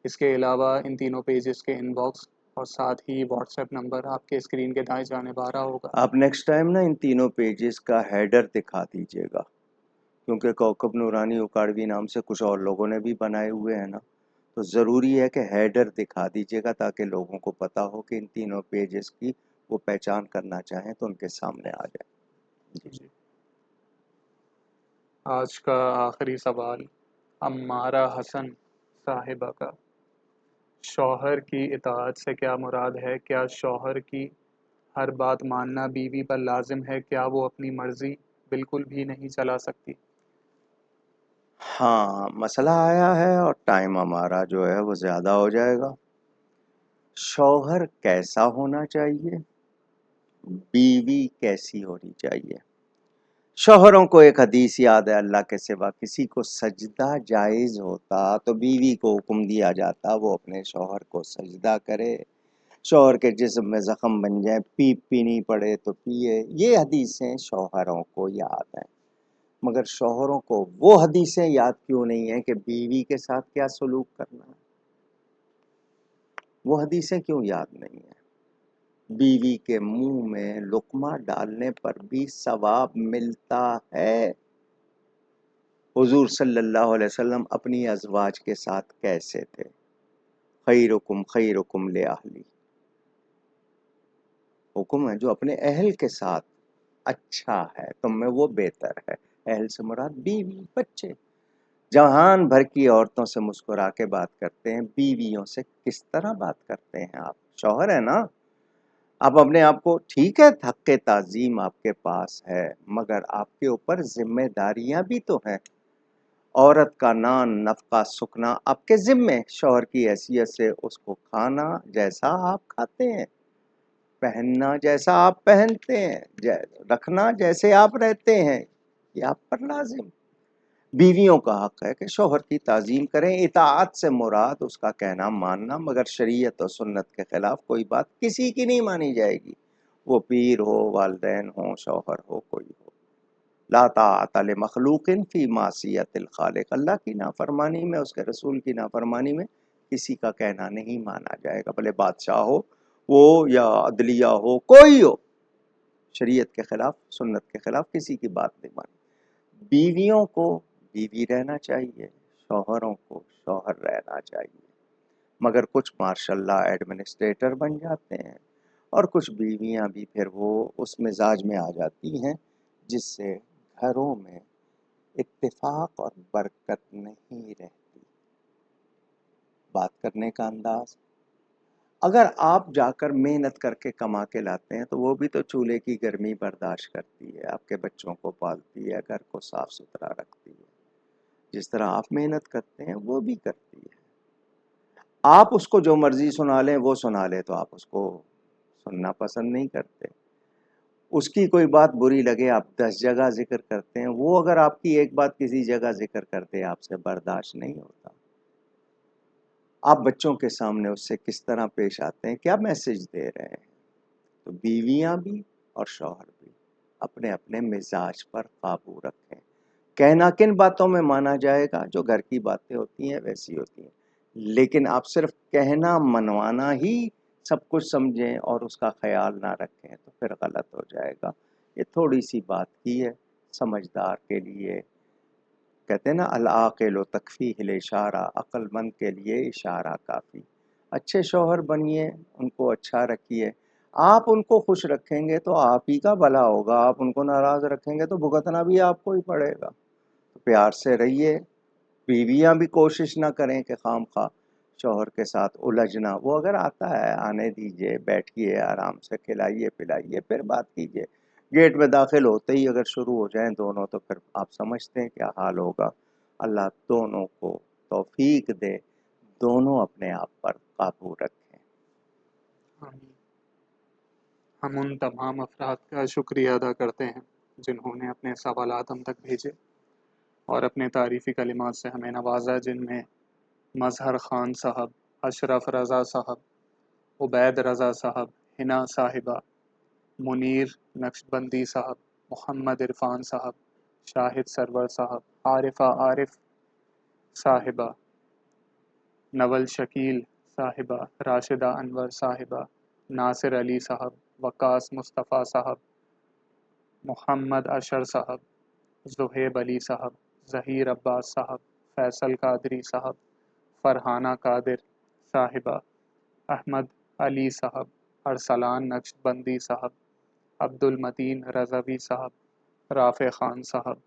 اس کے علاوہ ان تینوں پیجز کے ان باکس اور ساتھ ہی واٹس ایپ نمبر آپ کے اسکرین کے دائیں جانب آ رہا ہوگا۔ آپ نیکسٹ ٹائم نا ان تینوں پیجز کا ہیڈر دکھا دیجئے گا، کیونکہ کوکب نورانی اکاڑوی نام سے کچھ اور لوگوں نے بھی بنائے ہوئے ہیں نا، تو ضروری ہے کہ ہیڈر دکھا دیجئے گا تاکہ لوگوں کو پتا ہو کہ ان تینوں پیجز کی وہ پہچان کرنا چاہیں تو ان کے سامنے آ جائے۔ جی۔ آج کا آخری سوال عمارہ حسن صاحبہ کا، شوہر کی اطاعت سے کیا مراد ہے؟ کیا شوہر کی ہر بات ماننا بیوی پر لازم ہے؟ کیا وہ اپنی مرضی بالکل بھی نہیں چلا سکتی؟ ہاں مسئلہ آیا ہے اور ٹائم ہمارا جو ہے وہ زیادہ ہو جائے گا۔ شوہر کیسا ہونا چاہیے، بیوی کیسی ہونی چاہیے؟ شوہروں کو ایک حدیث یاد ہے، اللہ کے سوا کسی کو سجدہ جائز ہوتا تو بیوی کو حکم دیا جاتا وہ اپنے شوہر کو سجدہ کرے، شوہر کے جسم میں زخم بن جائے، پیپ پینی پڑے تو پیے۔ یہ حدیثیں شوہروں کو یاد ہیں، مگر شوہروں کو وہ حدیثیں یاد کیوں نہیں ہیں کہ بیوی کے ساتھ کیا سلوک کرنا ہے؟ وہ حدیثیں کیوں یاد نہیں ہیں؟ بیوی کے منہ میں لقمہ ڈالنے پر بھی ثواب ملتا ہے۔ حضور صلی اللہ علیہ وسلم اپنی ازواج کے ساتھ کیسے تھے؟ خیرکم خیرکم لأہلی، حکم ہے جو اپنے اہل کے ساتھ اچھا ہے تم میں وہ بہتر ہے۔ اہل سے مراد بیوی، بچے۔ جہان بھر کی عورتوں سے مسکرا کے بات کرتے ہیں، بیویوں سے کس طرح بات کرتے ہیں آپ؟ شوہر ہے نا، آپ اپنے آپ کو، ٹھیک ہے حق تعظیم آپ کے پاس ہے، مگر آپ کے اوپر ذمہ داریاں بھی تو ہیں۔ عورت کا نان نفقہ سکنا آپ کے ذمے، شوہر کی حیثیت سے اس کو کھانا جیسا آپ کھاتے ہیں، پہننا جیسا آپ پہنتے ہیں، رکھنا جیسے آپ رہتے ہیں، یہ آپ پر لازم۔ بیویوں کا حق ہے کہ شوہر کی تعظیم کریں، اطاعت سے مراد اس کا کہنا ماننا، مگر شریعت اور سنت کے خلاف کوئی بات کسی کی نہیں مانی جائے گی، وہ پیر ہو، والدین ہو، شوہر ہو، کوئی ہو۔ لا طاعت لمخلوق فی معصیت الخالق، اللہ کی نافرمانی میں، اس کے رسول کی نافرمانی میں کسی کا کہنا نہیں مانا جائے گا، بھلے بادشاہ ہو وہ یا عدلیہ ہو، کوئی ہو، شریعت کے خلاف، سنت کے خلاف کسی کی بات نہیں مانی۔ بیویوں کو بیوی رہنا چاہیے، شوہروں کو شوہر رہنا چاہیے، مگر کچھ ماشاء اللہ ایڈمنسٹریٹر بن جاتے ہیں، اور کچھ بیویاں بھی پھر وہ اس مزاج میں آ جاتی ہیں جس سے گھروں میں اتفاق اور برکت نہیں رہتی۔ بات کرنے کا انداز، اگر آپ جا کر محنت کر کے کما کے لاتے ہیں تو وہ بھی تو چولہے کی گرمی برداشت کرتی ہے، آپ کے بچوں کو پالتی ہے، گھر کو صاف ستھرا رکھتی ہے، جس طرح آپ محنت کرتے ہیں وہ بھی کرتی ہے۔ آپ اس کو جو مرضی سنا لیں وہ سنا لے تو آپ اس کو سننا پسند نہیں کرتے، اس کی کوئی بات بری لگے آپ 10 جگہ ذکر کرتے ہیں، وہ اگر آپ کی ایک بات کسی جگہ ذکر کرتے آپ سے برداشت نہیں ہوتا۔ آپ بچوں کے سامنے اس سے کس طرح پیش آتے ہیں، کیا میسج دے رہے ہیں؟ تو بیویاں بھی اور شوہر بھی اپنے اپنے مزاج پر قابو رکھیں۔ کہنا کن باتوں میں مانا جائے گا؟ جو گھر کی باتیں ہوتی ہیں ویسی ہوتی ہیں، لیکن آپ صرف کہنا منوانا ہی سب کچھ سمجھیں اور اس کا خیال نہ رکھیں تو پھر غلط ہو جائے گا۔ یہ تھوڑی سی بات کی ہے سمجھدار کے لیے، کہتے ہیں نا العاقل تکفیہ الاشارہ، عقل مند کے لیے اشارہ کافی۔ اچھے شوہر بنیے، ان کو اچھا رکھیے، آپ ان کو خوش رکھیں گے تو آپ ہی کا بھلا ہوگا، آپ ان کو ناراض رکھیں گے تو بھگتنا بھی آپ کو ہی پڑے گا۔ پیار سے رہیے، بیویاں بھی کوشش نہ کریں کہ خام خواہ شوہر کے ساتھ الجھنا، وہ اگر آتا ہے آنے دیجئے، بیٹھیے آرام سے، کھلائیے پلائیے، پھر بات کیجئے۔ گیٹ میں داخل ہوتے ہی اگر شروع ہو جائیں دونوں تو پھر آپ سمجھتے ہیں کیا حال ہوگا۔ اللہ دونوں کو توفیق دے، دونوں اپنے آپ پر قابو رکھیں۔ آمین۔ ہم ان تمام افراد کا شکریہ ادا کرتے ہیں جنہوں نے اپنے سوالات ہم تک بھیجے اور اپنے تعریفی کلمات سے ہمیں نوازا، جن میں مظہر خان صاحب، اشرف رضا صاحب، عبید رضا صاحب، حنا صاحبہ، منیر نقشبندی صاحب، محمد عرفان صاحب، شاہد سرور صاحب، عارفہ عارف صاحبہ، نول شکیل صاحبہ، راشدہ انور صاحبہ، ناصر علی صاحب، وقاص مصطفیٰ صاحب، محمد اشر صاحب، زہیب علی صاحب، ظہیر عباس صاحب، فیصل قادری صاحب، فرحانہ قادر صاحبہ، احمد علی صاحب، ارسلان نقشبندی صاحب، عبد المتین رضوی صاحب، رافع خان صاحب،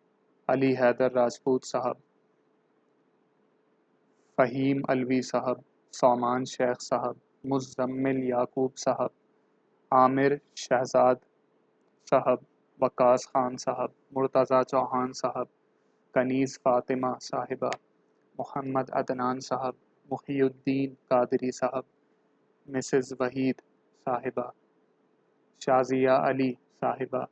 علی حیدر راجپوت صاحب، فہیم الوی صاحب، سومان شیخ صاحب، مزمل یعقوب صاحب، عامر شہزاد صاحب، وقاص خان صاحب، مرتضی چوہان صاحب، کنیز فاطمہ صاحبہ، محمد عدنان صاحب، محی الدین قادری صاحب، مسز وحید صاحبہ، شازیہ علی صاحبہ،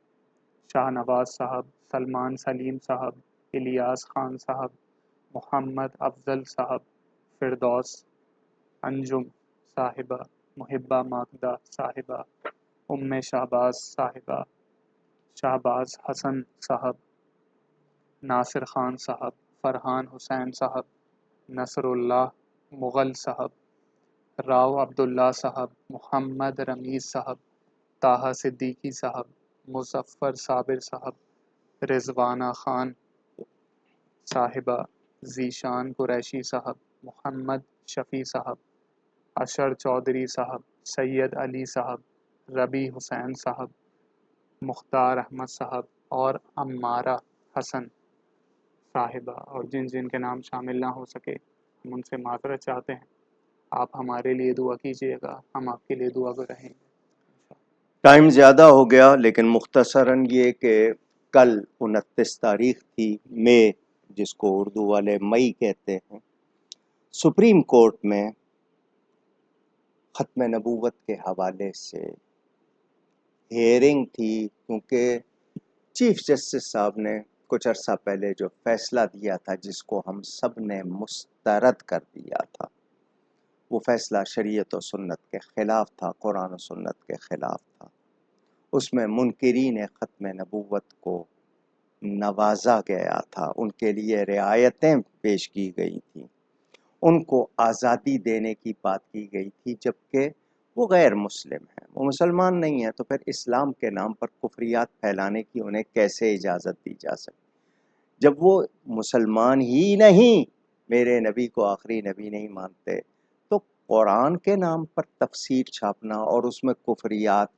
شاہ نواز صاحب، سلمان سلیم صاحب، الیاس خان صاحب، محمد افضل صاحب، فردوس انجم صاحبہ، محبہ ماکدہ صاحبہ، شہباز صاحبہ، شہباز حسن صاحب، ناصر خان صاحب، فرحان حسین صاحب، نصر اللہ مغل صاحب، راؤ عبداللہ صاحب، محمد رمیز صاحب، طاہا صدیقی صاحب، مظفر صابر صاحب، رضوانہ خان صاحبہ، ذیشان قریشی صاحب، محمد شفیع صاحب، اشر چودھری صاحب، سید علی صاحب، ربیع حسین صاحب، مختار احمد صاحب اور عمارہ حسن صاحبہ، اور جن جن کے نام شامل نہ ہو سکے ہم ان سے معذرت چاہتے ہیں۔ آپ ہمارے لیے دعا کیجیے گا، ہم آپ کے لیے دعا گو رہیں گے۔ ٹائم زیادہ ہو گیا، لیکن مختصراً یہ کہ کل 29 تاریخ تھی، مئی، جس کو اردو والے مئی کہتے ہیں، سپریم کورٹ میں ختم نبوت کے حوالے سے ہیئرنگ تھی، کیونکہ چیف جسٹس صاحب نے کچھ عرصہ پہلے جو فیصلہ دیا تھا جس کو ہم سب نے مسترد کر دیا تھا، وہ فیصلہ شریعت و سنت کے خلاف تھا، قرآن و سنت کے خلاف تھا۔ اس میں منکرین ختم نبوت کو نوازا گیا تھا، ان کے لیے رعایتیں پیش کی گئی تھیں، ان کو آزادی دینے کی بات کی گئی تھی، جبکہ وہ غیر مسلم ہیں، وہ مسلمان نہیں ہیں، تو پھر اسلام کے نام پر کفریات پھیلانے کی انہیں کیسے اجازت دی جا سکتی؟ جب وہ مسلمان ہی نہیں، میرے نبی کو آخری نبی نہیں مانتے، تو قرآن کے نام پر تفسیر چھاپنا اور اس میں کفریات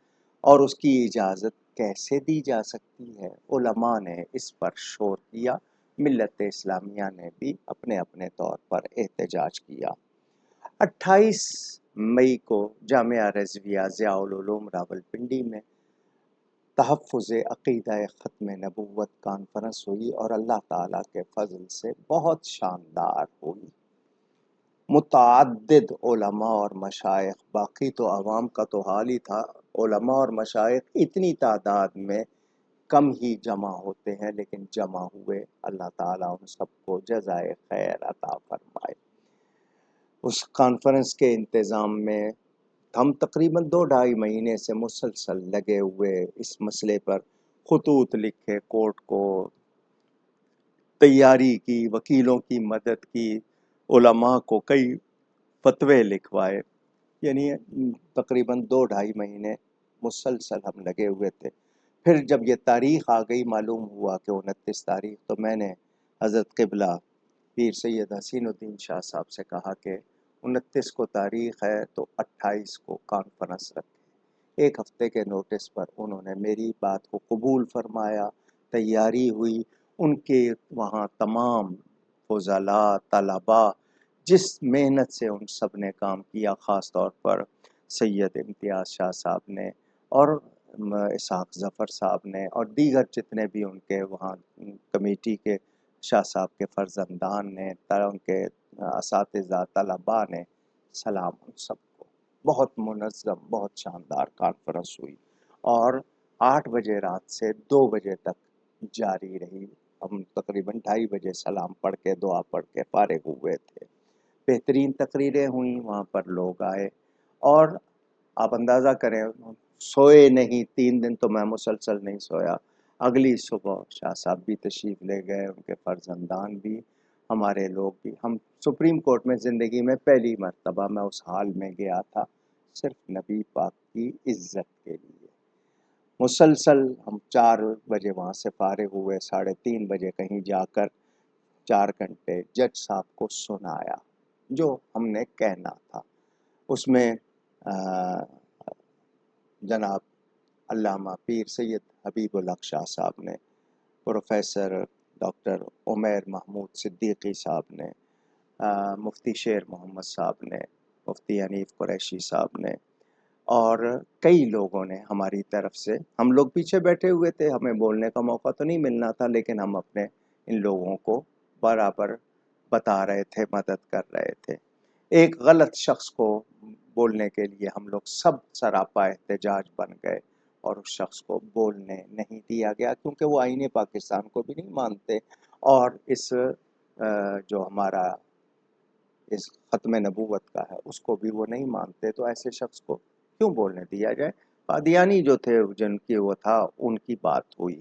اور اس کی اجازت کیسے دی جا سکتی ہے؟ علماء نے اس پر شور کیا، ملت اسلامیہ نے بھی اپنے اپنے طور پر احتجاج کیا۔ 28 مئی کو جامعہ رضویہ ضیاء العلوم راولپنڈی میں تحفظ عقیدہ ختم نبوت کانفرنس ہوئی، اور اللہ تعالیٰ کے فضل سے بہت شاندار ہوئی۔ متعدد علماء اور مشائخ، باقی تو عوام کا تو حال ہی تھا، علماء اور مشائخ اتنی تعداد میں کم ہی جمع ہوتے ہیں، لیکن جمع ہوئے، اللہ تعالیٰ ان سب کو جزائے خیر عطا فرمائے۔ اس کانفرنس کے انتظام میں ہم تقریباً 2-2.5 مہینے سے مسلسل لگے ہوئے، اس مسئلے پر خطوط لکھے، کورٹ کو تیاری کی، وکیلوں کی مدد کی، علماء کو کئی فتوے لکھوائے، یعنی تقریباً 2-2.5 مہینے مسلسل ہم لگے ہوئے تھے۔ پھر جب یہ تاریخ آ گئی، معلوم ہوا کہ 29 تاریخ، تو میں نے حضرت قبلہ پیر سید حسین الدین شاہ صاحب سے کہا کہ 29 کو تاریخ ہے تو 28 کو کانفرنس رکھیں۔ ایک ہفتے کے نوٹس پر انہوں نے میری بات کو قبول فرمایا، تیاری ہوئی، ان کے وہاں تمام فضلاء، طلباء، جس محنت سے ان سب نے کام کیا، خاص طور پر سید امتیاز شاہ صاحب نے اور اسحاق ظفر صاحب نے اور دیگر جتنے بھی ان کے وہاں کمیٹی کے شاہ صاحب کے فرزندان نے، ان کے اساتذہ، طلباء نے، سلام ان سب کو۔ بہت منظم، بہت شاندار کانفرنس ہوئی، اور 8 بجے رات سے 2 بجے تک جاری رہی۔ ہم تقریباً 2:30 بجے سلام پڑھ کے، دعا پڑھ کے فارغ ہوئے تھے۔ بہترین تقریریں ہوئیں، وہاں پر لوگ آئے، اور آپ اندازہ کریں، سوئے نہیں، 3 دن تو میں مسلسل نہیں سویا۔ اگلی صبح شاہ صاحب بھی تشریف لے گئے، ان کے فرزندان بھی، ہمارے لوگ بھی۔ ہم سپریم کورٹ میں زندگی میں پہلی مرتبہ میں اس حال میں گیا تھا، صرف نبی پاک کی عزت کے لیے۔ مسلسل ہم 4 بجے وہاں سے فارغ ہوئے، 3:30 بجے کہیں جا کر 4 گھنٹے جج صاحب کو سنایا جو ہم نے کہنا تھا۔ اس میں جناب علامہ پیر سید حبیب الحق شاہ صاحب نے، پروفیسر ڈاکٹر عمیر محمود صدیقی صاحب نے، مفتی شیر محمد صاحب نے، مفتی حنیف قریشی صاحب نے، اور کئی لوگوں نے ہماری طرف سے، ہم لوگ پیچھے بیٹھے ہوئے تھے، ہمیں بولنے کا موقع تو نہیں ملنا تھا، لیکن ہم اپنے ان لوگوں کو برابر بتا رہے تھے، مدد کر رہے تھے۔ ایک غلط شخص کو بولنے کے لیے ہم لوگ سب سراپا احتجاج بن گئے، اور اس شخص کو بولنے نہیں دیا گیا، کیونکہ وہ آئین پاکستان کو بھی نہیں مانتے اور اس جو ہمارا اس ختم نبوت کا ہے اس کو بھی وہ نہیں مانتے، تو ایسے شخص کو کیوں بولنے دیا جائے؟ قادیانی جو تھے جن کی وہ تھا ان کی بات ہوئی۔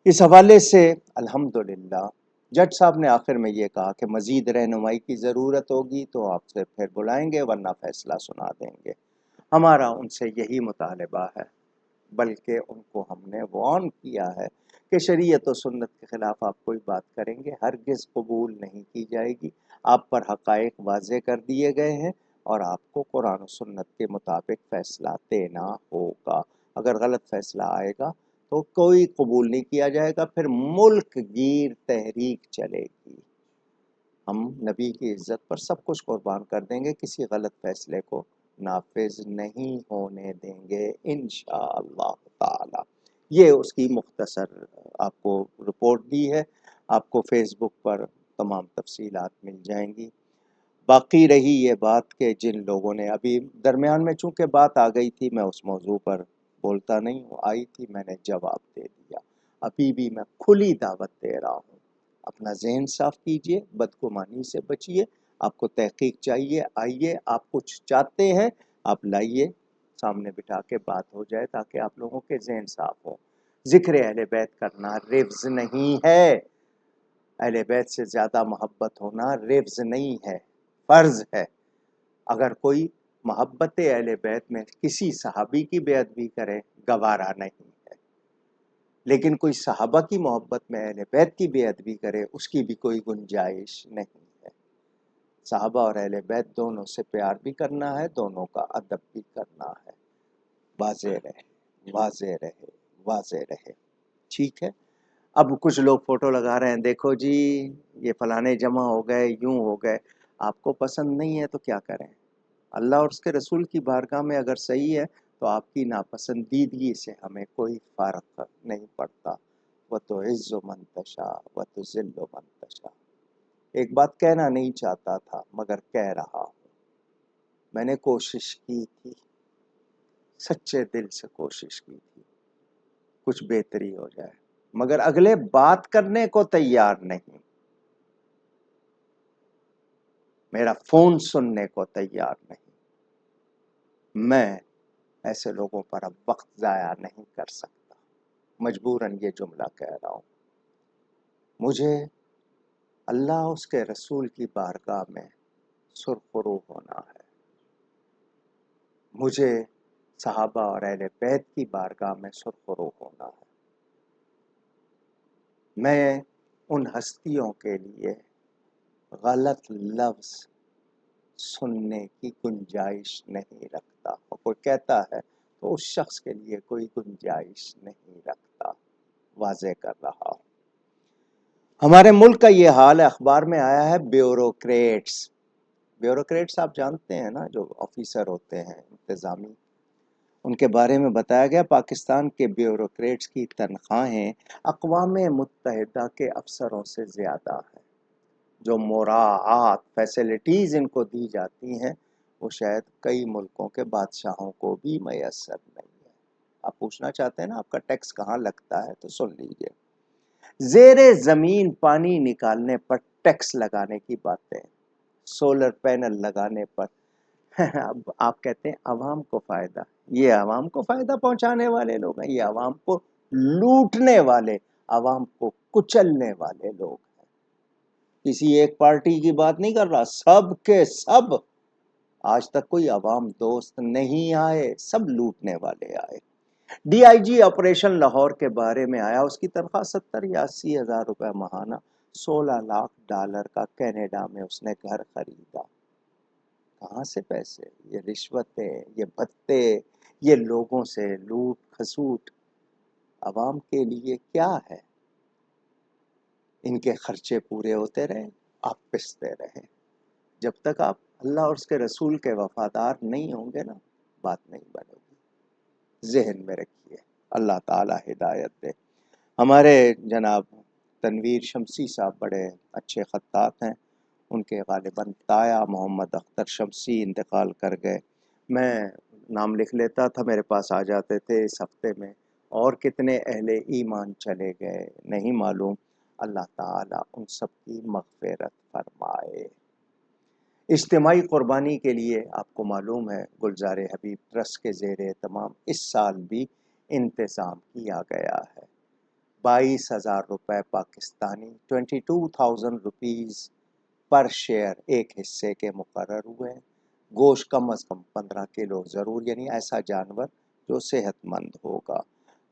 اس حوالے سے الحمدللہ جج صاحب نے آخر میں یہ کہا کہ مزید رہنمائی کی ضرورت ہوگی تو آپ سے پھر بلائیں گے ورنہ فیصلہ سنا دیں گے۔ ہمارا ان سے یہی مطالبہ ہے، بلکہ ان کو ہم نے وارن کیا ہے کہ شریعت و سنت کے خلاف آپ کوئی بات کریں گے ہرگز قبول نہیں کی جائے گی۔ آپ پر حقائق واضح کر دیے گئے ہیں اور آپ کو قرآن و سنت کے مطابق فیصلہ دینا ہوگا۔ اگر غلط فیصلہ آئے گا تو کوئی قبول نہیں کیا جائے گا، پھر ملک گیر تحریک چلے گی۔ ہم نبی کی عزت پر سب کچھ قربان کر دیں گے، کسی غلط فیصلے کو نافذ نہیں ہونے دیں گے انشاءاللہ تعالی۔ یہ اس کی مختصر آپ کو رپورٹ دی ہے، آپ کو فیس بک پر تمام تفصیلات مل جائیں گی۔ باقی رہی یہ بات کہ جن لوگوں نے ابھی درمیان میں چونکہ بات آ گئی تھی، میں اس موضوع پر بولتا نہیں ہوں، آئی تھی میں نے جواب دے دیا، ابھی بھی میں کھلی دعوت دے رہا ہوں، اپنا ذہن صاف کیجئے، بدگمانی سے بچیے، آپ کو تحقیق چاہیے آئیے، آپ کچھ چاہتے ہیں آپ لائیے، سامنے بٹھا کے بات ہو جائے تاکہ آپ لوگوں کے ذہن صاف ہوں۔ ذکر اہل بیت کرنا رفض نہیں ہے، اہل بیت سے زیادہ محبت ہونا رفض نہیں ہے، فرض ہے۔ اگر کوئی محبت اہل بیت میں کسی صحابی کی بیعت بھی کرے گوارا نہیں ہے، لیکن کوئی صحابہ کی محبت میں اہل بیت کی بیعت بھی کرے اس کی بھی کوئی گنجائش نہیں ہے۔ صحابہ اور اہل بیت دونوں سے پیار بھی کرنا ہے، دونوں کا ادب بھی کرنا ہے۔ واضح رہے، واضح رہے، واضح رہے، ٹھیک ہے؟ اب کچھ لوگ فوٹو لگا رہے ہیں، دیکھو جی یہ فلانے جمع ہو گئے، یوں ہو گئے، آپ کو پسند نہیں ہے تو کیا کریں؟ اللہ اور اس کے رسول کی بارگاہ میں اگر صحیح ہے تو آپ کی ناپسندیدگی سے ہمیں کوئی فرق نہیں پڑتا۔ وَتُعِزُّ مَن تَشَاءُ وَتُذِلُّ مَن تَشَاءُ۔ ایک بات کہنا نہیں چاہتا تھا مگر کہہ رہا ہوں، میں نے کوشش کی تھی، سچے دل سے کوشش کی تھی کچھ بہتری ہو جائے، مگر اگلے بات کرنے کو تیار نہیں، میرا فون سننے کو تیار نہیں۔ میں ایسے لوگوں پر اب وقت ضائع نہیں کر سکتا، مجبوراً یہ جملہ کہہ رہا ہوں۔ مجھے اللہ اس کے رسول کی بارگاہ میں سرخرو ہونا ہے، مجھے صحابہ اور اہل بیت کی بارگاہ میں سرخرو ہونا ہے۔ میں ان ہستیوں کے لیے غلط لفظ سننے کی گنجائش نہیں رکھتا، اور کوئی کہتا ہے تو اس شخص کے لیے کوئی گنجائش نہیں رکھتا، واضح کر رہا ہوں۔ ہمارے ملک کا یہ حال ہے، اخبار میں آیا ہے بیوروکریٹس آپ جانتے ہیں نا، جو آفیسر ہوتے ہیں انتظامی، ان کے بارے میں بتایا گیا پاکستان کے بیوروکریٹس کی تنخواہیں اقوام متحدہ کے افسروں سے زیادہ ہیں، جو مراعات فیسلٹیز ان کو دی جاتی ہیں وہ شاید کئی ملکوں کے بادشاہوں کو بھی میسر نہیں ہے۔ آپ پوچھنا چاہتے ہیں نا آپ کا ٹیکس کہاں لگتا ہے تو سن لیجئے، زیر زمین پانی نکالنے پر ٹیکس لگانے کی باتیں، سولر پینل لگانے پر اب آپ کہتے ہیں عوام کو فائدہ، یہ عوام کو فائدہ پہنچانے والے لوگ ہیں، یہ عوام کو لوٹنے والے، عوام کو کچلنے والے لوگ ہیں۔ کسی ایک پارٹی کی بات نہیں کر رہا، سب کے سب، آج تک کوئی عوام دوست نہیں آئے، سب لوٹنے والے آئے۔ D I G operation Lahore کے بارے میں آیا، اس کی تنخواہ 70 یا 80 ہزار روپے ماہانہ، 16 لاکھ ڈالر کا کینیڈا میں اس نے گھر خریدا۔ کہاں سے پیسے؟ یہ رشوتیں، یہ بھتے، یہ لوگوں سے لوٹ کھسوٹ، عوام کے لیے کیا ہے؟ ان کے خرچے پورے ہوتے رہے، آپ پستے رہے، جب تک آپ اللہ اور اس کے رسول کے وفادار نہیں ہوں گے نا بات نہیں بنے گی، ذہن میں رکھیے۔ اللہ تعالی ہدایت دے۔ ہمارے جناب تنویر شمسی صاحب بڑے اچھے خطاط ہیں، ان کے غالباً تایا محمد اختر شمسی انتقال کر گئے، میں نام لکھ لیتا تھا، میرے پاس آ جاتے تھے اس ہفتے میں، اور کتنے اہل ایمان چلے گئے نہیں معلوم۔ اللہ تعالیٰ ان سب کی مغفرت فرمائے۔ اجتماعی قربانی کے لیے آپ کو معلوم ہے گلزار حبیب ٹرسٹ کے زیر اہتمام اس سال بھی انتظام کیا گیا ہے۔ 22,000 روپے پاکستانی، 22,000 روپیز پر شیئر ایک حصے کے مقرر ہوئے ہیں۔ گوشت کم از کم 15 کلو ضرور، یعنی ایسا جانور جو صحت مند ہوگا،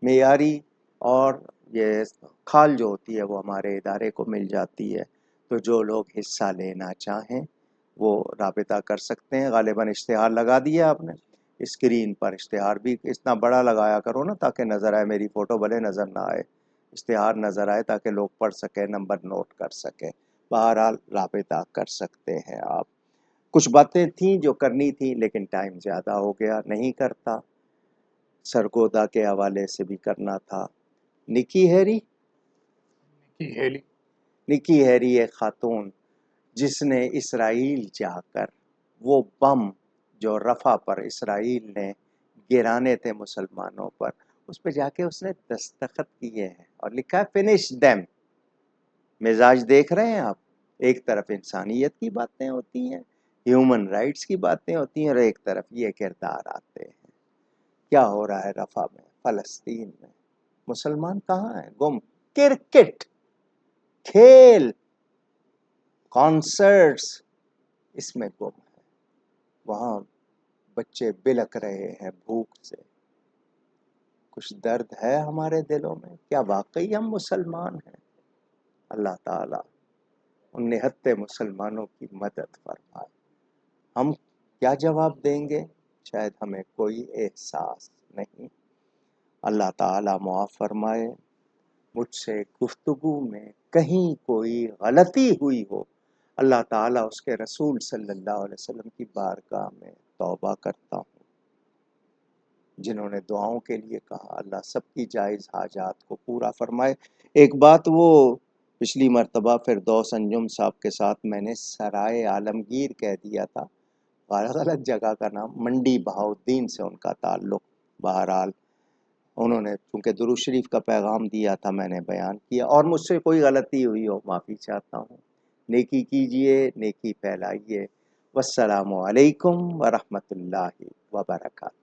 معیاری، اور یہ کھال جو ہوتی ہے وہ ہمارے ادارے کو مل جاتی ہے، تو جو لوگ حصہ لینا چاہیں وہ رابطہ کر سکتے ہیں۔ غالباً اشتہار لگا دیا آپ نے اسکرین پر، اشتہار بھی اتنا بڑا لگایا کرو نا تاکہ نظر آئے، میری فوٹو بھلے نظر نہ آئے، اشتہار نظر آئے تاکہ لوگ پڑھ سکیں، نمبر نوٹ کر سکیں۔ بہرحال رابطہ کر سکتے ہیں آپ۔ کچھ باتیں تھیں جو کرنی تھیں لیکن ٹائم زیادہ ہو گیا، نہیں کرتا۔ سرگودا کے حوالے سے بھی کرنا تھا۔ نکی ہیری نکی ہیری ایک خاتون جس نے اسرائیل جا کر وہ بم جو رفح پر اسرائیل نے گرانے تھے مسلمانوں پر، اس پہ جا کے اس نے دستخط کیے ہیں اور لکھا ہے فنش دیم۔ مزاج دیکھ رہے ہیں آپ، ایک طرف انسانیت کی باتیں ہوتی ہیں، ہیومن رائٹس کی باتیں ہوتی ہیں، اور ایک طرف یہ کردار آتے ہیں۔ کیا ہو رہا ہے رفح میں، فلسطین میں؟ مسلمان کہاں ہیں؟ گم۔ کرکٹ، کھیل، کانسرٹس، اس میں گم ہے۔ وہاں بچے بلک رہے ہیں بھوک سے۔ کچھ درد ہے ہمارے دلوں میں؟ کیا واقعی ہم مسلمان ہیں؟ اللہ تعالیٰ ان نہتے مسلمانوں کی مدد فرمائے۔ ہم کیا جواب دیں گے؟ شاید ہمیں کوئی احساس نہیں۔ اللہ تعالیٰ معاف فرمائے۔ مجھ سے گفتگو میں کہیں کوئی غلطی ہوئی ہو، اللہ تعالیٰ اس کے رسول صلی اللہ علیہ وسلم کی بارگاہ میں توبہ کرتا ہوں۔ جنہوں نے دعاؤں کے لیے کہا، اللہ سب کی جائز حاجات کو پورا فرمائے۔ ایک بات وہ پچھلی مرتبہ فردوس انجم صاحب کے ساتھ میں نے سرائے عالمگیر کہہ دیا تھا، غلط جگہ کا نام، منڈی بہاؤالدین سے ان کا تعلق۔ بہرحال انہوں نے چونکہ درود شریف کا پیغام دیا تھا، میں نے بیان کیا، اور مجھ سے کوئی غلطی ہوئی ہو معافی چاہتا ہوں۔ نیکی کیجئے، نیکی پھیلائیے۔ والسلام علیکم ورحمۃ اللہ وبرکاتہ۔